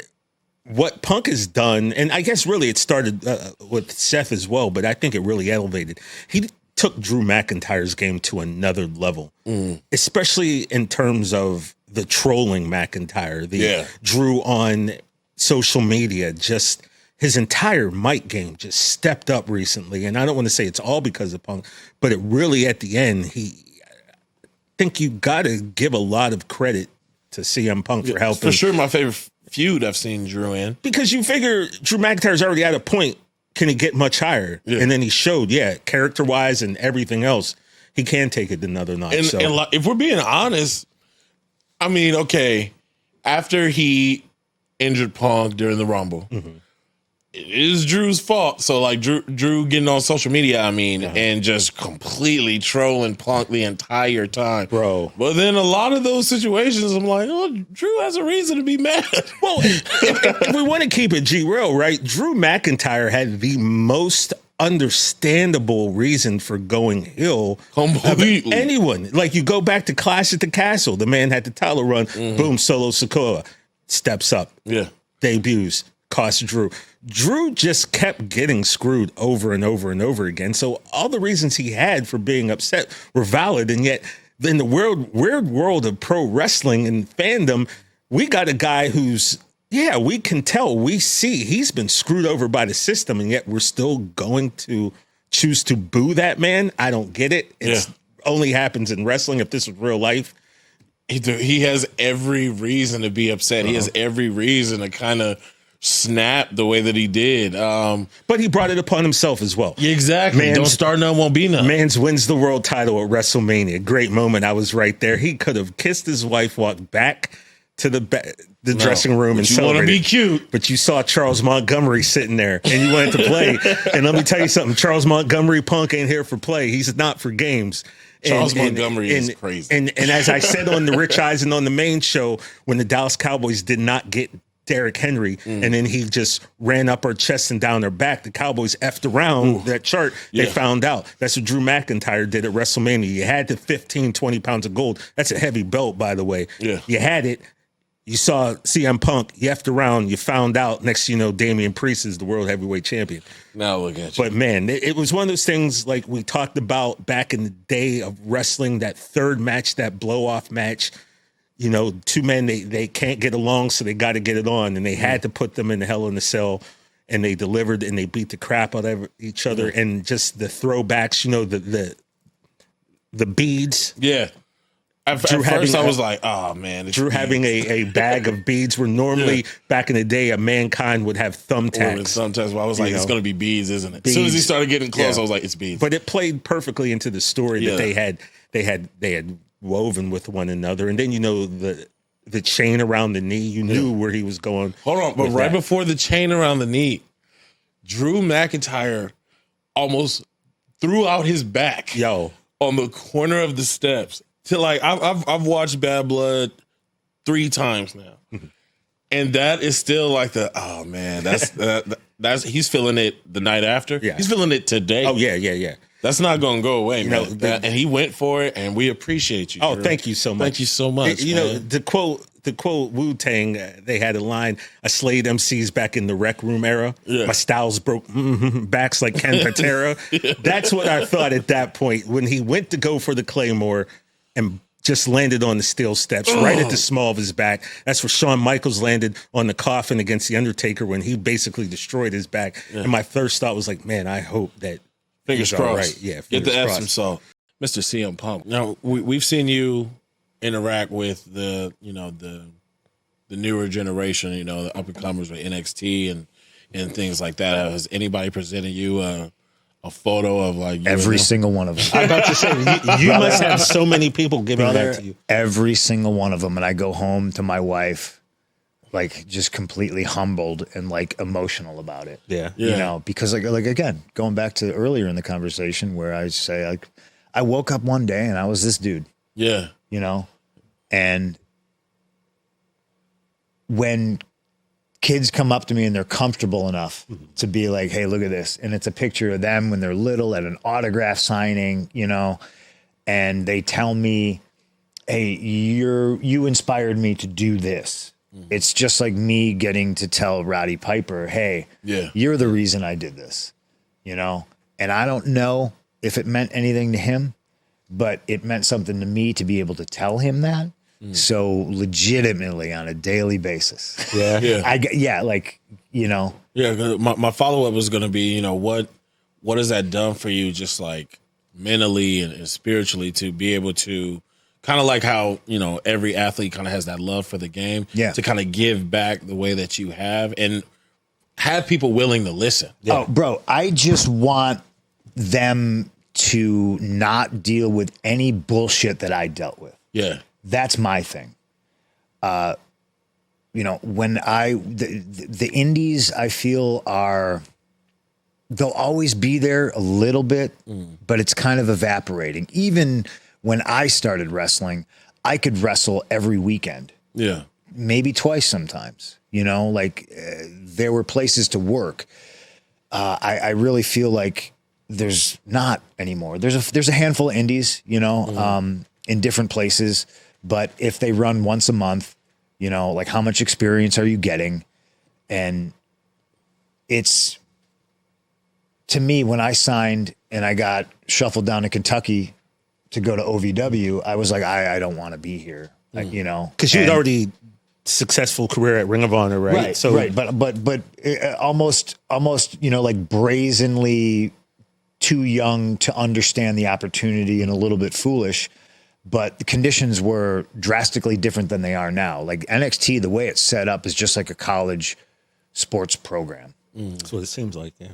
what Punk has done, and I guess really it started with Seth as well, but I think it really elevated. He took Drew McIntyre's game to another level, especially in terms of the trolling McIntyre, the Drew on social media, just his entire mic game just stepped up recently. And I don't want to say it's all because of Punk, but it really at the end, I think you got to give a lot of credit to CM Punk for helping. For sure, my favorite feud I've seen Drew in. Because you figure Drew McIntyre's already at a point, can he get much higher? And then he showed, character-wise and everything else, he can take it another notch. And if we're being honest, I mean, okay, after he injured Punk during the Rumble, it is Drew's fault. So, like, Drew getting on social media, I mean, and just completely trolling Punk the entire time. Bro. But then a lot of those situations, I'm like, oh, Drew has a reason to be mad. Well, if we want to keep it G-real, right, Drew McIntyre had the most understandable reason for going heel completely. Anyone. Like, you go back to Clash at the Castle, the man had the title run, boom, Solo Sikoa steps up, debuts, cost Drew. Drew just kept getting screwed over and over and over again. So all the reasons he had for being upset were valid, and yet in the weird world of pro wrestling and fandom, we got a guy who's, we can tell, we see he's been screwed over by the system, and yet we're still going to choose to boo that man. I don't get it. It only happens in wrestling. If this was real life, he has every reason to be upset. He has every reason to kind of snap the way that he did. But he brought it upon himself as well. Exactly. Don't start none, won't be none. Mans wins the world title at WrestleMania. Great moment. I was right there. He could have kissed his wife, walked back to the dressing room, and celebrated. You want to be cute. But you saw Charles Montgomery sitting there, and you wanted to play. And let me tell you something. Charles Montgomery, Punk ain't here for play. He's not for games. Charles Montgomery is crazy. And as I said on the Rich Eisen on the main show, when the Dallas Cowboys did not get Derrick Henry, and then he just ran up her chest and down her back. The Cowboys effed around that chart. They found out. That's what Drew McIntyre did at WrestleMania. You had the 15, 20 pounds of gold. That's a heavy belt, by the way. Yeah. You had it. You saw CM Punk. You effed around. You found out. Next thing you know, Damian Priest is the world heavyweight champion. Now look at you. But, man, it was one of those things like we talked about back in the day of wrestling, that third match, that blow-off match. You know, two men, they can't get along, so they got to get it on. And they had to put them in the Hell in a Cell, and they delivered, and they beat the crap out of each other. And just the throwbacks, you know, the beads. Yeah. At first, I was like, oh, man. Drew having a bag of beads where normally back in the day, a Mankind would have thumbtacks. Well, I was like, it's going to be beads, isn't it? As soon as he started getting close, I was like, it's beads. But it played perfectly into the story that they had woven with one another. And then, you know, the chain around the knee, you knew where he was going. Hold on, but right before the chain around the knee, Drew McIntyre almost threw out his back on the corner of the steps. To like, I've watched Bad Blood 3 times now, and that is still like oh man, that's he's feeling it the night after. Yeah, he's feeling it today. Oh yeah. That's not going to go away, man. And he went for it, and we appreciate you. Oh, thank you so much. Thank you so much. You know, the quote Wu-Tang, they had a line, I slayed MCs back in the Rec Room era. My styles broke backs like Ken Patera. That's what I thought at that point. When he went to go for the Claymore and just landed on the steel steps right at the small of his back. That's where Shawn Michaels landed on the coffin against The Undertaker when he basically destroyed his back. And my first thought was like, man, I hope that fingers crossed. Right. Yeah, get the Epsom salt. Mr. CM Punk. Now, we've seen you interact with the newer generation, you know, the up-and-comers with NXT and things like that. Has anybody presented you a photo of like every single one of them? I'm about to say, you must have so many people giving that to you. Every single one of them. And I go home to my wife, like just completely humbled and like emotional about it. Yeah. You know, because like again, going back to earlier in the conversation where I say like, I woke up one day and I was this dude. Yeah. You know, and when kids come up to me and they're comfortable enough to be like, hey, look at this. And it's a picture of them when they're little at an autograph signing, you know, and they tell me, hey, you inspired me to do this. It's just like me getting to tell Roddy Piper, hey, you're the reason I did this, you know? And I don't know if it meant anything to him, but it meant something to me to be able to tell him that. So legitimately on a daily basis. Like, you know. Yeah, my follow-up was going to be, you know, what has that done for you just like mentally and spiritually to be able to kind of like how, you know, every athlete kind of has that love for the game to kind of give back the way that you have and have people willing to listen. Oh, bro, I just want them to not deal with any bullshit that I dealt with. Yeah. That's my thing. You know, when the indies, I feel they'll always be there a little bit, but it's kind of evaporating. Even when I started wrestling, I could wrestle every weekend. Yeah. Maybe twice sometimes, you know, like there were places to work. I really feel like there's not anymore. There's a handful of indies, you know, in different places. But if they run once a month, you know, like how much experience are you getting? And it's, to me, when I signed and I got shuffled down to Kentucky to go to OVW, I was like, I don't want to be here, like, you know. Because you had already successful career at Ring of Honor, right? Right, so, right. But almost, you know, like brazenly too young to understand the opportunity and a little bit foolish. But the conditions were drastically different than they are now. Like NXT, the way it's set up is just like a college sports program. That's what it seems like, yeah.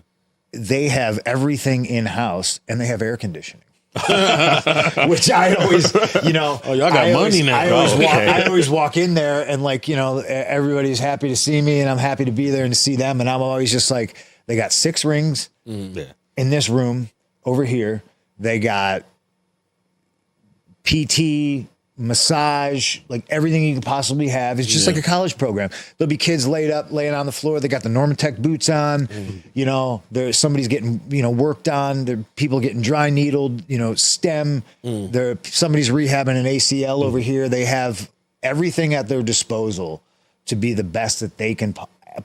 They have everything in-house and they have air conditioning. Which I always, you know. Oh, y'all got money now. I always walk in there and like, you know, everybody's happy to see me and I'm happy to be there and to see them. And I'm always just like, they got 6 rings in this room over here. They got PT massage, like everything you can possibly have. It's just like a college program. There'll be kids laying on the floor. They got the Normatec boots on. You know, there's somebody's getting, worked on. There are people getting dry needled, stem. Somebody's rehabbing an ACL over here. They have everything at their disposal to be the best that they can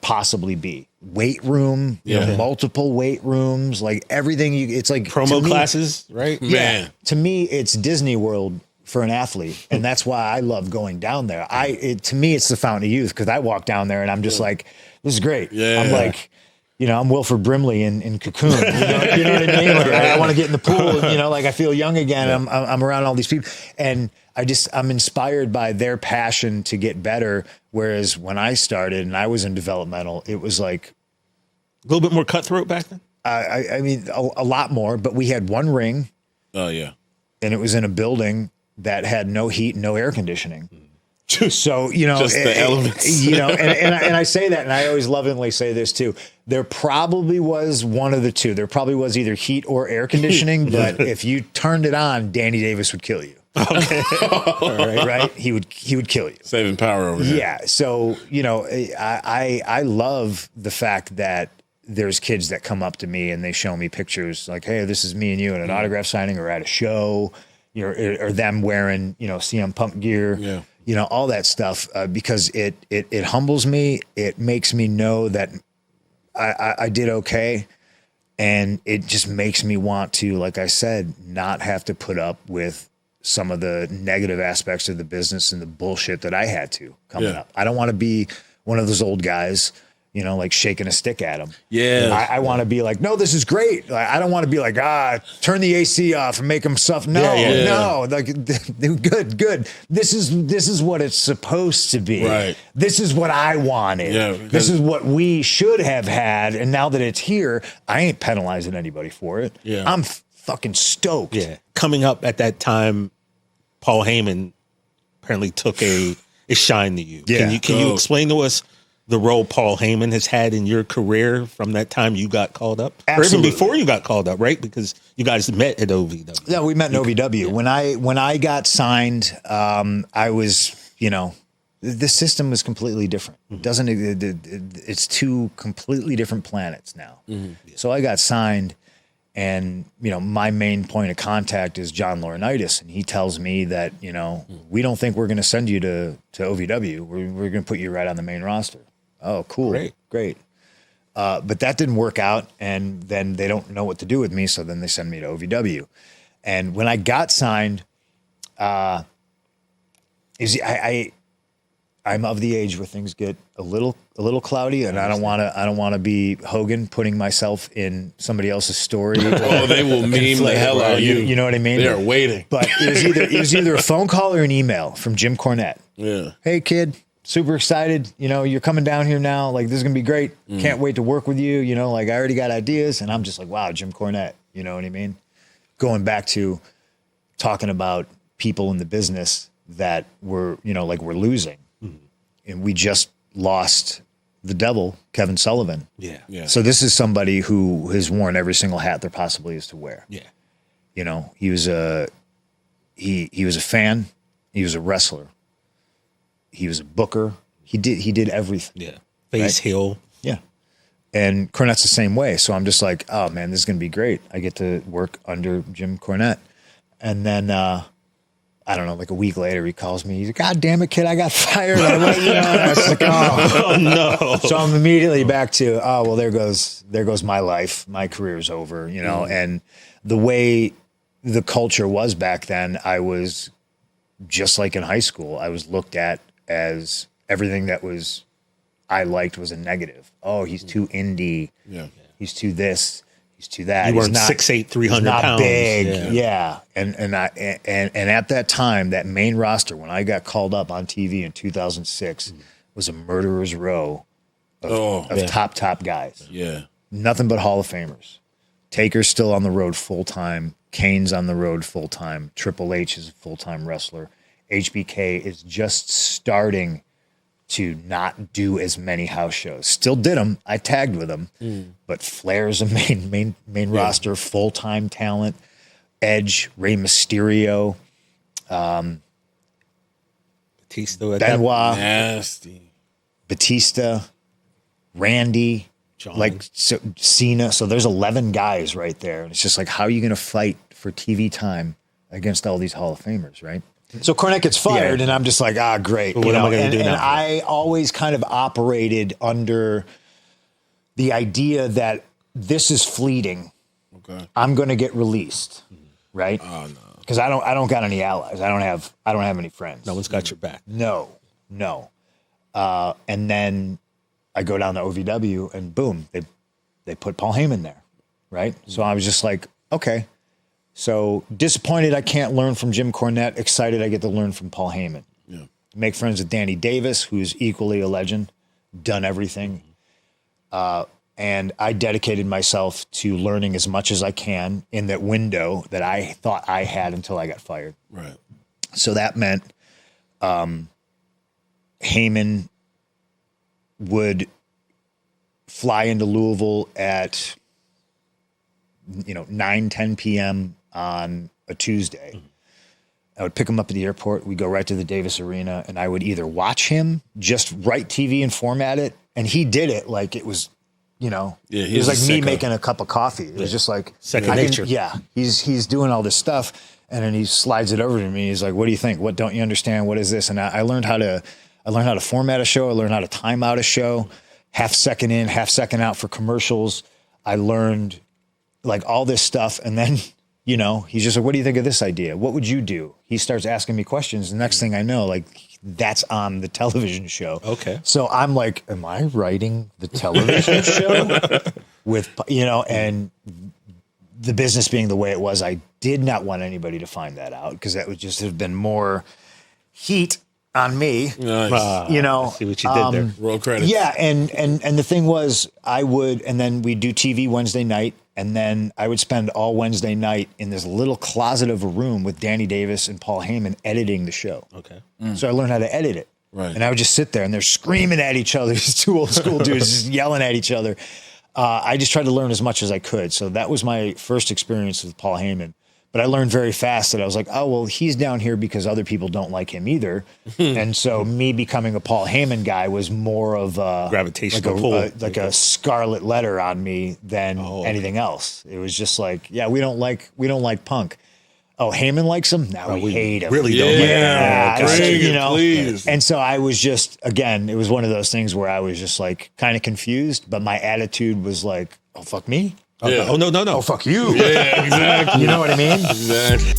possibly be. Weight room, multiple weight rooms, like everything. It's like promo classes, right? Yeah. To me, it's Disney World for an athlete, and that's why I love going down there. To me, it's the fountain of youth, because I walk down there and I'm just like, this is great. Yeah. I'm like, I'm Wilford Brimley in Cocoon. You know what I mean? Like, I want to get in the pool. Like I feel young again. I'm around all these people, and I'm inspired by their passion to get better. Whereas when I started and I was in developmental, it was like a little bit more cutthroat back then. I mean, a lot more. But we had one ring. Oh yeah, and it was in a building that had no heat and no air conditioning. So, just the elements, and I say that, and I always lovingly say this too. There probably was one of the two. There probably was either heat or air conditioning, but if you turned it on, Danny Davis would kill you. Okay. Right? He would kill you. Saving power over here. Yeah. So, I love the fact that there's kids that come up to me and they show me pictures like, hey, this is me and you at an autograph signing or at a show, or them wearing, CM Punk gear, all that stuff, because it humbles me. It makes me know that I did okay. And it just makes me want to, like I said, not have to put up with some of the negative aspects of the business and the bullshit that I had to coming up. I don't want to be one of those old guys, like shaking a stick at them. Yeah. I want to be like, no, this is great. Like, I don't want to be like, turn the AC off and make them suffer. No, like, good. This is what it's supposed to be. Right. This is what I wanted. Yeah, this is what we should have had. And now that it's here, I ain't penalizing anybody for it. Yeah. I'm fucking stoked. Yeah. Coming up at that time, Paul Heyman apparently took a shine to you. Yeah. Can you explain to us the role Paul Heyman has had in your career from that time you got called up? Absolutely. Or even before you got called up, right? Because you guys met at OVW. Yeah, we met in OVW. Yeah. When I got signed, I was, the system was completely different. It's two completely different planets now. Mm-hmm. So I got signed, and, my main point of contact is John Laurinaitis, and he tells me that, we don't think we're going to send you to OVW. We're going to put you right on the main roster. Oh, cool. Great. But that didn't work out, and then they don't know what to do with me, so then they send me to OVW. And when I got signed, I'm of the age where things get a little cloudy, and I don't want to be Hogan putting myself in somebody else's story. Oh, they will meme the hell out of you. You know what I mean? They are waiting. But it was either a phone call or an email from Jim Cornette. Yeah. Hey kid, super excited. You're coming down here now. Like, this is gonna be great. Can't wait to work with you. Like, I already got ideas, and I'm just like, wow, Jim Cornette. You know what I mean? Going back to talking about people in the business that were, we're losing. And we just lost the devil, Kevin Sullivan. Yeah. So this is somebody who has worn every single hat there possibly is to wear. Yeah. He was a fan. He was a wrestler. He was a booker. He did everything. Yeah. Face heel. Yeah. And Cornette's the same way. So I'm just like, oh man, this is gonna be great. I get to work under Jim Cornette. And then I don't know, like a week later, he calls me. He's like, God damn it, kid, I got fired. I was like, oh no. So I'm immediately back to, there goes my life. My career's over, and the way the culture was back then, I was just like in high school. I was looked at as everything that I liked was a negative. Oh, he's too indie. Yeah. He's too this. He's too that. You weren't 6'8", 300 not pounds. Big. Yeah. And at that time, that main roster, when I got called up on TV in 2006, was a murderer's row of top guys. Yeah. Nothing but Hall of Famers. Taker's still on the road full time. Kane's on the road full time. Triple H is a full time wrestler. HBK is just starting to not do as many house shows. Still did them. I tagged with them, but Flair's a main roster, full-time talent. Edge, Rey Mysterio, Batista at Benoit, Nasty. Batista, Randy, Cena. So there's 11 guys right there. And it's just like, how are you going to fight for TV time against all these Hall of Famers, right? So Cornette gets fired, and I'm just like, great. But what am I going to do now? And I always kind of operated under the idea that this is fleeting. Okay. I'm going to get released, right? Oh no. Because I don't got any allies. I don't have any friends. No one's got your back. No. And then I go down to OVW, and boom, they put Paul Heyman there, right? So I was just like, okay. So disappointed I can't learn from Jim Cornette. Excited I get to learn from Paul Heyman. Yeah. Make friends with Danny Davis, who's equally a legend, done everything. And I dedicated myself to learning as much as I can in that window that I thought I had until I got fired. Right. So that meant Heyman would fly into Louisville at 9-10 p.m. on a Tuesday. Mm-hmm. I would pick him up at the airport. We'd go right to the Davis Arena, and I would either watch him just write TV and format it, and he did it like it was, it was like me making a cup of coffee. It was just like second nature. He's doing all this stuff, and then he slides it over to me. He's like, "What do you think? What don't you understand? What is this?" And I learned how to format a show. I learned how to time out a show, half second in, half second out for commercials. I learned like all this stuff, and then he's just like, "What do you think of this idea? What would you do?" He starts asking me questions. The next thing I know, like, that's on the television show. Okay. So I'm like, am I writing the television show? With, and the business being the way it was, I did not want anybody to find that out, because that would just have been more heat on me. Nice. I see what you did there. Roll credits. Yeah. And the thing was, and then we'd do TV Wednesday night. And then I would spend all Wednesday night in this little closet of a room with Danny Davis and Paul Heyman editing the show. Okay. So I learned how to edit it. Right. And I would just sit there, and they're screaming at each other. These two old school dudes just yelling at each other. I just tried to learn as much as I could. So that was my first experience with Paul Heyman. But I learned very fast that I was like, oh, well, he's down here because other people don't like him either. And so me becoming a Paul Heyman guy was more of a gravitational pull, like a scarlet letter on me than anything else. It was just like, we don't like Punk. Oh, Heyman likes him? Now we hate him. Really don't. Please. And so I was just, again, it was one of those things where I was just like kind of confused, but my attitude was like, oh, fuck me. Yeah. Oh, no. Oh, fuck you. Yeah, exactly. You know what I mean? Exactly.